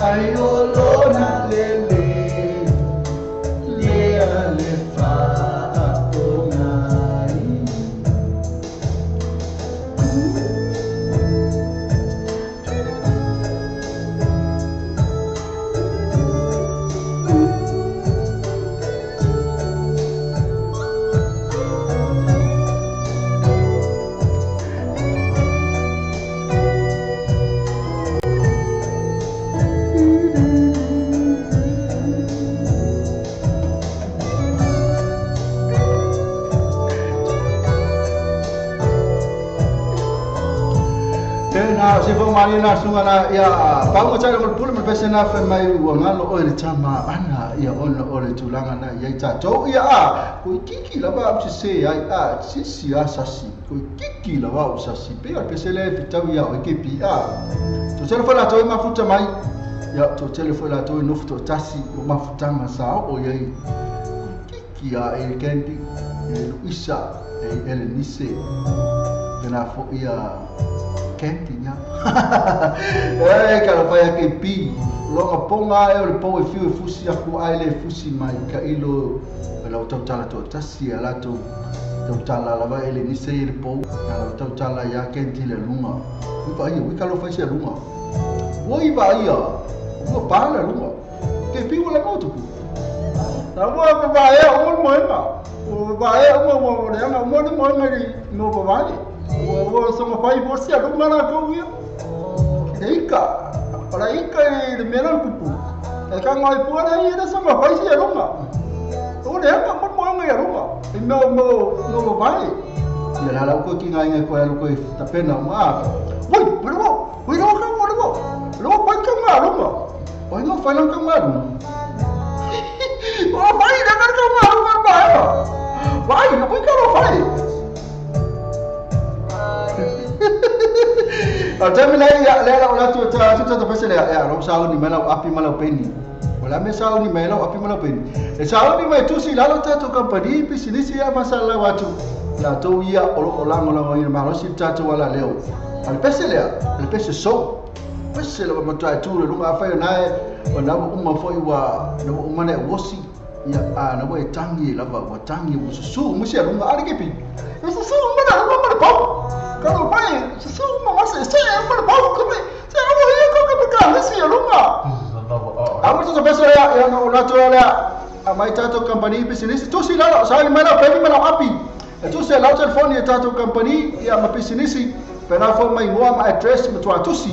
Ay, olona lele. na se fo mari na sunga na ya pa mo tsara mo pula me pese na fe mai wa ngalo o le tama ana ya ona o le tulanga na ya ta to ya ko kiki la ba se ya si asasi ko kiki la ba usasi pe pese le pitau ya o ke pi to tsara fa la to mafuta mai ya to telefone la to no futo tasi o mafuta masa o ya kiki ya e kendi e isa e ele nise na fo ya kentinya kala fa ya ke pi longa ponga e o le po e fiu e fusi aku ai le fusi mai ka ilo la o tala to tasi ala to tala la va ele nise le po la o tala ya kenti le lunga pa ia wi kala fa se lunga woi va ia o pa la lunga ke pi wala moto ku ta mo va ia o mo o va ia o mo no va o sama pai borsi adu mana ko ia ika para ika de mena kupu e ka ngai puana ia da sama pai si adu ma o de ka mo ngai adu ma no vai ia la la ko ki ngai ko alu ko ta pena ma voi no ka mo lo pai ka ma adu ma o no fa no ka ma adu o vai da ka ma adu ma vai no pai ka lo vai Termina ya lera ola tu pese le ya lo sao ni mela api mala peni ola me sao ni mela api mala peni e sao ni mai tu si la lo tato company pisinisi ya masala watu la to ia ola ngola ma lo si tato wala leo al pese so pese le ma tu tu lo ma fa na o na uma foi wa no uma ne wosi ya na wa tangi la wa tangi su musi ya lunga ali kepi su ma pa kalau pai semua masa saya berbau kami saya mau ia kau kepegang si lunga aku tu sebesar ya yang natural ya mai tato company business tu si lalu saya mana pergi mana api itu saya lalu telefon ya tato company ya ma business pernah phone mai ngua ma address betul tu si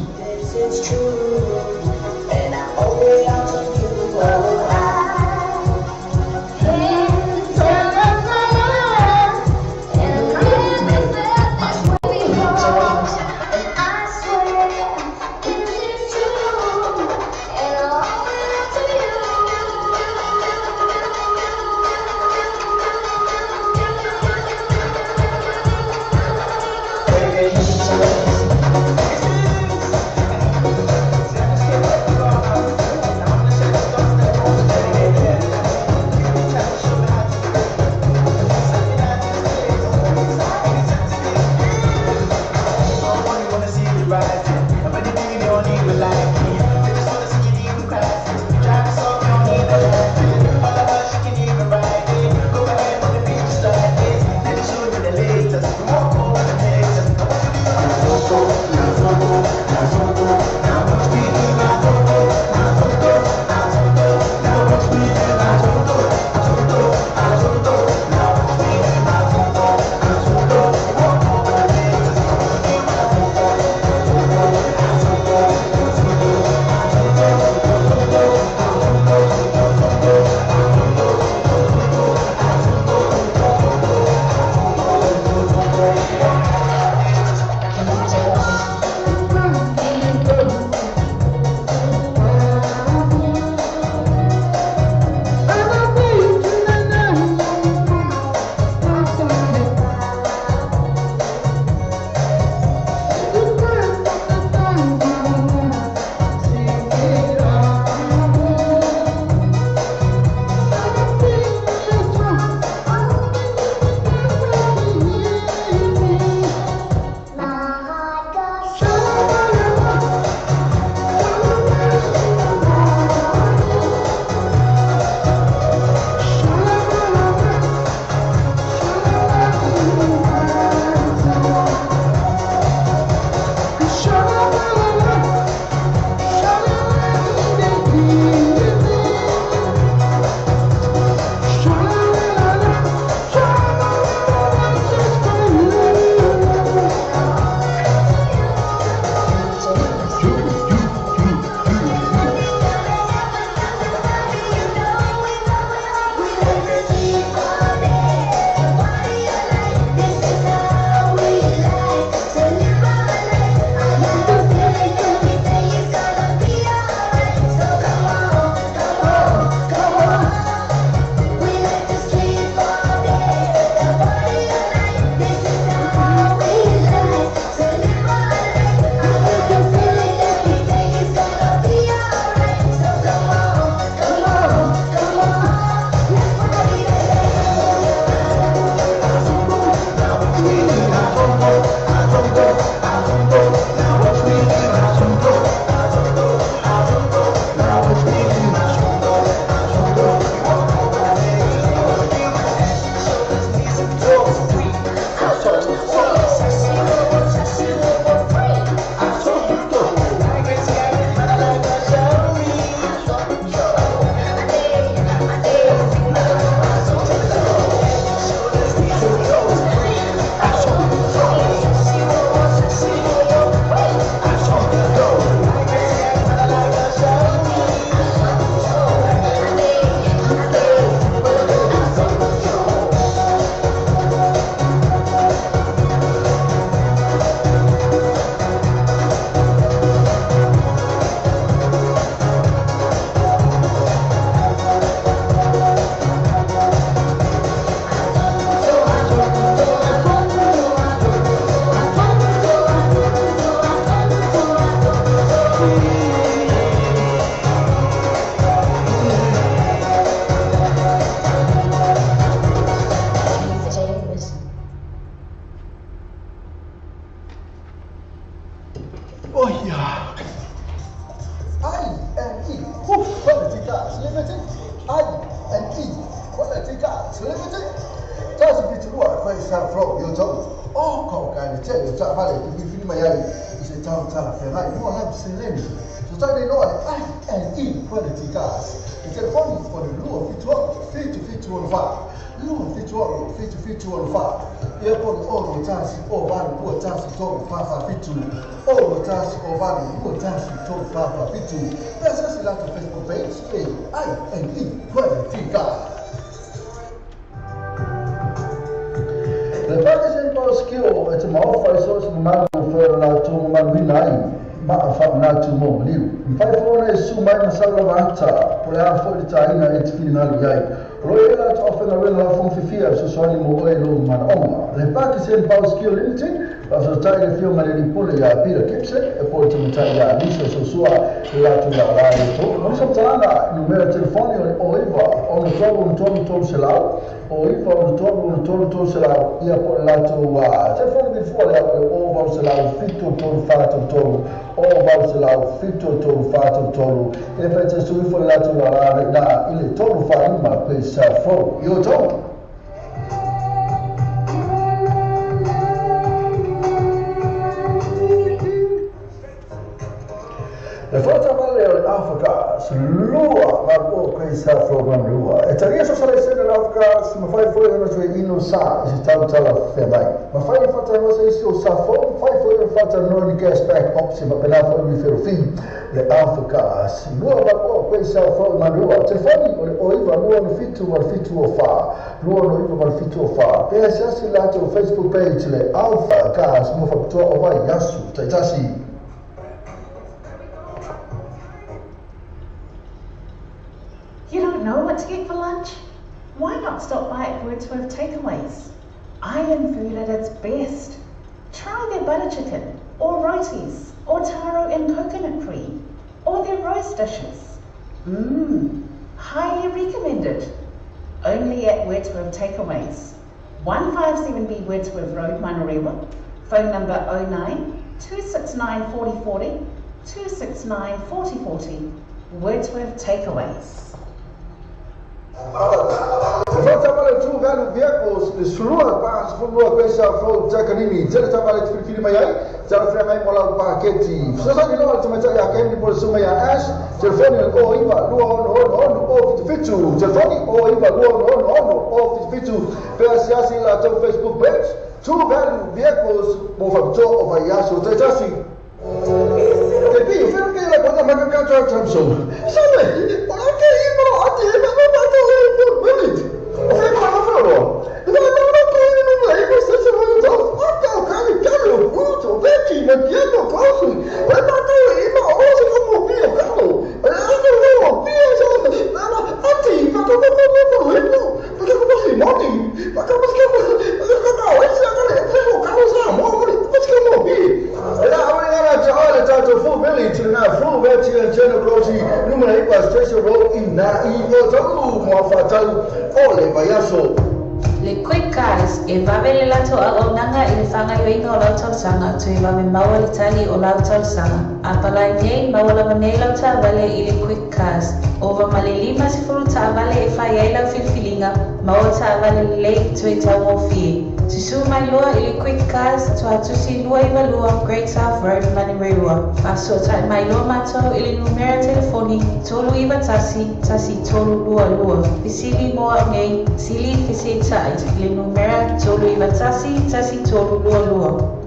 Oh yeah. I&E Quality Cars Limited. I&E Quality Cars Limited. Just be to work for yourself from your toes. All call kind of tell you to have to be free my eye. It's a town telephone. I know I have seen any. So tell you know I&E Quality Cars. It's a phone for the low of it fit to 1 Low fit to 1 Airport all the task over the task to Papa Fitu. All the task over the task to Papa Fitu. There's a lot of Facebook page. I&E Quality Cars. The Pakistan Power Skill, it's a more resource man for to man Ma'afa na tumo liu. Mfaifona isuma masala vanta. Pula fo itaina etifina luyai. Royal to offer a real from Fifia, so sorry Moelo Manoma. The Pakistan Power Skill Limited, of the Tiger Film and Pulia, Peter Kipset, a port to Mitalia, Lisa Sosua, Latula Laito, Monsatana, numero telefonio o Eva, on the Tom Selau, or Eva on the Tom Selau, Airport Lato, telephone before that, all Selau, Fito Tom Fatum Tom, all Selau, Fito Tom Fatum Tom, if it's a sweet for Latula, il Tom Fatima, please, for your Tom. The first of all, Africa, Lua, Marco, Chris, program Lua. It's a real socialization in Africa, my 5 4 ino sa, is a total of Femai. My 5 4 was a still Safo, 5 4 no gas back option, but enough for me for fee. The Africa, Lua, Marco, Chris, program Lua. It's a funny, or even Lua, fit to or far. Lua, no even fit to far. There's just a lot of Facebook page, the Alpha, cars, move up to over Yasu, Taitasi. You don't know what to get for lunch? Why not stop by at Wordsworth Takeaways? Island food at its best. Try their butter chicken, or rotis, or taro and coconut cream, or their roast dishes. Highly recommended. Only at Wordsworth Takeaways. 157B Wordsworth Road, Manurewa. Phone number 09 269 4040 269 4040. Wordsworth Takeaways. First of all, 2 value vehicles, the Surua Pass from Roquesha from Jacanini, Jelly Filipino, Jalframe Mola Paqueti. So, you know, to Mataya came to Sumaya Ash, Jelfoni, or Eva, Luon, Fitu, Jelfoni, or Eva, Luon, Fitu, Persiasi, Lato Facebook page. 2 value vehicles, move up to over Yasu, Tajasi. The bee, you feel like what I'm going to come to. Sorry, but I can't even know. Le quick cars e vavele lato a onanga i le whanga yoinga o lautal sanga tu e wame maua le tali o lautal sanga. A palai nei maua manei lauta vale i le quick cars. Ova male 5 ta vale e whai ai lau filfilinga maua ta vale lei tu e tau o fie. Tu su mai lua i le quick cars tu atusi lua iwa lua Great South Road Manurewa. Paso ta mai lua mato i le numera telefoni tolu iwa tasi tolu lua. Fisili moa nei sili fisi tai le numera tolu iwa tasi tolu lua.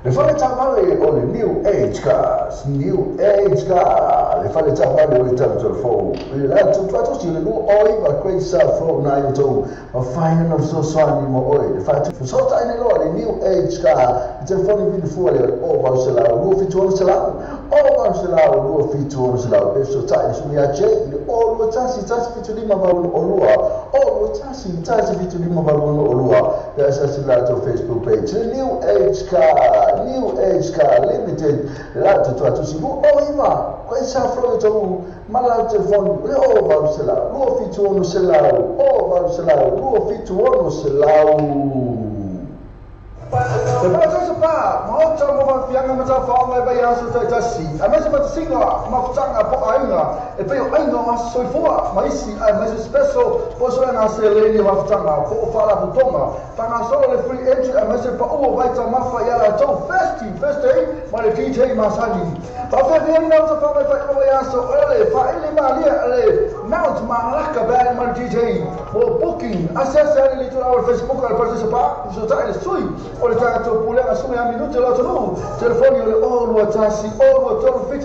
Le fale tavale o le New Age Cars, le fale tavale o le telefon. Le lato tuatosi le lua oiva Great South Road na yoto a fine of so swani mo oi. Le fale fusota ine loa le New Age Car, le telefoni vini fuale o vausela, lua fitu ono sela, o vausela, lua fitu ono sela. Peso tai suni a je, o lua tasi fitu lima vaunu o lua, o lua tasi fitu lima vaunu o lua. There's a lato Facebook page, the New Age Car Limited, lato tuatusi lu oima, kwa isa froyo tomu, malau telefoni, le o vausela, lua fitu ono selau, o vausela, lua fitu ono selau. The pa, mau tahu mau fianga macam faham apa yang sudah terjadi. Amat macam singa, mau cakap apa ainga, pero ainga mas soifua, mas special, poso na seleni mau cakap, po fala butoma, tangan solo free entry, amat pa baita mafa yala jauh first day, mana DJ masani. Tapi dia ni nak faham apa yang so, ele malia, mount malaka band mana DJ, mau booking, access ini tu our Facebook al participar, so tak ada sui, oleh tak tu pulang asumsi minuto la tonu, telefoni oleh all watasi, all watoro fit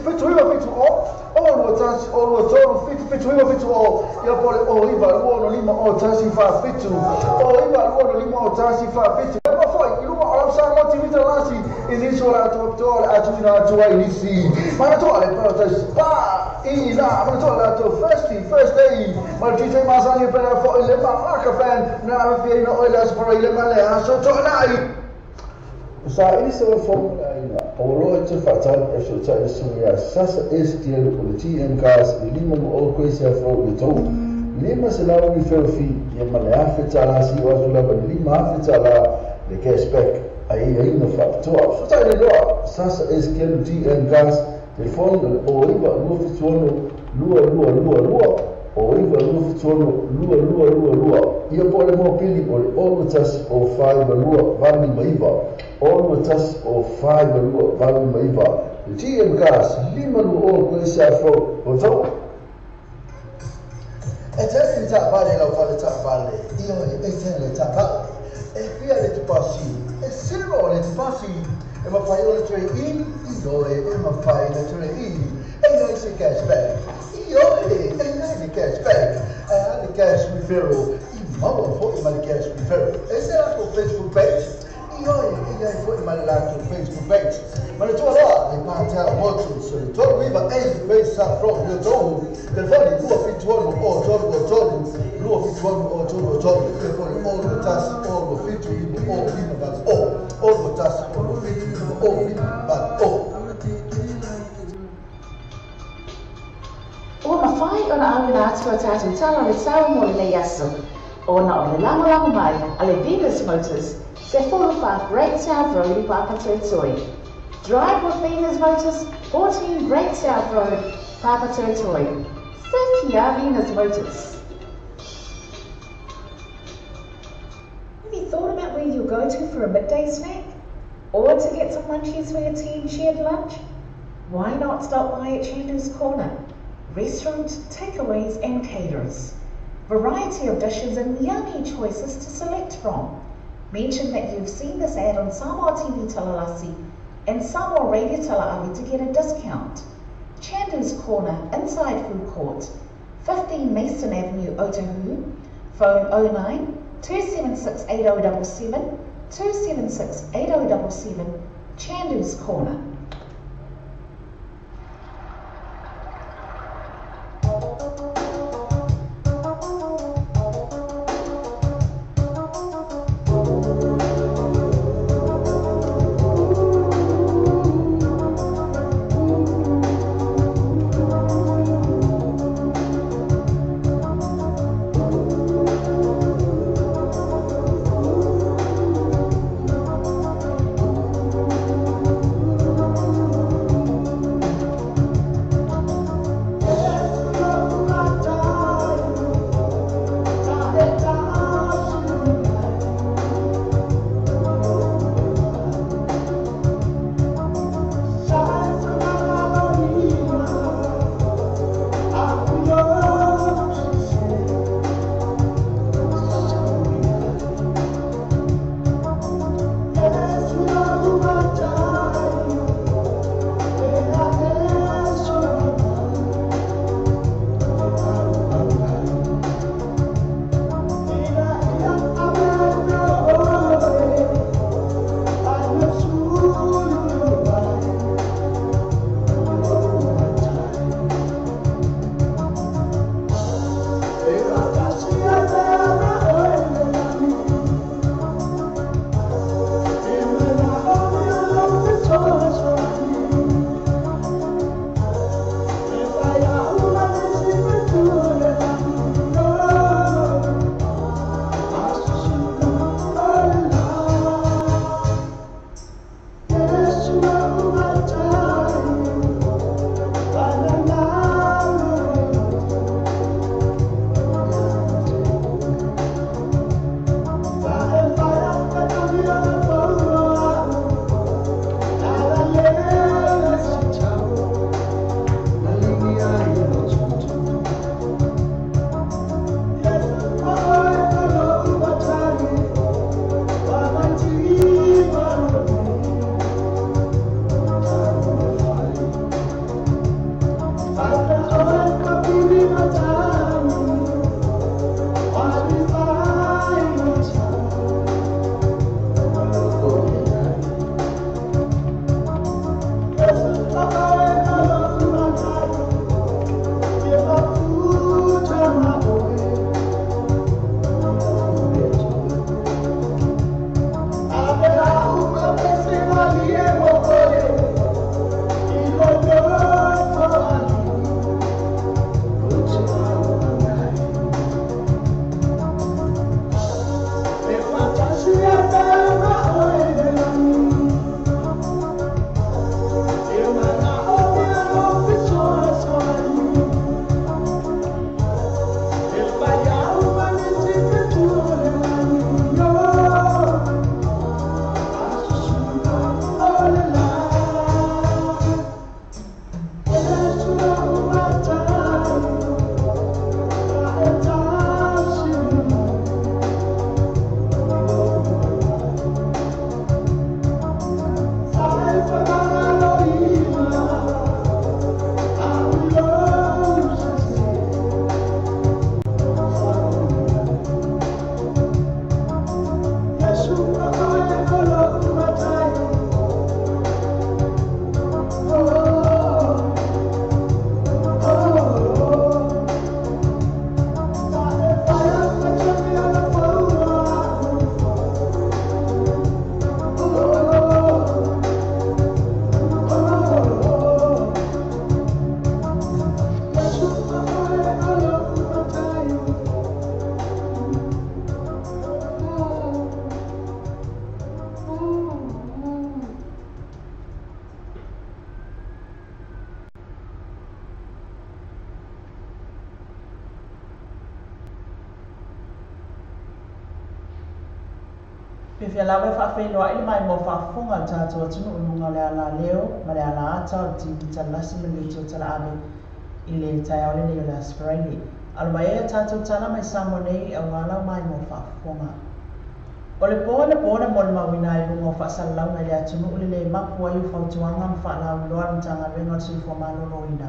all, ya pole iba luono lima otasi fa fitu, iba luono lima otasi fa fitu. Apa foi? Iluma alam sa motivita lasi, ini suara tu atuina tua inisi. Mana tu ale protes pa, ina mana tu ala tu first day, mana DJ masani pela foi lema maka fan, na afia ina oilas para lema le aso tu nai. Sa ini sebuah formula ini. Awalnya itu faktor persoalan semua. Sasa dia politik gas lima orang kuasa fraud itu. Lima selalu diferfi yang malah fitala si wajula lima fitala the cashback. Aí no faktor. Faktor ini loh. Sasa dia gas telefon orang lua fituano lua. Oiva lua fituano lua. Ia pole mo pili pole all tas o 5 lua vale maiva. All tas o 5 lua vale maiva. GM gas lima lua o kuisa fro o tau. Ete tak vale lau fale tak vale. Ia ete tak vale. Fia le te pasi. Zero le te pasi. Ma fai o le tre in. Ma fai le tre in. Não se cashback. E olha, não é cashback. É cash referral. E mal foi mal cash referral. Esse é o Facebook page. E olha, ele foi mal lá no Facebook page. Mas tu lá, ele vai ter outro sobre todo viva ele vai estar pronto eu tô. Telefone lua fituano o todo. Lua fituano o todo. Telefone all tas all fituano all viva but all tas all fituano all viva but all. O mawhai o na au na atua tātou tala le tau mo le aso. O na o le lango mai a le Venus Motors se whorowha Great South Road I Papatūtoi. Drive with Venus Motors, 14 Great South Road, Papatūtoi. Sekia Venus Motors. Have you thought about where you'll go to for a midday snack? Or to get some munchies for your team shared lunch? Why not stop by at Chandu's Corner? Restaurant, takeaways and caterers. Variety of dishes and yummy choices to select from. Mention that you've seen this ad on Samoa TV Talalasi and Samoa Radio Talaawi to get a discount. Chandu's Corner, inside food court, 15 Mason Avenue, Otahuhu. Phone 09 276 8077 276 8077. Chandu's Corner. fia lawe whaafeiloa ili mai mo whaafonga tātua tunu ununga le ala leo, ma le ala ata o ti talasi me le tio tala ame i le tai au lene o le aspiraili. Alu mai ea tātou tala mai samo nei au ngala mai mo whaafonga. O le pōna mo le mawina i runga o whaasalau mai le atunu uli le mapua i whautuanga ma whaalau loa mtanga renga o tui whamano loina.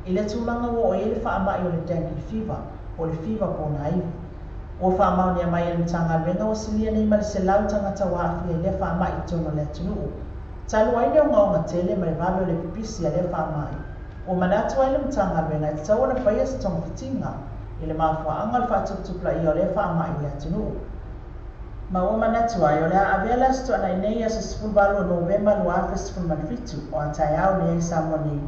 I le tūlanga wo o e le whaamai o le dengue fever, o le fever pōna iwi. O whaamau ni a mai e mtanga renga o silia nei ma le se lau tangata wāwhi e le whaamai i tono le atunu. Talu ai leo ngaonga tele ma le mawe o le pipisi a le whaamai. O manatu ai le mtanga renga i tawana whaia sa tonga fitinga i le mawhua anga le whaatuptupla i o le whaamai i le atunu. Ma o manatu ai o le a avela sto ana nei a sa sifulvalo o Novemba lua festival manfitu o a tai au ni e samoni.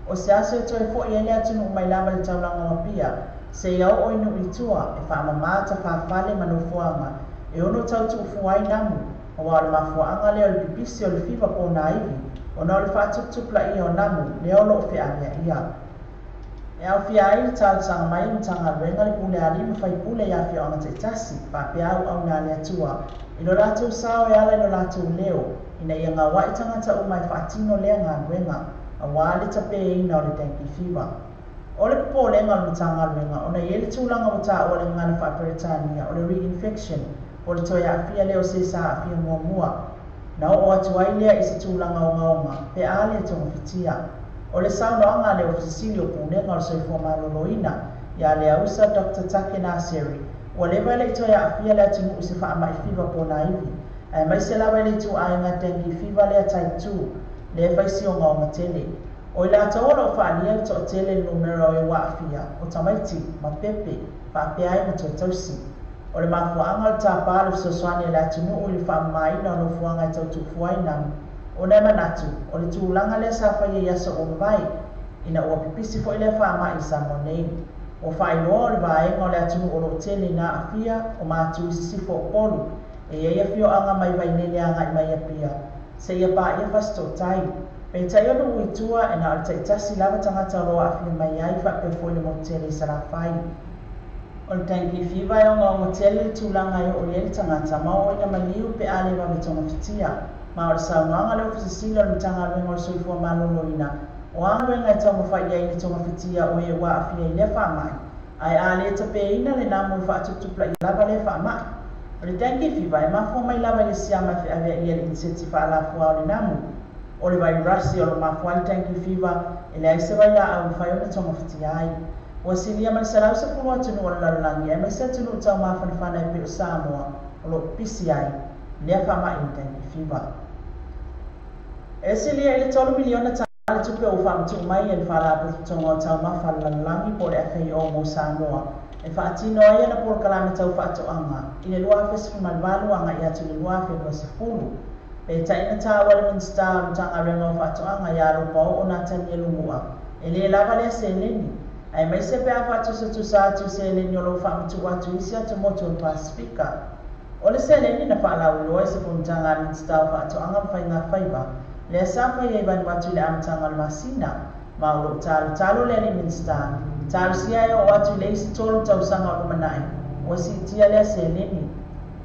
O se ase toi fo i ele atunu mai lama le taulanga o pia, se iau o inu i tua e wha mamata whaafale manofuanga e ono tautu ufuai namu o wa le mafuanga leo le pipisi o le fiva po na iwi o na le whaatuptupla i o namu le olo o fia amia ia. E au fia ai le tau sanga mai mtanga renga le pule alima fai pule ia fia o ngate tasi pa pe au na le atua ilo lato sao e ala ilo lato leo ina ia ngā wai tangata umai whaatino lea ngā renga a wale tape ina o le dengue fever. O le po le ngal mtanga renga ona yele tūlanga o ta o le ngana whaaperetania o le reinfection o le toia afia leo se sa afia mua. Na o atu ai lea isi tūlanga o ngaonga pe ale tonga fitia. O le sauno anga leo Cecilio Punenga o le soifua maloloina ia le ausa Dr. Take Naseri o le vele toia afia le atinu isi whaamai fever po na iwi. Ai mai se lawa le tu ainga dengue fever lea type 2 le faisi o ngaonga tele. O i la taola o whaalia to o tele numero e waafia o tamaiti ma pepe whaapeai ma to tausi. O le mafuanga o tāpālu soswani le atunu o le whaamaina o no fuanga i tautu fuainamu. O nei manatu, o le tūlanga le sawhai e yasa o mawai, ina ua pipisi fo i le whaamai sa monei. O whailoa o le vaenga o le atunu o lo tele na afia o mātu sifo o polu, e ia fio anga mai vai nele anga i mai apia. Se ia pā ia fasto tai, pe tai ono uitua e na o tai tasi lava tangata roa afia mai ai whape fo i le motele sa la whai. O le dengue fever e o ngā motele tūlanga e o le tangata mao ina maliu pe ale wa me tonga fitia. Ma o le saunoanga leo Cecilio le mtanga renga o le soifua maloloina. O anwenga e tonga whai ai ni tonga fitia o e wa afia i le whaamai. Ai a le tape ina le namu i whaatutupla i lava le whaamai. O le dengue fever e mafua mai lava le siama fe avea ia le inseti whaalafua o le namu. O le vairasi o le mafua le dengue fever e le aise vai la au whai o le tonga fitia ai. O silia ma le salau sa pulu atunu o le lalangi e mai sa tunu o tau mawhanifana e pe o Samoa o lo pisi ai. Lea whaamai i dengue fever. E silia ele 3 miliona tala tupe o whaamatu mai e le whaalapu tonga o tau mawhalalangi po le FAO mo Samoa. E whaatino ai na pura kalame tau whaatoanga. I le lua festival malvalu anga i atu le lua whekwa se fulu. Pe taina tawa le minsta mtanga renga o whaatoanga i aro pao o na tani e lumua. E le lava lea se leni. Ai mai se pea whaatu sa tu sa atu se leni o lo whaamatu watu isi atu moto o Pasifika. O le se leni na whaalau loa se pumtanga minsta o whaatoanga mwhai ngā whaiba. Le safa ye ban watu le amtanga masina ma o talo le ni minsta talo sia yo watu le isi tolu tau sanga o manai o si tia le se leni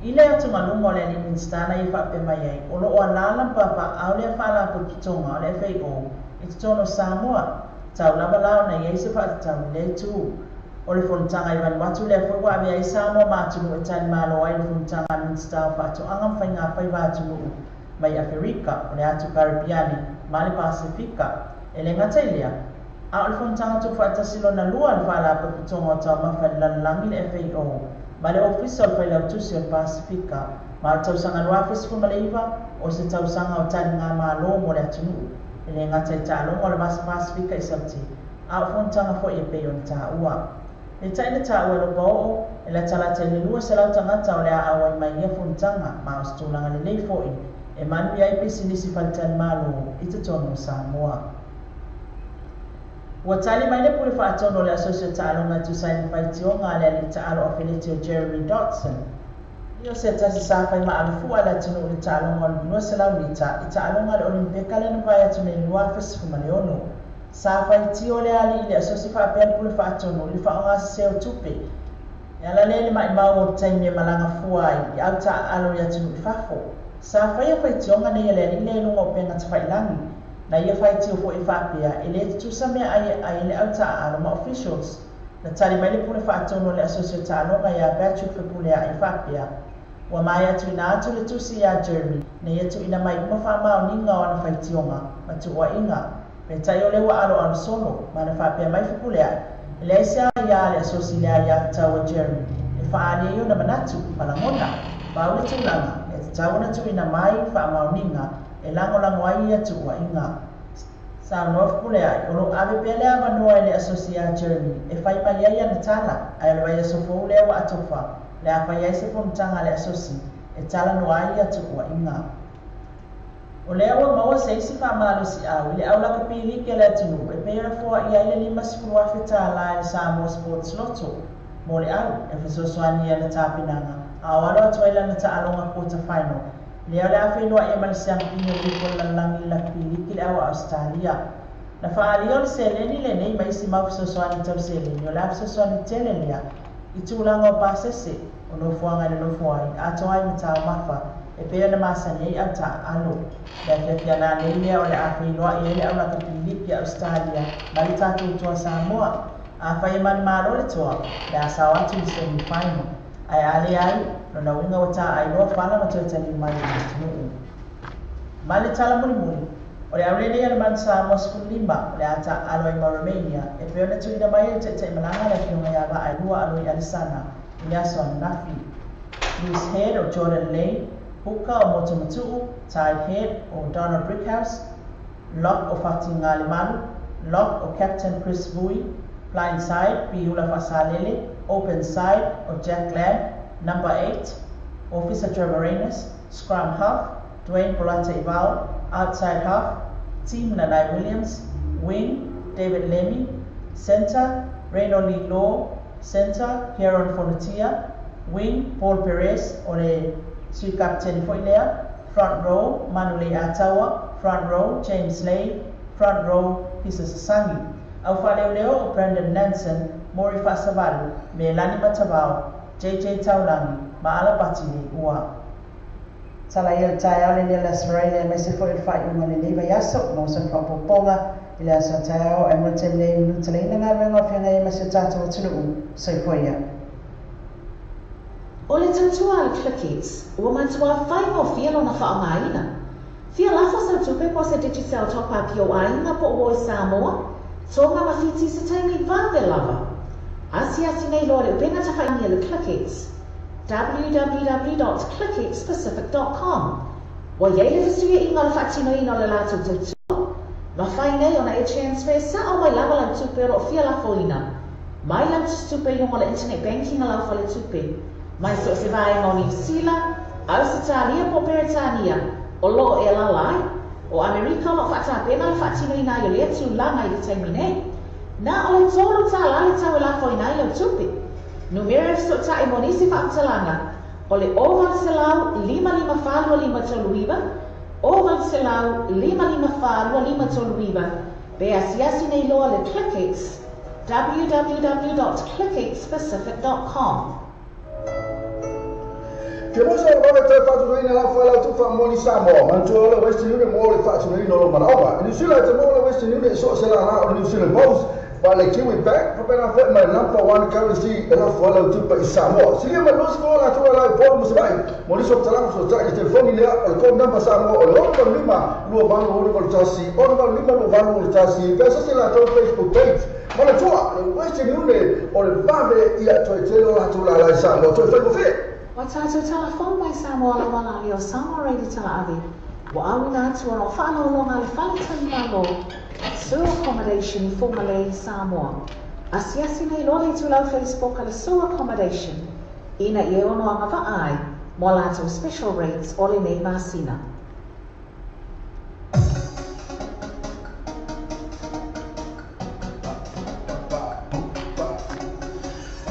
ile atu malungo le ni minsta na i fa pe mai ai o lo o lala papa au le fa la po tonga le FAO i tono Samoa tau la bala na ye se fa tau le tu o le fontanga i ban watu le fo wa be ai Samoa ma tu o tan malo ai le fontanga minsta fa to anga fa nga fa ba tu mai Afrika, o le atu Karibiani, ma le Pasifika, e le ngatailea. A o le fontanga tu whaatasilo na lua le whaala paputonga o tau mawhai lalangi le FAO, ma le ofisa o le whailau tusi o Pasifika, ma le tausanga lua festival maleiva, o se tausanga o tani ngā mālo mo le atunu, e le ngatai tālonga o le masa Pasifika i sauti, a o fontanga fo e peo ni tā ua. Le taina tā ua lo pao, e la talata le lua se lau tangata o le a awai mai ia fontanga, ma o stulanga le nei fo e manu ia i pisi nisi faltan malo i te tono Samoa. Ua tali mai le pule whaatono le asosio taalonga tu saini whaitionga le ali taalo o Fenetio Jeremy Dodson. Io se tasi sāwhai ma alufua la tunu le taalonga o le binua se lau nita i taalonga le olimpeka le nukai atu ne lua festival male ono. Sāwhai tio le ali i le asosio whaapea pule whaatono le whaonga seo tupe. Yala lele mai mau taimi malanga fuai i auta alo ya tunu fafo. Sa fai fai tionga ne yele le lungo penga tfai langi. Na ia fai tiu fo i fapia ele tu same ai le auta alo ma officials. Na tari mai le pule fa atono le associate alo ya batchu fe pule ai fapia. Wa mai atu ina atu le tusi ya Jeremy. Na ia tu ina mai uma fa mau ninga wana fai tionga. Matu wa inga. Pe tai ole wa alo solo. Mana fapia mai fe pule ai. Lesia ya le sosilia ya tawa Jeremy. E faani yo na manatu palangona. Paule tulanga. E tawa tu ina mai fa mauninga. E lango lango ai ya tu wa inga. Sa north pule ai. Olo ave pele ava noa le asosia Jeremy. E fai mai ya na tala. Ai le vai sofo le wa atofa. Le afa ya se fontanga le asosi. E tala noa ai ya tu wa inga. O le awa maua se isi wha malo si au, le au laka pili ke le atinu, e pera fua i aile 5 whawhita la e Samoa Sports Lotto. Mo le au, e whasoswani na tāpinanga, au alo atoila na taalonga quarter final. Le au le awhenua e malisiang ina wiko lalangi la pili ki le awa Australia. Na whaalio le seleni le nei maisi mau whasoswani tau seleni, o le whasoswani tele lea, i tūlanga o pasese, o no fuanga le no fuai, ato ai mta mafa, e pea na masani ei au ta alo. Le awhia na leile o le awhenua i ele au laka pili ki Australia, mali tātou tua Samoa. A whai mani maro le toa, le asao atu i semi-final. Ai ale ai, no na winga o ta ai loa whala ma toi tani mai i tunu. Mali tala muni muni, o le aurele ia le mani Samoa 5, o le ata alo i Romania, e peo na tuina mai e te malanga le whiunga ia wa ai lua alo i Alisana, i aso nafi. Loose Head o Jordan Lane, Huka o Motomutuu, Tide Head o Donna Brickhouse, Lock o Fatinga Limalu, Lock o Captain Chris Vui, Blind Side, Piula Fasalele, Open Side o Jack Lamb, Number 8, Officer Trevor Reynes, Scrum Half, Dwayne Polata Ivao, Outside Half, Team Nanai Williams, Wing, David Lemmy, Center, Reno Lee Law, Center, Kieron Fonatia, Wing, Paul Perez, Ole Sui Captain Foilea, Front Row, Manule Atawa, Front Row, James Lay, Front Row, Pisa Sasangi. Au whaleoleo o Brandon Nansen, Mori Fasavalu, Melani Matavao, JJ Taulangi, Maala Patini, Ua. Tala ia tai ale ni la Australia me se foi fai uma ni leva yaso mo san fa poponga ila sa tao e mo tem nei minuta le nga renga fia nei me se tato tunu sai foi ia. O le tautua le Clickets, ua matua whai mo fia lo na whaamaina. Fia lafa sa tupe po se digital topa pio aina po o Samoa, so ngā mawhiti se taimi vāwe lava. Asi nei lo le upenga ta whaingia le Clickets. www.clicketspacific.com. Wa iei le whasuia i ngā le whaatino ino le lātou tautua. Ma whai nei o na e transfer sa o mai lava lam tupe ro fia la foina. Mai lam tupe yung le internet banking ala whale tupe. Mai so se vai ngā New Zealand, Australia po Peritania, o lo e la lai, o Amerika lo whaata pena le whaatino ina i o lea tu langa i le taimi nei. Na o le tōru tā la le tau e la foina i o tupe. Numero so ta e monisi whaatalanga, o le oval selau 555 toluiba, oval selau 555 toluiba, be asiasi nei loa le Clickets, www.clicketspacific.com. Ke mo sa ba te fa tu ina la fa la tu fa moni Samoa, man tu la West Union mo le fa tu ina lo marawa. Ni sila te mo la West Union so se la na o New Zealand most. But the Kiwi Bank, for better for my number one currency, and I follow to pay Samoa. See, my nose go out to a form was right. Monisho Talam so that is the formula or code number Samoa or Local Lima, Luban Oliver Tassi, Oliver Lima Luban Tassi, versus the Facebook page. Monatua, the Western Union or the Vave Ia to a Taylor Samoa to a fit. What's our telephone by Samoa Lamalali or Samoa Radio Talavi? Wa'awina to an ofano long alifanta malo. Sewer accommodation for Malay Samoa. Asiasi nei lole tu lau Facebook ala sewer accommodation. Ina ie ono anga vaai, mo lato special rates ole nei masina.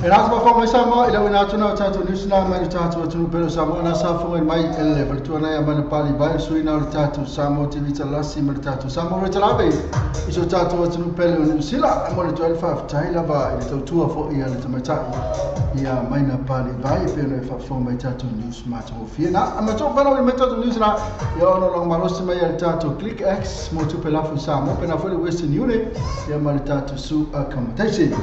Era ma fa mai sama ila wina tuna tatu ni sina mai tatu tunu pelo sama na sa fu mai ele per tu na ya mana pali bai suina o tatu samo tv talasi mai tatu samo retalabe iso tatu tunu pelo ni sila mo le 12 taila ba ile tu tu fo ia le tamata ia mai na pali bai pelo fa fo mai tatu news ma to fiena ama to fa no mai tatu news na ya ono lo marosi mai ile tatu click x mo tu pela fu samo pena fo le western unit ya mai tatu su accommodation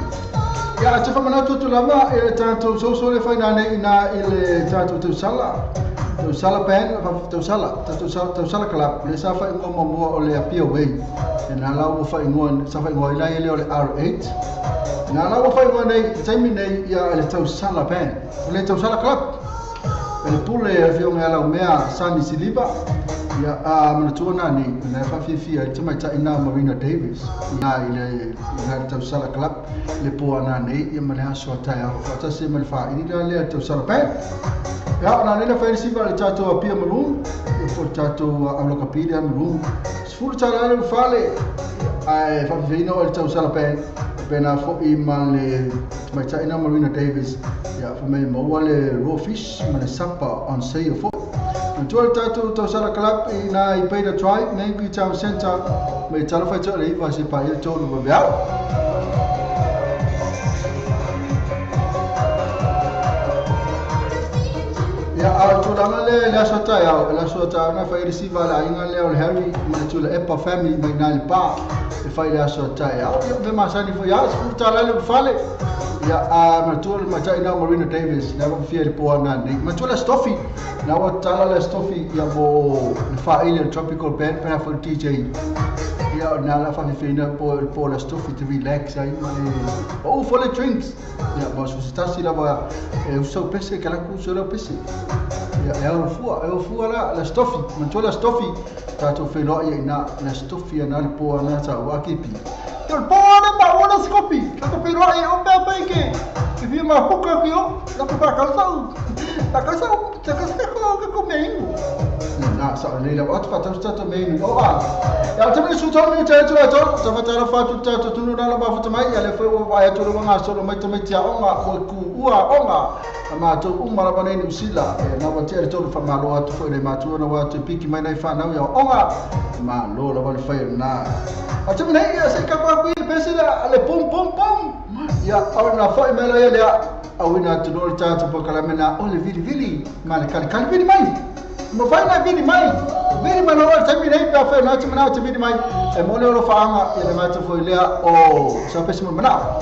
ya te whamana tutu lava e tātou sosore whainane ina ile tātou tau sala pen, tau sala kalap, le sa whaingoa mamua o le apia wei, e nā lau o whaingoa, sa whaingoa ina ele o le R8, nā lau o whaingoa nei, taimi nei ia le tau sala pen, o le tau sala kalap, e le pule e whionga ala o mea Sani Siliba, ia a manatua nani na whawhiwhia i tamai ta ina Marina Davis ia i le tau sala club le poa nani ia male hasua tai au whata se male wha ini la lea tau sala pai ia o nani na whairisiva le tātou a Pia Maroon ia po tātou a Auloka Piri a Maroon sifuru tala ale whale ai whawhiwhina o le tau sala pai pena fo i ma le tamai ta ina Marina Davis ia whamei maua le raw fish ma le sapa on sale fo Tual tatu tau sala kalap i na i Peida Tribe, Nengi Town Centre, me tala whai tō le iwa se pa i tōnu wa beau. Ia au tūranga le aso tai au, le aso tai na whai resiva la inga le au le Harry, me tūla Epa Family, me nā li pā, e whai le aso tai au. Ia me masani fo ia, sipuru tala le whale. Ia a matua le matai na Marina Davis, na wa fia le poa nā nei. Matua le Stoffy, na wa tala le Stoffy, ia mo le whaile le Tropical Band, pena for DJ. Ia o nā la whawhiwhina po le Stoffy to relax, ai ma le... Oh, for le drinks. Ia, ma susitasi la wa e usau pese, kalaku usau la pese. Ia, e au fua la, le Stoffy. Matua le Stoffy, tātou whenua ia ina, le Stoffy a nā le poa nā tā wakipi. Ia, poa ma ona skopi, tātou whenua ia o mea paike. Ke via ma puka ki o, la puka kalsau. La kalsau, te kaseko ko meingu. Nā, sa o leila, o te whatau tātou meingu. O a, ia te mene sutau ni te atua ato, te whatara whatu tātou tunu nāla mafuta mai, ia le whai o ai aturu wanga solo mai te tia onga, o ku ua onga, a mātou umara wane ni usila, e nā wate are tōru whamalo atu whai rei mātua na watu piki mai nei whanau ia onga, mā lola wale whai nā. A te mene ia se kapakui le pesila, le pum pum pum. Ia, au na whai mela ia lea, au ina tunori tātou pokalamena, o le vili vili, ma le kali vili mai. Ma whai na vili mai, vili mai loa te mine pia whai na te manao te vili mai, e mone olo whaanga, ia le mātou whai lea o sa pesi mo manao.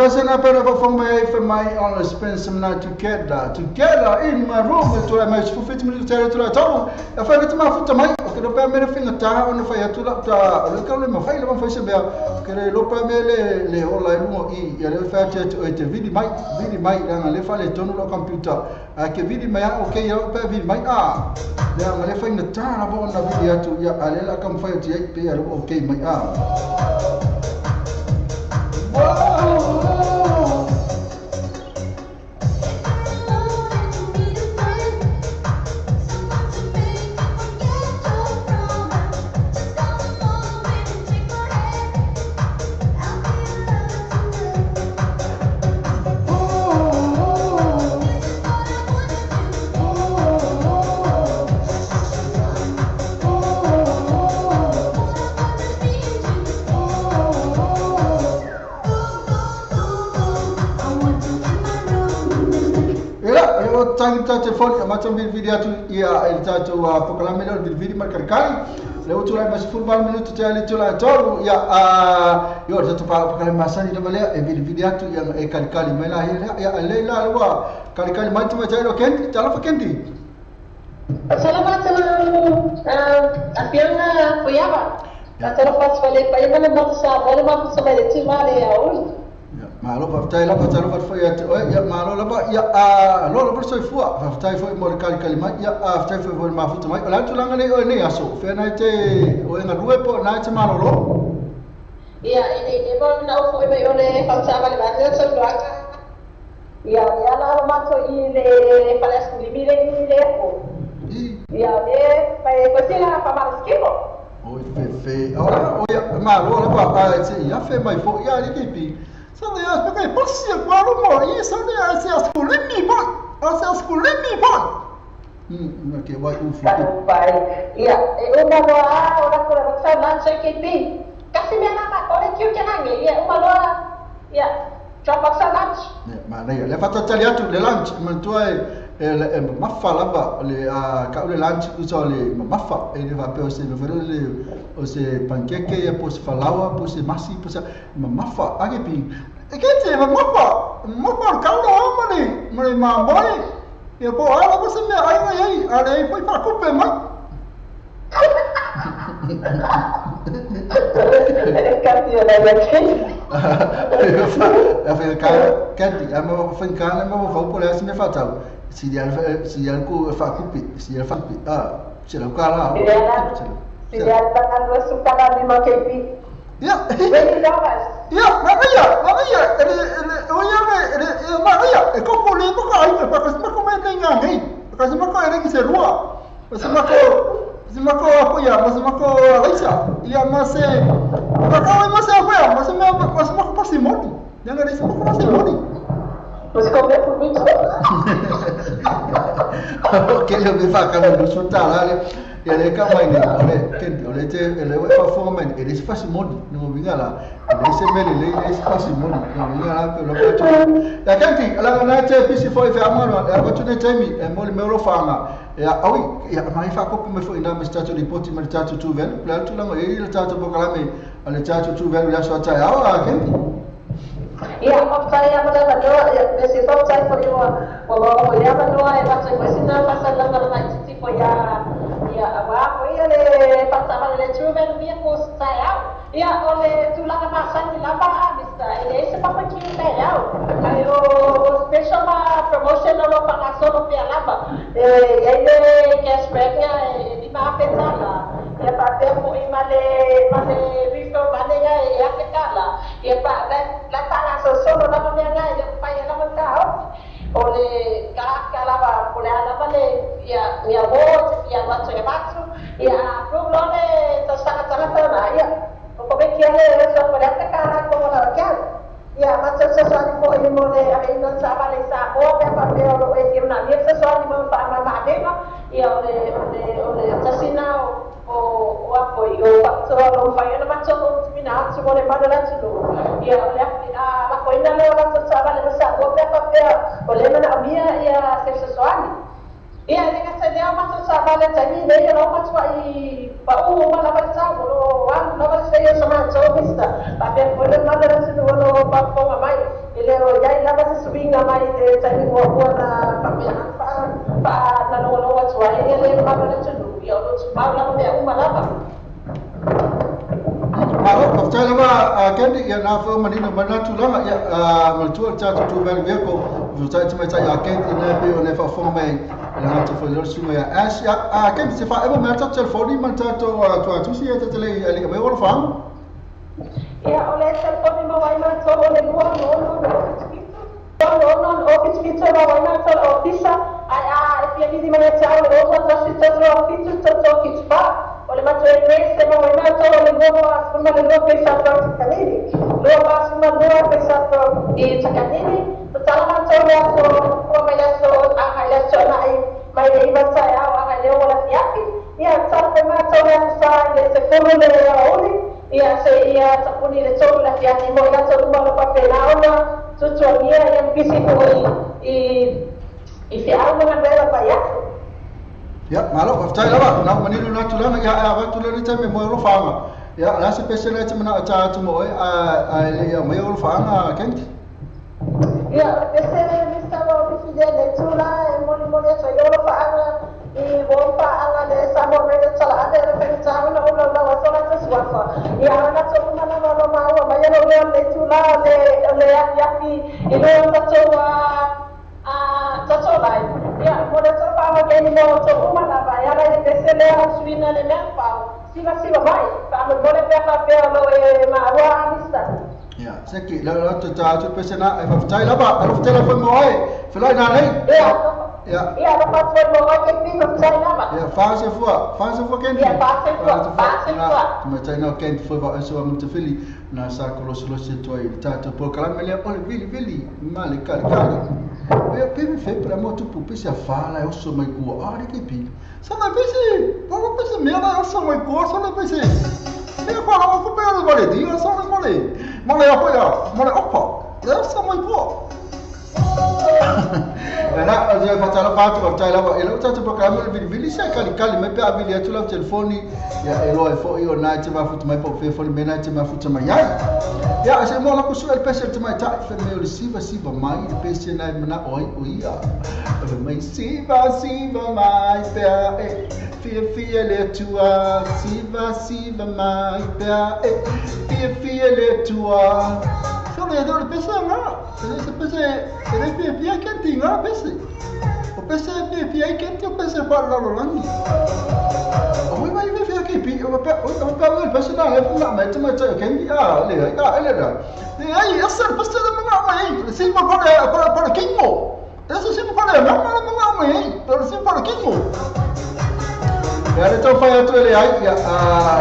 person up there for my on spend some night together in my room to my 15 minutes to I told if I get my foot to my okay the family finger ta on the fire to up the call my file on face be que lo pamele le ola no I ya le fa to vidi mai dan le fa le tono lo computer ke vidi mai okay ya pa vidi mai dan le fa na ta na bo na vidi to ya ale la kam fa ti pe ya okay mai telefon macam video tu ia elta tu proclamation di video marcar kai leu tu mas football minuto tele tu la toru ya yo tu proclamation di bale e video tu yang kali mai lah ya leila wa kali mai tu macam lo kendi tala kendi Salamat apiang kuyaba atau pas balik payah mana maksa boleh maksa balik tu male ya malo faftay la patalo pat foi ya malo la ba ya lo la persoi fua faftay foi mo kali mat ya faftay foi mo mafuta mai la tu langa ne aso fe na te o nga due po na te malo lo ya ini mo na foi me ole falsa vale ba so doaka ya la ma to ile palas mire ko ya de pa cosina pa maschino o fe ora o ya malo la ba ya fe mai fo ya ni kipi Sabe, eu peguei passeio agora o Morinho, sabe, assim, as polêmicas, que vai o futuro. Iya, uma loa, orang kurang sama saya kipi. Kasih dia nama, oleh kiu jangan ya, uma loa, ya, coba lunch. Mana ya, lepas tu cari tu le lunch, mentuai maffa laba le ka le lunch uso le maffa e le va pe o se le o se pancake e pos falawa pos masi pos maffa age pi e che te maffa ka lo mane ma boy e po ala pos me ai ale poi fa coppe ma cambio la gente Candy, amo fincare, amo fa pure se mi fa tau. Si dia ku fa kupi, si dia fa kupi. Ce la kala. Si dia tangan dua suka di makepi. Ya. Ya, makanya. Makanya, ko pole mo ka ai, pa kasi ko men ngai. Kasi mo ko era ki se rua. Kasi mo ko apa ya, mas mo ko Aisha. Ya mas mo pasi modi. Jangan ada semua pasi modi. Mas kau berapa minta? Oke, lebih fakir dulu sudah lah. Ya, mereka main ni, oleh performance, ini pasi modi. Nombor bingung lah. Ini semeli, ini pasi modi. Nombor bingung lah. Kalau macam, ya kan ti, kalau nak cakap PC4 aman, apa tu nak cakap? Moli melo fanga. Ya, awi, ya, mai fakir pun mesti ina mesti cakap report, mesti cakap tu vel. Kalau tu lang, ini cakap program ni, ada cakap tu vel, dia suat cakap, awak kan ti? Iya, saya benar-benar mesti tahu saya perlu bahwa dia benar macam macam pasal dalam nak tipo ya apa ya le pasal le chuven dia kos saya ya oleh tulang pasal di lapa bisa ini sebab kita ya ayo special promotion lo pangaso pia lapa ini cashbacknya di mana pesala ya pada mau imale refill mana ya kita lah ya pak dan solo na mamanya ya paya na mangkao ole kalaba pole ala pale ya voz ya macho ya problema to sana na ya ko be kiale so pole ka ko na kya ya macho sasani ko imo le ai non sa vale sa o pe pa pe o e una vez sasani mo pa ma de no ya ole tasina o apoio o factor fai na macho no minazzo vuole mandare su ya ole la coina le va a saber le sa o pe pa pe o le na mia ya sexual Ia ni kata dia masuk sabale tadi dia lo masuk I bau mana baca lo wan lo saya sama cowok tapi boleh mana rasa lo bapa ngamai ile lo jai la basa subing ngamai de tadi buat pameran pa na lo watu ile mana rasa lo ya lo sebab la dia umalapa Kalau percaya lama kendi yang nafa manina manatulama ya maltua catu tu bel veko juta cuma saya kendi na pe ona fa fome na tu foi sunga ya as ya kendi se fa ebo mata telefoni manta to tu si eta tele ali me ora fa ya ole telefoni ma wai ma to ole no office kita ma wai ma to office ai pia di mana chao lo to si to office to kitpa oleh macam ini semua orang tahu oleh bawa semua orang pesa sekarang ini, bawa semua orang pesa di sekarang ini, betul macam itu, orang so, ahaya so naik, mai ibarat saya, ahaya orang siapa, ya sampai macam itu saya sepuluh orang, ya saya sepuluh orang siapa, mau so mau pakai lawan, tujuannya yang visi itu, awalnya berapa ya? Ya, malu percaya lah, nak meniru nak tulang ya, waktu lalu saya mau faham. Ya, rasa special aja mana acara tu mau, ya mau faham kan? Ya, biasanya bisa mau bisnya leculah, mau saya mau faham. Bomba anga de samo mereka salah ada referensi mana ulang solat sesuatu. Ya, anak cuma mana mau, banyak orang leculah, le yaki, itu yang cocok lain. Ya, boleh coba bagaimana mau coba mana apa? Ya, lagi keselah suina le memang. Siapa baik. Kalau boleh berapa lo mawa amista. Ya, sekali lalu tu cakap pesena, percaya lah pak. Kalau telefon mau, filai nanti. Ya. Ya, lepas telefon mau kita percaya lah. Ya, fase fua kan? Ya, fase fua. Macam nak kan fua bawa suara mentefili. Nasa kalau solusi tu ay tato por kalau melihat oleh vili malik kali. Eu pego feio para moto pupi se fala eu sou mais cool ah que pi só não pense não pense mesmo eu sou mais cool só não pense eu falo eu vou pegar o boletim só não mole opa eu sou mais cool Nak dia macam apa tu percaya lah elo tu program vili saya kali mai pe abili tu lah telefoni ya elo fo io na cuma fut mai po fe fo mena cuma fut mai ya saya mau aku sudah pesel cuma tak fe me siva mai pesel na mena oi ya mai siva mai pe fia le tua siva mai pe le tua Kalau ada orang pesa ngah, saya pia kenti ngah pesa. O pesa pia kenti o pesa baru lagi. O mai pia kenti o pesa dah lepas nak macam kenti le dah. Ni asal pesa dah mengamai. Siapa pada kingo. Eso siapa pada mana mengamai. Pero siapa pada kingo. Ya, itu fire tu le ya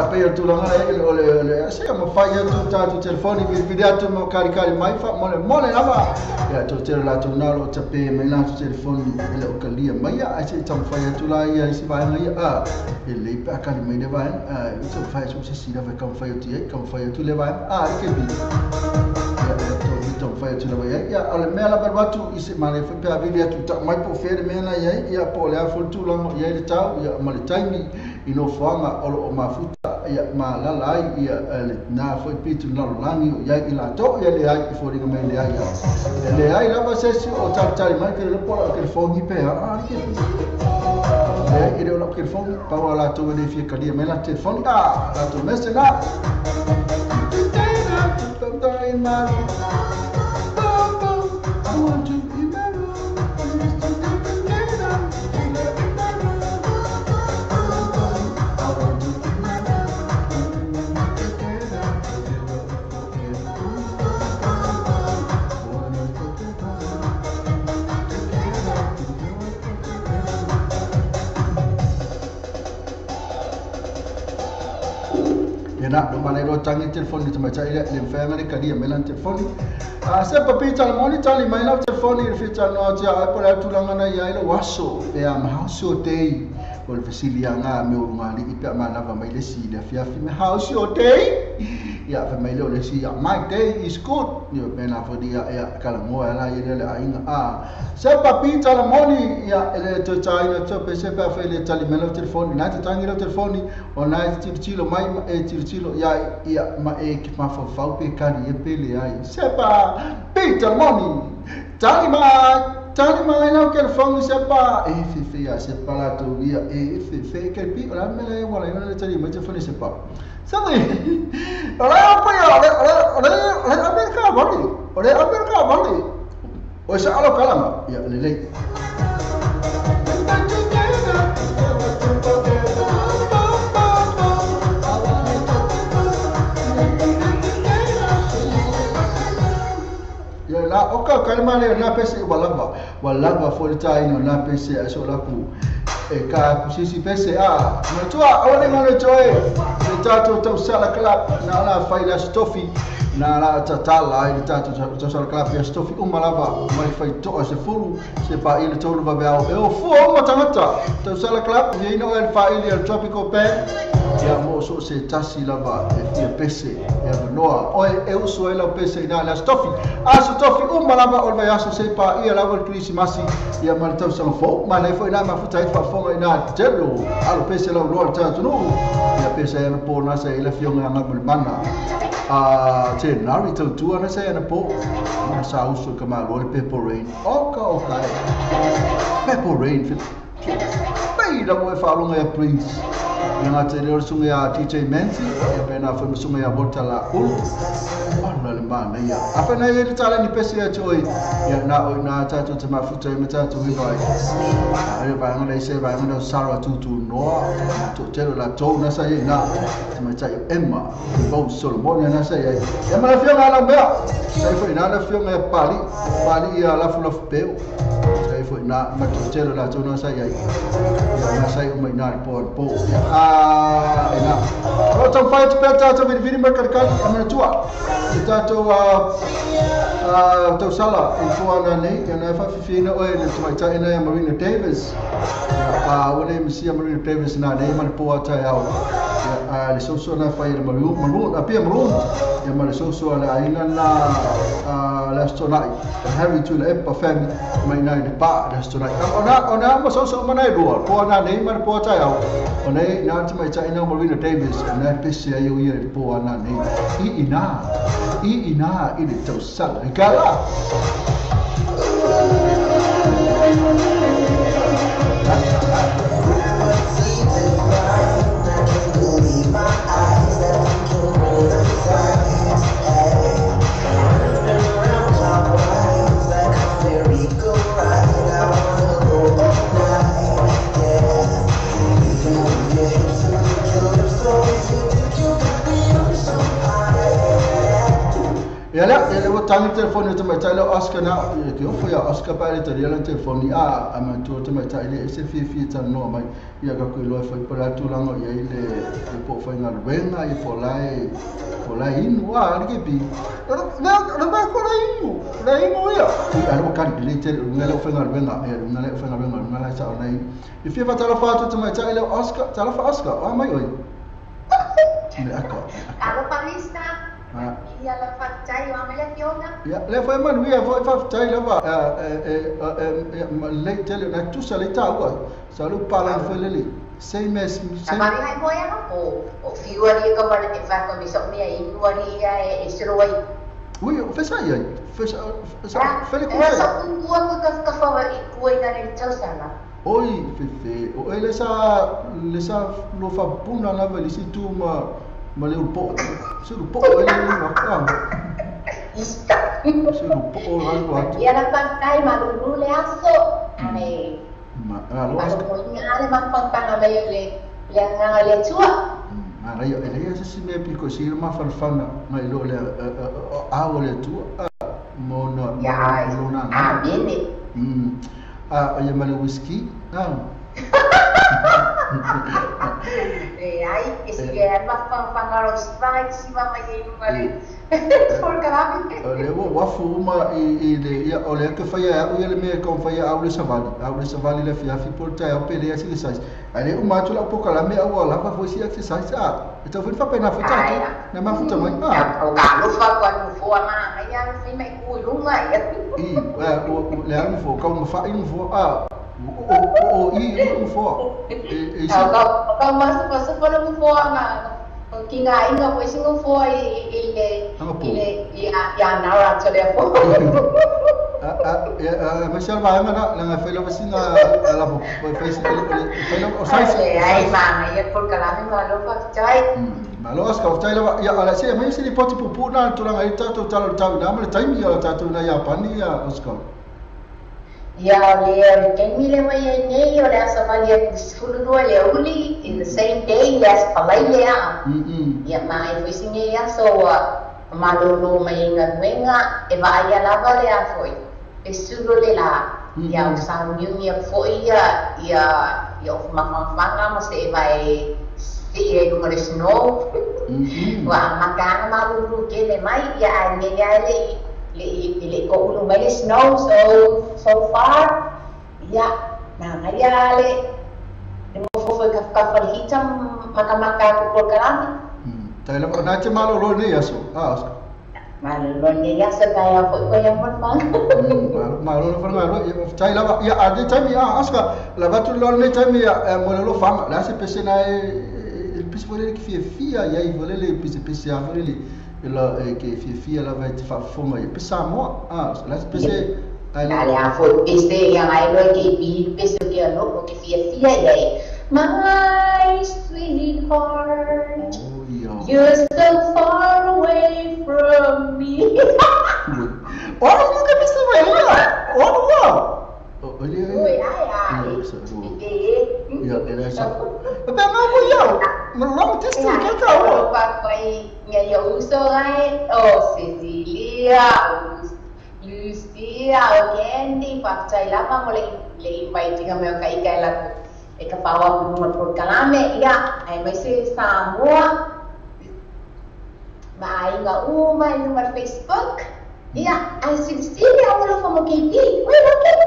pe tu lang ole saya mau fire tu telefon video tu mau kali mai fa mole apa ya tu la tu nalo tapi mai tu telefon ele okalia mai ya saya tam fire tu la ya si vai mai ele pe kali mai de vai itu fire tu si dah kam fire tu le vai ke bi ya tu fire tu le vai ya ole mela berbatu isi mai fa pe video tu tak mai po fer mena ya po le aful tu lang ya le tau ya mal time ino fuanga o mafuta ya malalai ya na foi pitu na langi ya ila to ya le ai for ringa me le ai ya le ai la basesi o tari mai ke le pola ke fongi pe ke ya ire o ke fongi pa wala to ne fi kadia me la telefoni la to messe na I want to nak do mana do tangi telefon ni macam ile le family kadi melan telefon saya papi tal moni tal mai la telefon ni ficha no ja apa tulang ana ya ile waso ya house day wal fasilia nga me urungali ipa mana va mai le si le fia fi house day ya fa mai le si ya my day is good yo pena fo dia ya kala mo ala ile le ainga se pa pita la moni ya ele to china to pe se pa fa le tali melo telefoni na te tangi lo telefoni o na tirchilo mai tirchilo ya ma ki ma fo fa pe kani e pele ai se pa pita la moni tali ma ina ke telefoni se pa fi ya se pa la to via fi ke pi la mele wala ina le tali ma telefoni se pa Sabe? Olha Amerika bali. O sa alo kalama ya lele. Ya la oka kalama le na pese walaba for time na pese aso la ku ka kusisi pese matua awale ngalo choe tato to sala club na la faila stofi na la tatala ile tato to sala club ya stofi umalava mai fai to se fulu se pa ile to lo babao e fu o matangata to sala club ye no el fa ile tropical pen ya mo so se tasi lava e pese ya noa o e uso ela pese na la stofi stofi umalava o vai aso se pa ile la vol krismasi ya mal to sala fo ma le foi na mafuta fa fo ina telo alo pese la lo tato no ya pese na po na se ile fionga na mana te nari to tu ana se na po na sa uso kama lo pepper rain oka pepper rain bai da mo fa longa prince nga te re sunga ya DJ Menzi e pena fa sunga ya volta la ana le mana ya apena ye tala ni pese ya choi ya na tatu te mafuta me tatu we vai ai ba ngana se ba ngana sara tutu no to telo la to na sa ye na te ma chai emma bo solomon na sa ye ya ma la fiona la mea sai foi na la fiona pali ya la full of peu sai foi na ma to telo la to na sa ye na sai mai na po ina o to fight peta to vini mercado amena tua tato to sala in tuana nei na fa fina o ele to mai ina Marina Davis o le misia Marina Davis na nei man po ata ya le so na fa ile maru apia maru ya ma le so na ina na la stonai Harry to le empa family mai na de pa la stonai ona ma so mana do po na nei man po ata ya o nei na ti mai ina Marina Davis na pesi ya yo ye po na nei ina ile tau sala gala ele o tangi telefone te mai tele Oscar na ke o foi Oscar para te ele telefone ama tu te mai tele ese fi tan no mai ia ka ko lo foi para tu lango ia ile po foi na venga e po lai inu ke bi na ba ko lai inu ia era o kan le te ngale foi na venga ngale foi na venga ngale sa nai e fi fatala foto te mai tele Oscar mai oi me aka palista ia la facciai o amele fiona ya le foi man via foi facciai la va le tele na tu sale ta wa salu pala foi le sei mes mari hai moia no o fiori ka par e fa ko mi so mi ai nuari e siroi ui fesa ia fesa fele ko sa tu ko ka fa ko ina ni tausana oi fe o ele sa lo fa puna la va lisi tu ma le un po' ele no qua ista un po' algo e la pantai ma lu le asso ame ma allora ma pantana le nga le tua ma io ele si me pico si ma farfana ma lo le le tua mono ya bene io ma le whisky ai che si è ma pangaro strike si va mai in Por Kalame. Le wafu uma I le ia o le ke faia o le me ko faia au le savali le fia fi por tai o pele exercise ale uma tu la por Kalame au la fa foi exercise e to fa pena fa tai na ma futa mai o ka lu fa kwa nu fo ma ai ya fi mai ku lu mai I o le anu fo ka ma fa inu fo o I inu fo ka ma sa fa lu fo na Kinga inga po singo fo ile ya nara to le fo Michelle vai mana la felo vecina la felo o sai ai ma ia por Kalame ma lo fa chai malo ska chai la ya ala se mai se poti pupu na tu la ita to talo tau na ma time ya ta tu na ya pani ya oska ya le kemi le mai nei o le asa valia sulu no le uli in the same day yes palai ya ya mai foi singe ya so malolo mai nga e va ya la vale a foi e sulu le la ya usang new ya foi ya of mafanga mo se vai e como le snow wa makana malulu ke le mai ya ne ya le ko ulu mai le snow so far ya na ngaya le mo fo ka hitam maka ko Kalame tai la na che malo lo ne yaso malo lo ne yaso kaya ko yang mon malo lo fa malo tai la ya ade tai ya aska la batu lo ne tai ya mo lo fama la se pese na il pis volere che fia ya I volere pese a volere la che fia la vai fa foma e pesa mo la se pese ale a fo pese yang ai lo ke bi pese ke lo ke fia ya my sweetheart you're so far away from me oh nunca me se vai oh oi ya era esa pero no voy yo no lo testi que acabo pa pai nga yo uso ai Cecilia Lucia Candy pa chai lama mo le invite nga me kai kai la e ka pawa mo por Kalame ya ai mai se Samoa mai nga uma no mar Facebook ya ai Cecilia mo lo famo KP oi lo KP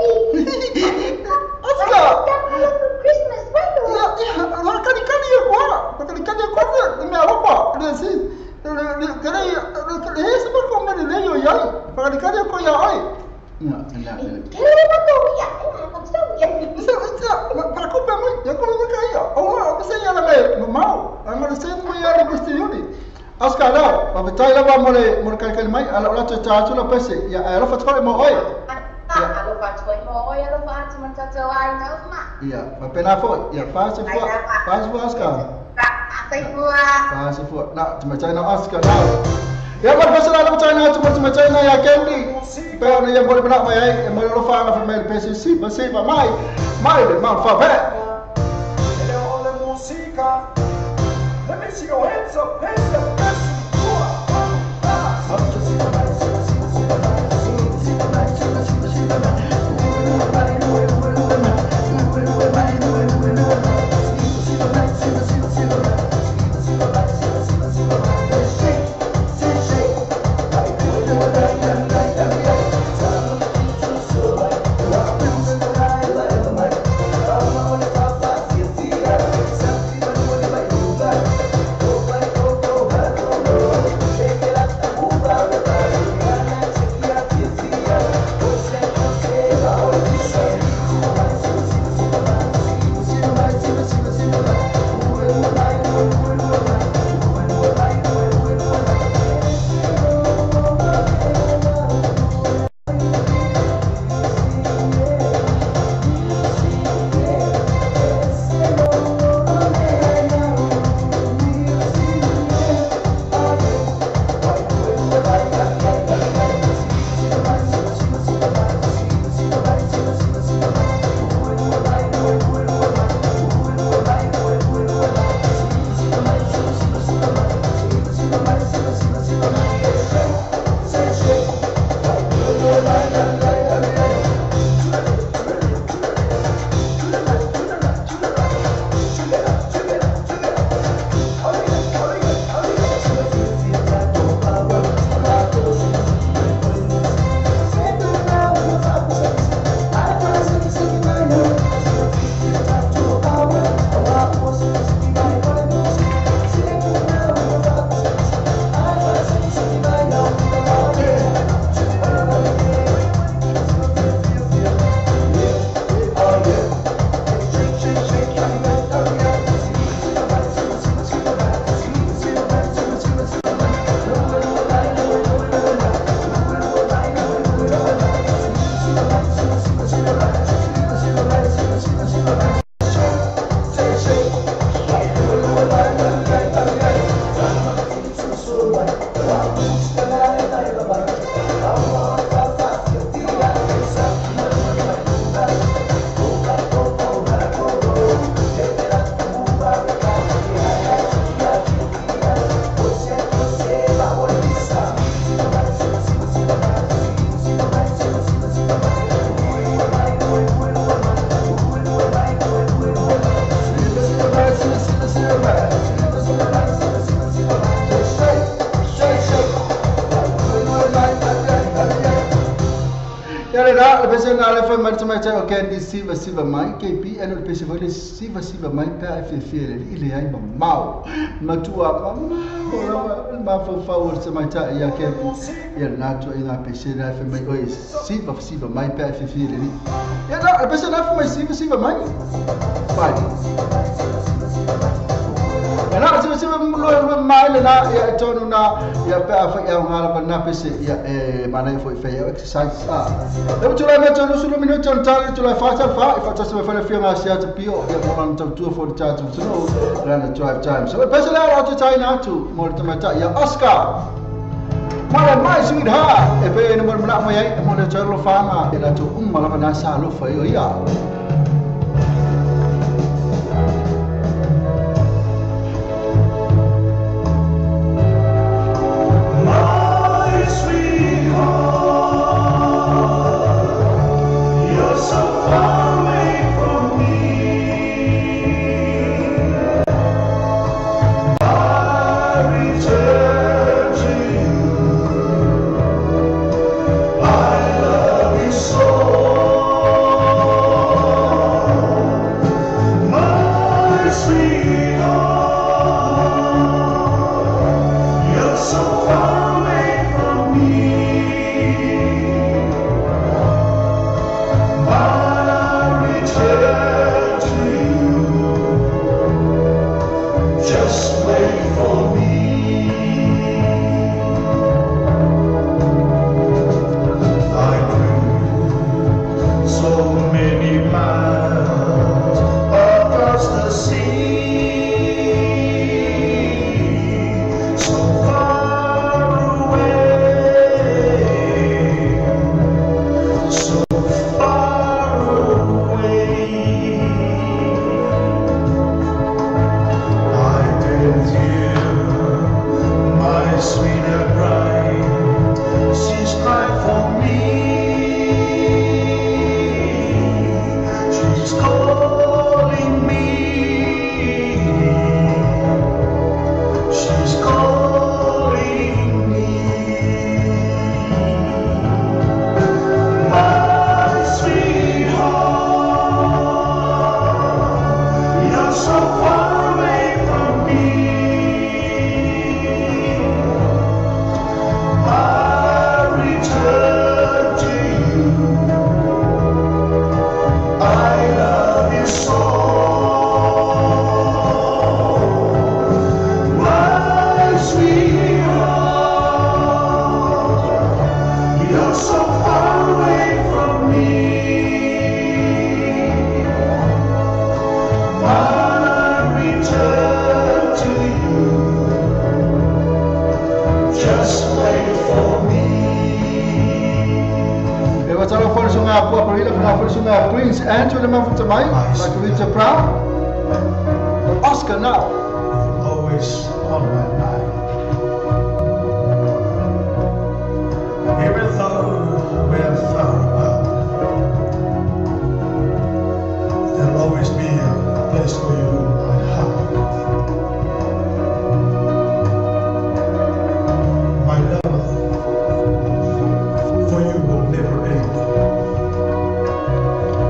Christmas bueno la canicani e qua me roba assim esse por como ele leio ya para canicani ko ya ai Kaya na to ya isso para comprar muito eu coloco aí ó você já lá mal agora você não ia no custione Oscar lá para betai lá vamos canicani mai ala tu tu la pese ya ela faz com mo oi alo faz foi mo oi alo faz man ta ai na ma iya pa pena foi ya faz Oscar faz foi na cuma China Oscar now ya por pasal ada China cuma China ya Candy pero ya boleh benak mai mau lo fa na family PCC basi ba mai de mal fa ve ole música let me see your hands up le fa mai mai o ke di siva mai ke pi eno le pese vole siva mai pa fe ile ai mau matua ma fa o se mai ta ia ke ia na to ina pese na fe mai oi siva mai pa fe ile ia na pese na fe mai siva mai vai ana siva lo mai le na ia tonu na ia pa fa ia ngala na pese ia mana foi feia exercise eu tu la metto no solo minuto tantale tu la faccia faccia se fare fianga sia te pio e non tu for the charge so no run drive time so pesa la auto china tu morto mata ia Oscar mala mai sweetheart e pe no mala mai ai mo le charlo fama e la tu mala na sa lo fa io ia Prince Andrew the man from Tamai, like Rita Brown. Oscar now. Always on my mind. Even though we're far apart, there'll always be a place for you in my heart. My love for you will never end.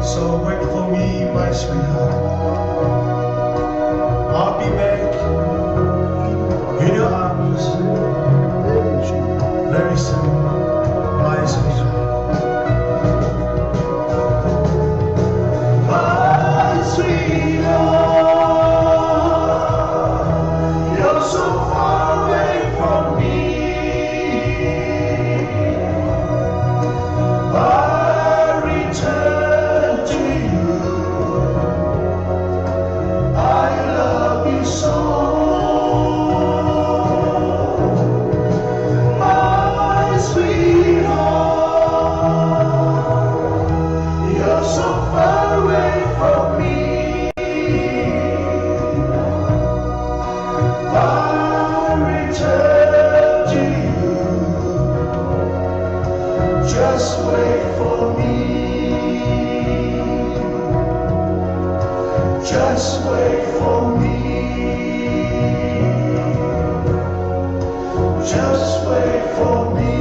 So wait for me, my sweetheart. I'll be back in your arms very soon, my sweetheart. My sweetheart, you're so far away from me. I return to you. I love you so. My sweetheart, you're so far away from me. I return to you. Just wait for me. Just wait for me. Just wait for me.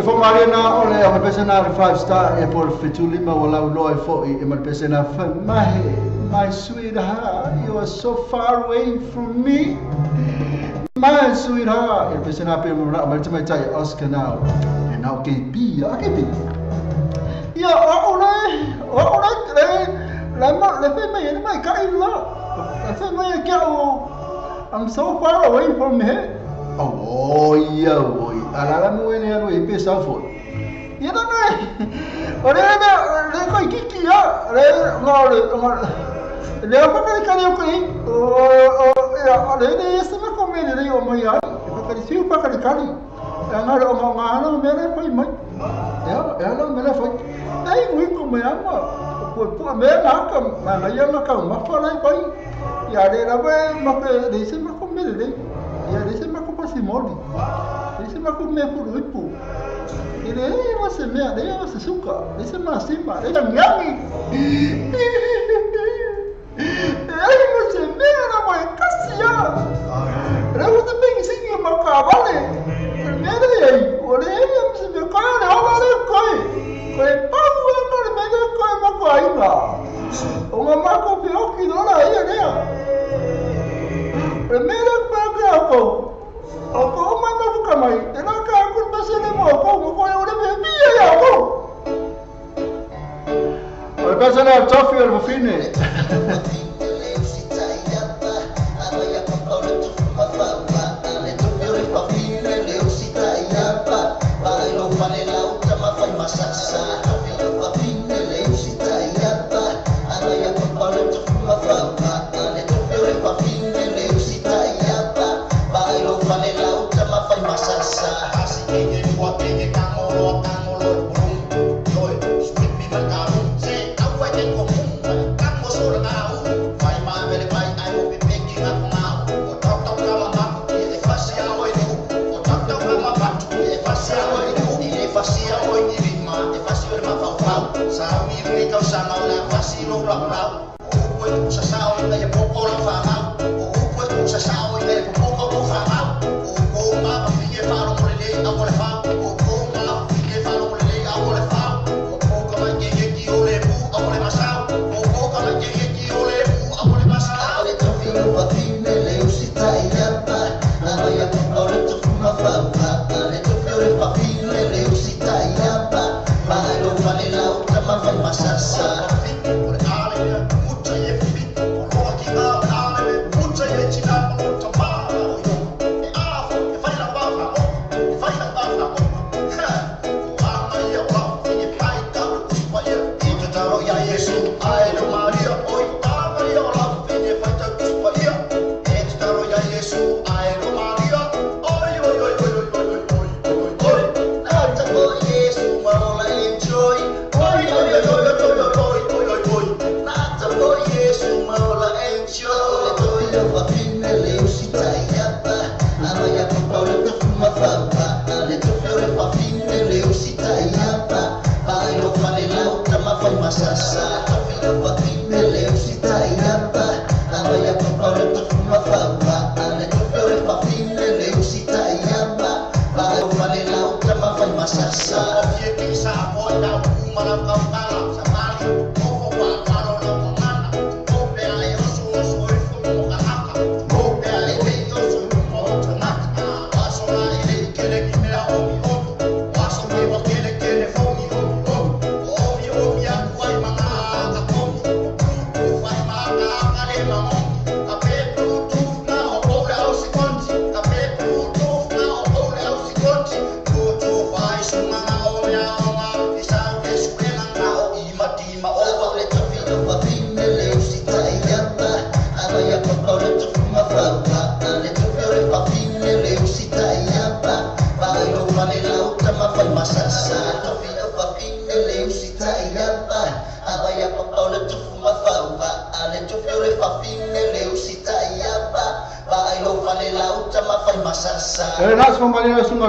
Se for Mariana ole o pesena 5 star e por fitulima wala loi fo e mal pesena my sweetheart, you are so far away from me. My sweetheart, e pesena pe mo na mal tmai tai Oscar now. And now ke pi, a ke pi. Ya o le fe mai kai la. Le fe mai ka o I'm so far away from here. Oh, iya, boy. Alam mo ini anu IP Salford. Iya tak ni. Orang ada kau kiki ya. Dia apa kali aku ni? Ya, ada ni semua komen dari orang ya. Kali siapa kali. Yang ada orang mana mana pun mai. Ya, ada mana pun. Tapi gue komen apa? Kau mana kam? Mana yang makam? Masalah apa? Ya, ada apa? Maka di semua komen dari. Ya, di semua si Molly. Dia aku me por ipu. Ele você me, ele você suka. Ele masih mah, ele nyanyi. Ele você me na mãe casia. Ele você bem singing macabale. Ele aí, ele você me cara, olha coi. Coi pau, olha me coi macaina. Uma maco pior que não aí, né? Primeiro pagou. Ako man mabuka mai, tenaka ako pasene mo ako ko yung nabibiya ya ako. Oi pasene tofi al fine.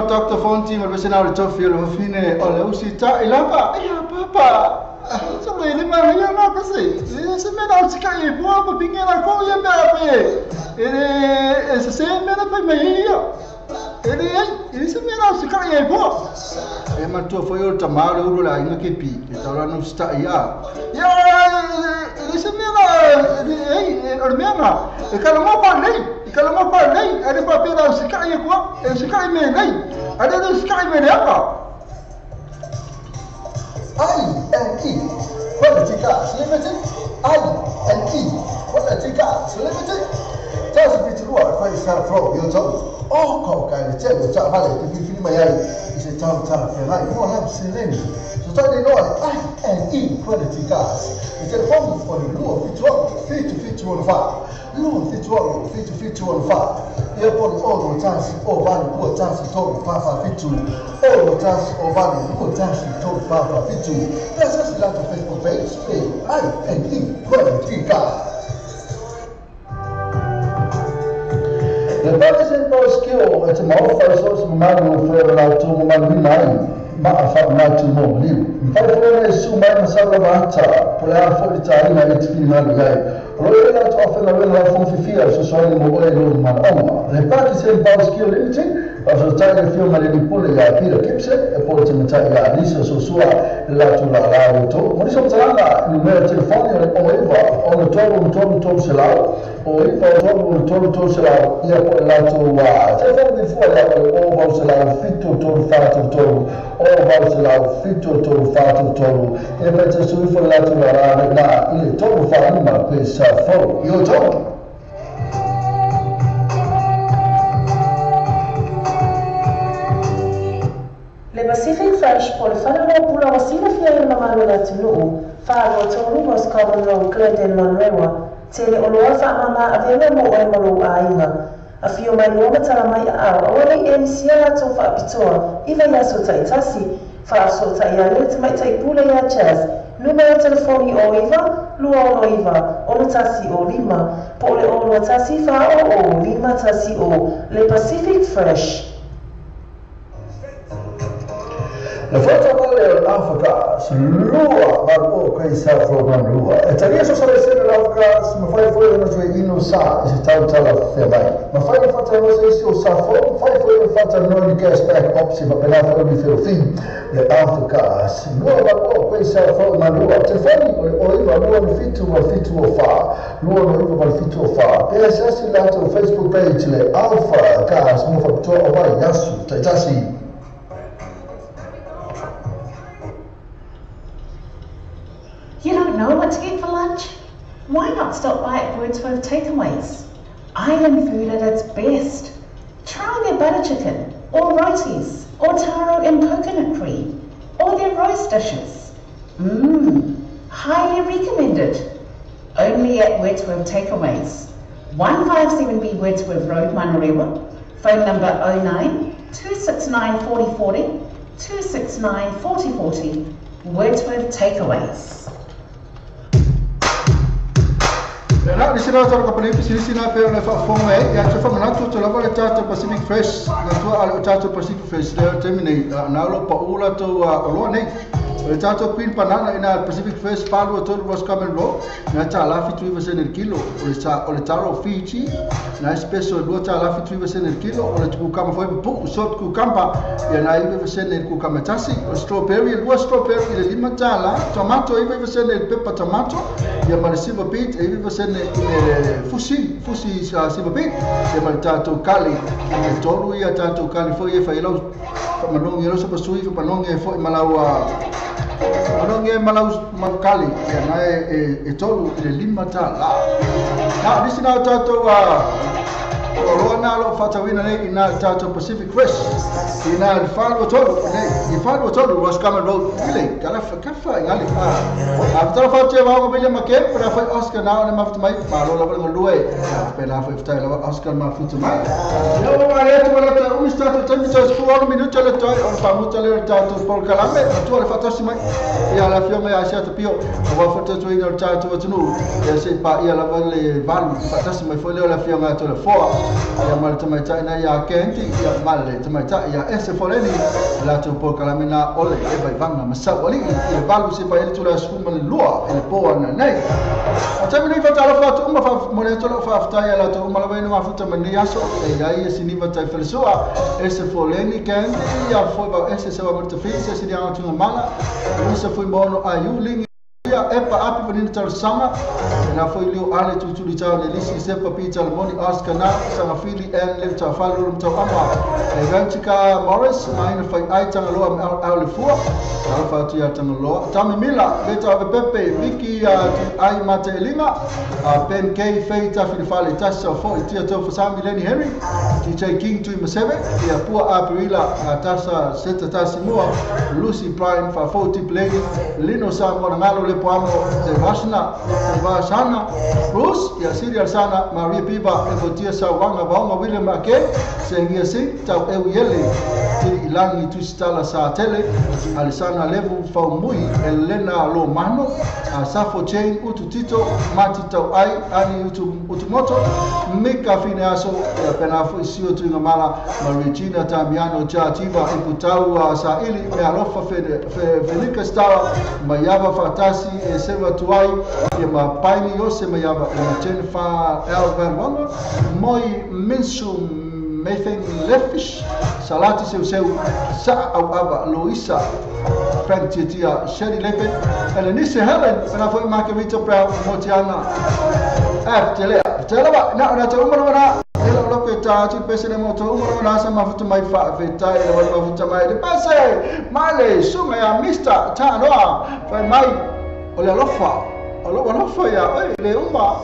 Dr. Fonti, ma bese na tofi lo fine o le usita ilapa. Ya papa. So le ma ya na pase. Se me na utika e boa pa pingena ko ya me ape. Se me na pa me ya. Ini semua sekarang ya ibu. Matua foi o tamar o lá inga kepi. Então não está ia. Ya, ini semua ini ormena. Kalau mau pandai, ada papel dah sekarang ya kuat. Sekarang menai. Ada sekarang menai apa? I&E Quality Gas Limited. I&E Quality Gas Limited. Just be to work for yourself from your job. Oh, kau kan cek ucap balik di film yang isi tahu-tahu filai. Mau ham silin. So tadi noi I&E Quality Gas. Telefon on luar fitur luar. Luar fitur luar. Ia pun orang jangan orang luar jangan tahu apa fitur. Orang jangan orang luar jangan tahu apa fitur. Biasa selalu Facebook page I&E Quality Gas. Lepas itu skill macam mana faisal semua orang tu memang lain. Maaf macam mana ni. Faisal semua masalah baca. Pola faisal cari nak film lagi. Royal tu offer lawan lawan fifia sesuai mobile rumah Allah. Lepas itu skill ini Pasal cari film ada di pula ya kira kipset, pun cuma cari ya ni sesuatu lalu lalu itu. Mungkin sebenarnya lah nomor telefon yang orang tolong selalu, orang tolong selalu ia pun lalu telefon di full ya orang selalu fitur tolong, orang selalu fitur tolong. Ia macam sesuatu lalu nah ini tolong mana pesa full, yo tolong. Pacific Fresh por whanau pula wasila fia i mamalu na tunuu, whaaro tōru mos Common Road Glendale Manrewa, tele o loa wha mama a venga mo oe malu a inga. A fio mai loa matara mai a au, awale e ni sia lato wha apitoa, iwa ia so tai tasi, wha so tai a let mai tai pula ia chaz, numero telefoni o iwa, lua o iwa, ono tasi o lima, po le ono tasi wha o lima tasi o, le Pacific Fresh. Le foto vale l'Africa, lua baru kai safro man lua. Tadi so sare sere l'Africa, ma fai fuori no cioè ino sa, si tau tala febai. Ma fai foto no se si o safro, fai fuori foto no di gas back opsi, ma per fuori di film. Le Africa, lua baru kai safro man lua. Telefoni o iva lua no fitu o fa. Lua no iva val fitu o fa. E se si lato Facebook page le Alpha Gas mo fa to o vai yasu, tasi. You don't know what to get for lunch? Why not stop by at Wordsworth Takeaways? Island food at its best. Try their butter chicken, or rotis, or taro and coconut cream, or their roast dishes. Highly recommended. Only at Wordsworth Takeaways. 157B Wordsworth Road, Manarewa. Phone number 09 269 4040 269 4040. Wordsworth Takeaways. Nak di sini orang kapal ini sini sini apa yang lepas form yang cepat menatu terlalu le charter Pacific Fresh, natua al charter Pacific Fresh dia terminate. Nalo paula tu olo ni. Le charter pin panana ina Pacific Fresh palu tu was Common Road. Na chala fitui versen kilo. Ole charo Fiji. Na special dua chala fitui versen kilo. Ole tu kama foi bu sot ku kamba. Ya na ibe versen ku kama tasi. Strawberry dua strawberry le lima chala. Tomato ibe versen pepper tomato. Ya mana silver beet ibe versen fusi silver beet. Ya mana tato kali. Tolu ya tato kali foi e failo. Manong yero so pasui panong e foi malawa. Manong e malau makali ya na tolu le lima chala. Na di sini tato Corona lo fatawina ne ina tato Pacific Fresh ina falo todo ne falo todo was Common Road ile kala kafa ngali after fate wa ko bile make para foi Oscar na ne maft mai malo la ko luai pela foi ftai la Oscar ma fitu mai yo mare to la ta un stato tempo su 1 minuto le to on fa mucho le tato por calame tu le fatosi mai ya la fiome a sia to pio wa foto to ina tato tunu ya se pa ya la vale van fatosi mai foi le la fiome to le fo ia male tamaita ina ia kenti ia male tamaita ia ese foleni la tu por kalamina ole e vai vanga masau ali ia balu se pa ele tula skuma le lua ele poa na nei a tami nei fatalo fa tu uma fa mole tolo fa afta ia la tu uma la vai no afuta mani aso e ia sini va tai felsoa ese foleni kenti ia foi ba ese se va morto fisi se dia tu mala ese foi mono ayuli ia epa api panina tau sanga na foi liu ale tutuli tau le lisi sepa pita le moni askana sanga fili en le tau falu rum tau ama e Rantika Morris maina fai ai tanga loa me au le fua au fa tu ia tanga loa tami mila le tau ave pepe viki ai mate elinga pen kei fei ta fili fale tasa fo i tia tau fasami Lenny Henry DJ King tui masebe ia pua apirila tasa seta tasi mua Lucy Prime fa fo tip lady lino sa mwana ngalo le poamo de Vasna Vasana Bruce ya Syria sana Maria Piba e votia sa wanga wanga William Ake sengia sing tau eu yele ti ilangi tu stala sa tele alisana levu fa mui Elena lo mano a safo chain utu tito mati tau ai ani utu moto mika fine aso ya penafo isio tu ngamala Maricina Tamiano cha tiba imputau sa ili me alofa Fenica Star mayava fatasi e seva tuai e ma paini yose mayava e Jennifer Elvan Wanga moi minsu Nathan Lefish salati seu sa au ava Luisa Frank Titia Sherry Lepe Elenise Helen na foi Margarita Brown Motiana Tela na ta umana ela loke ta tu pesene moto umana sa mafuta mai fa veta ela wa mafuta mai de pase male sunga ya Mr. Tanoa fa mai ole alofa ya oi le umba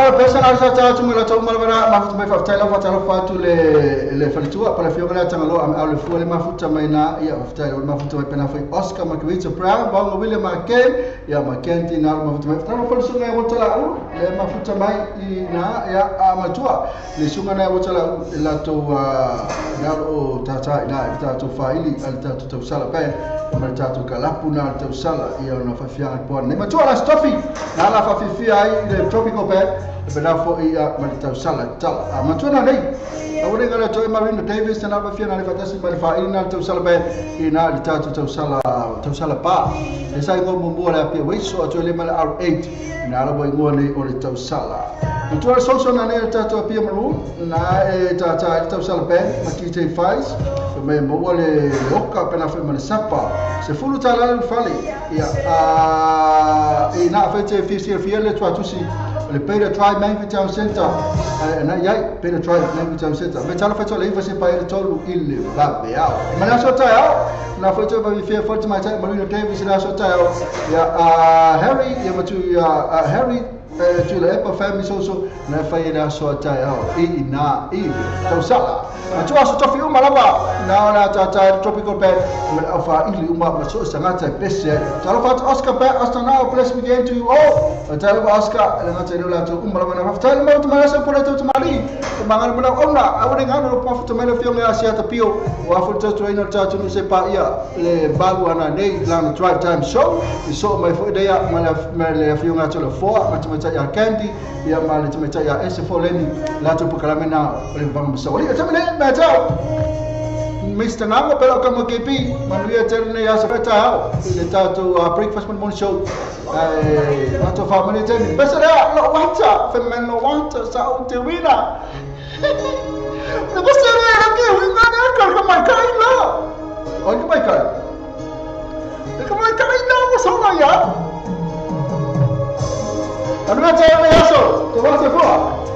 Nala pesa na sa tatu mula tau malabara mafuta mai faftela fatalo fatu le falitua para fio ngala tangalo am au le fuele mafuta mai na ia faftela mafuta mai pena foi Oscar Makavita Brown bongo William McKay ia Mackenzie na mafuta mai faftala fo sunga wotala u le mafuta mai ina ia amatua le sunga na wotala la to na o tata ina tatu faili al tatu tau sala pe ma tatu kalapu na tau sala ia na fafia po ne matua la stofi na la fafia ai le tropical bed pena fo ia malita sala tala matuna nei awore ngala to Marina Davis na ba fia na fatasi ba fa ina to sala be ina lita to sala pa e sai go mo la pe we so to le mal R8 ina la boy ngone o le to sala to so na ne to pe maru na e ta to sala be makite faz me mo le loka pena fe mal sapa se fulu tala fali ia ina fete fisia le to tusi le Peter Tribe Mangu Town Center na yai Peter Tribe Mangu Town Center me tala fato le fase pa ele tolu ile va beao mana so ta na fato va vifia forte mai Marina Davis na so ta ya Harry ya matu Harry tu le epa family so na fai na so ta ina tau sala tu aso tofi uma lava na tropical bed me afa ili uma so sangata pese tala fato Oscar ba astana o place again to you all tala Oscar na tele la tu uma lava na fatal mo tu mala sa por tu mali mangal mo na ona awre ngano pa fato mele fio me asia tapio wa fato tu ina tatu no se pa ia le bagu ana nei la drive time show so mai fo idea mala fio ngato le 4 ya Candy ya mali tumeta ya S4 leni la tu pokalamena le bang besawali tamene mata Mr. Nango pero kama KP manuia terne ya sapeta hao le tatu breakfast morning show watu family tene besa la wanta femen no wanta sa utewina le besa la ke winga na kama kai la onde mai kai kama kai la wasona ya Anu macam apa ya so? Tu macam apa?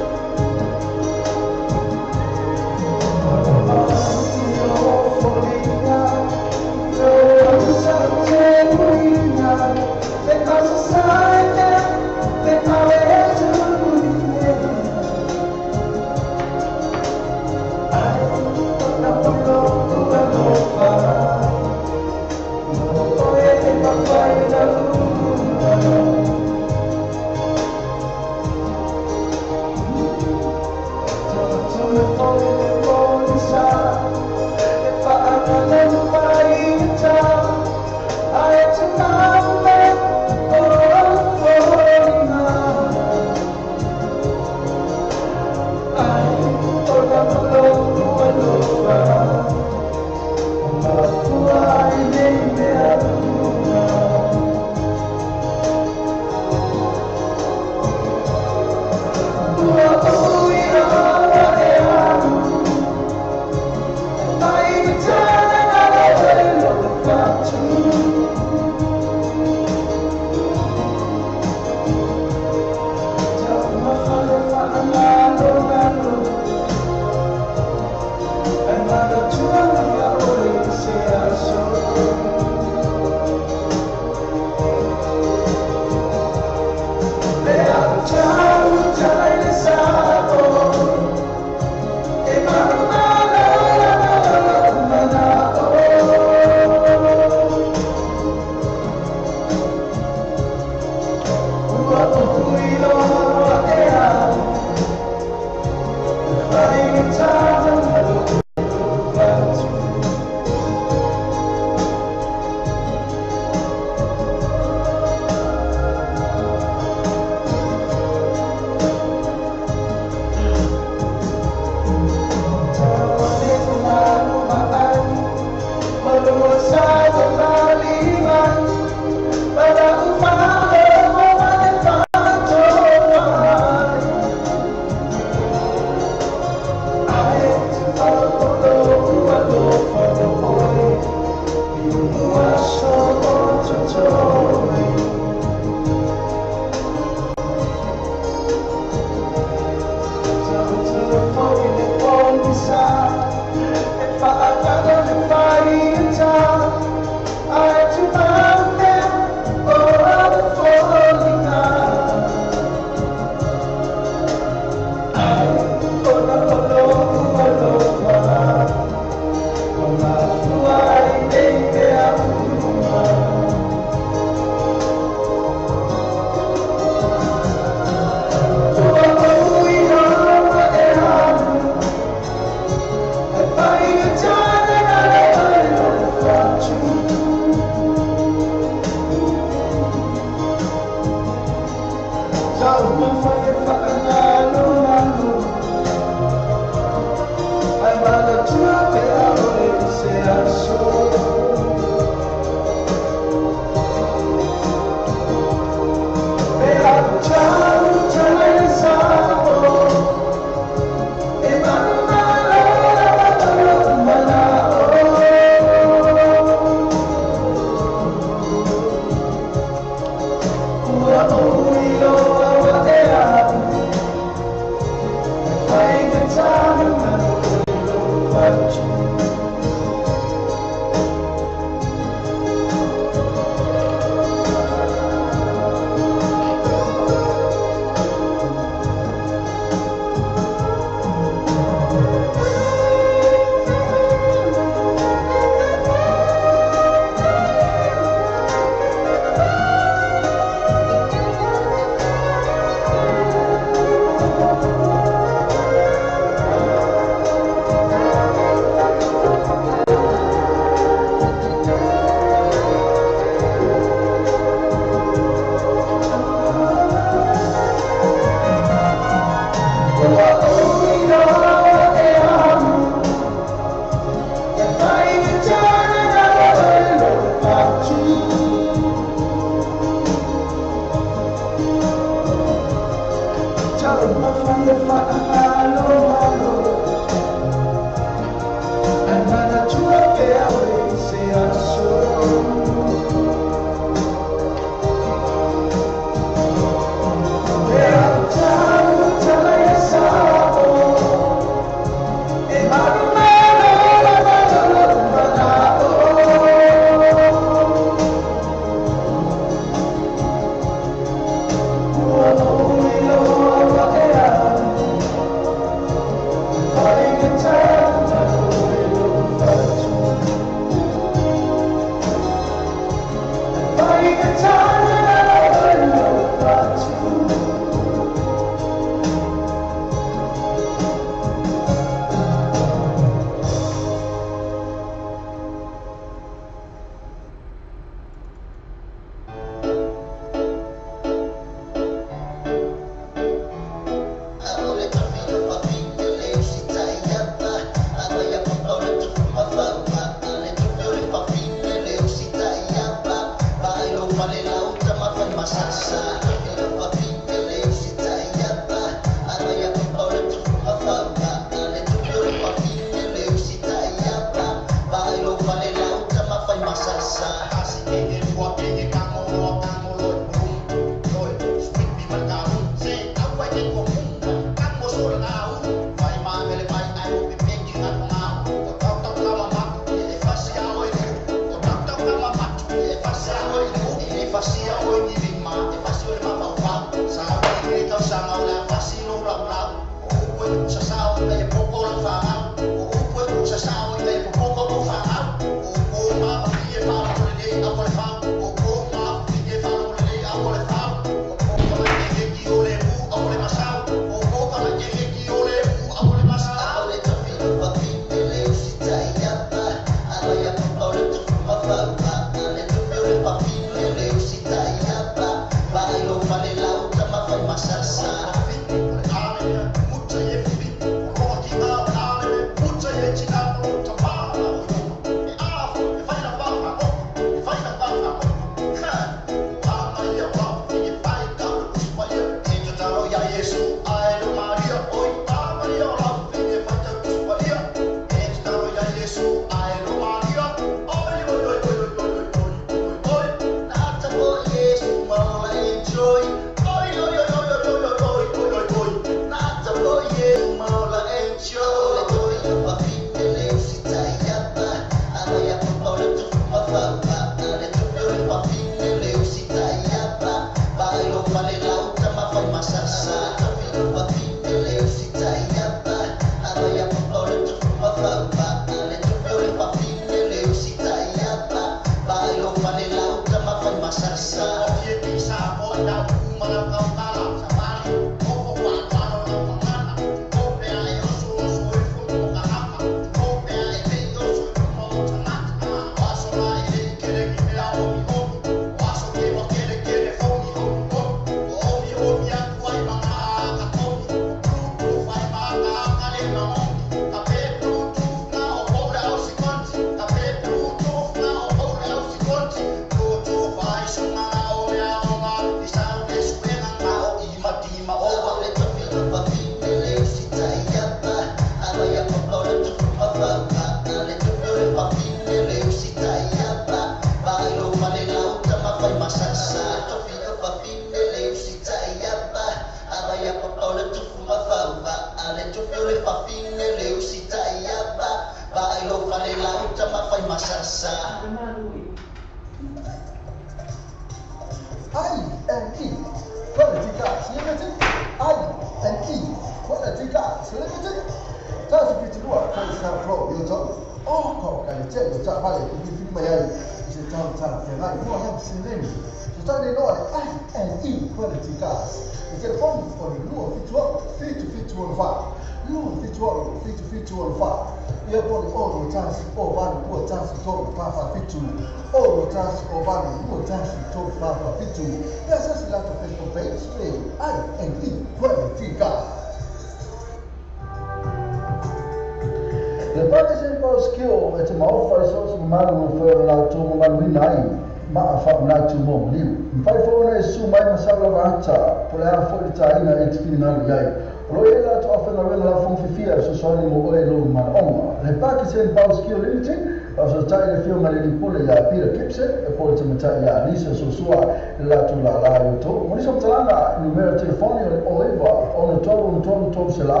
Pakistan Bauskio Limited, so tai le fio male di pole ya Peter Gibson e poi te mata ya Lisa Sosua la tu la yo to mo so talanga numero telefoni o iva on to se la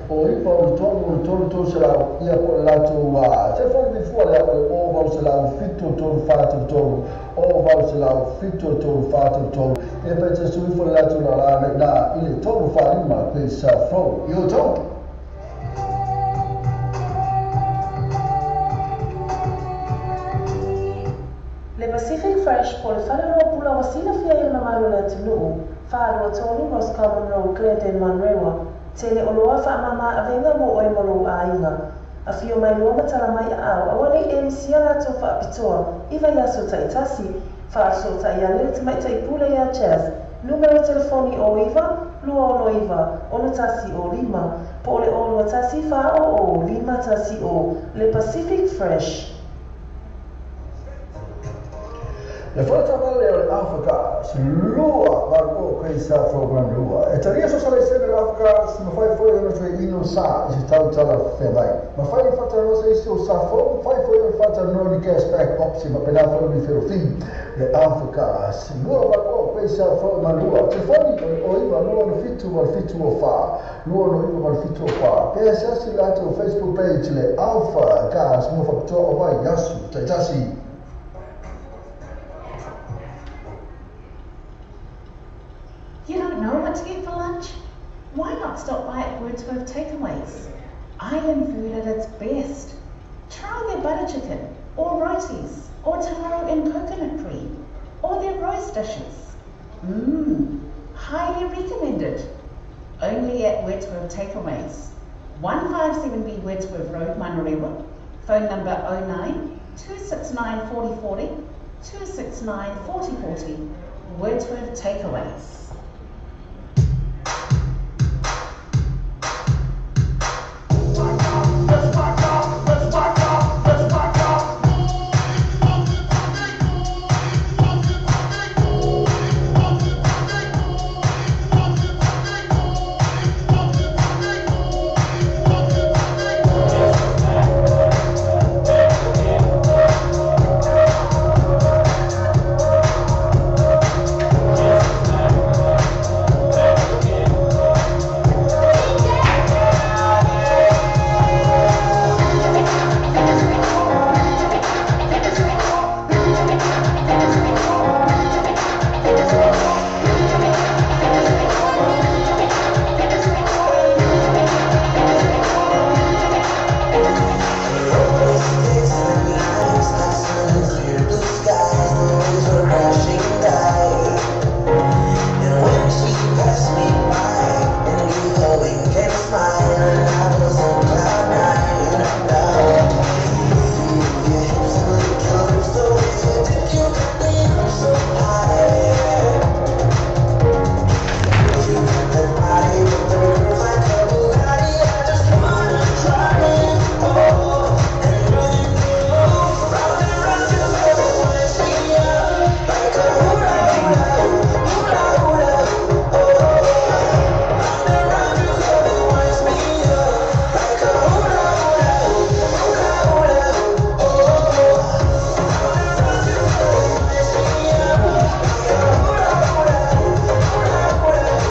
o iva on to se la ia po la tu telefoni di fuori o va se la fitto to fatto to o va se la fitto to fatto to e poi te su fuori la tu la na il to fa ma questa fro io to Le Pacific Fresh po le whanaro pula wasila fia i mamalo le tunuu, whaarua tonu Ross Common Road, Glendale, Manrewa, te le oloa wha mama a venga mo oe molo a inga. A fio mai lua matala mai a au, a wale e misia lato wha apitoa, iwa ia so ta itasi, wha so ta ia le te mai ta ipule ia chairs, numero telefoni o iwa, lua ono iwa, ono tasi o lima, po le ono tasi wha o lima tasi o, Le Pacific Fresh. Le falta vale al Africa, lua barco che sa program lua. E taria so sale sempre l'Africa, se ma fai fuori una tre ino sa, si tau tala femai. Ma fai fatta no se isto sa fo, fai fuori fatta no di gas back opsi, ma pena fuori di ferofin. Le Africa, lua barco che sa program lua. Telefoni o iva lua no fitu o fa. Lua no iva al fitu o fa. Per essersi lato Facebook page le Alpha gas mo fa to o vai yasu, taitasi. You don't know what to get for lunch? Why not stop by at Wordsworth Takeaways? Island food at its best. Try their butter chicken, or rotis, or taro and coconut cream, or their roast dishes. Highly recommended. Only at Wordsworth Takeaways. 157B Wordsworth Road, Manurewa. Phone number 09 269 4040 269 4040. Wordsworth Takeaways.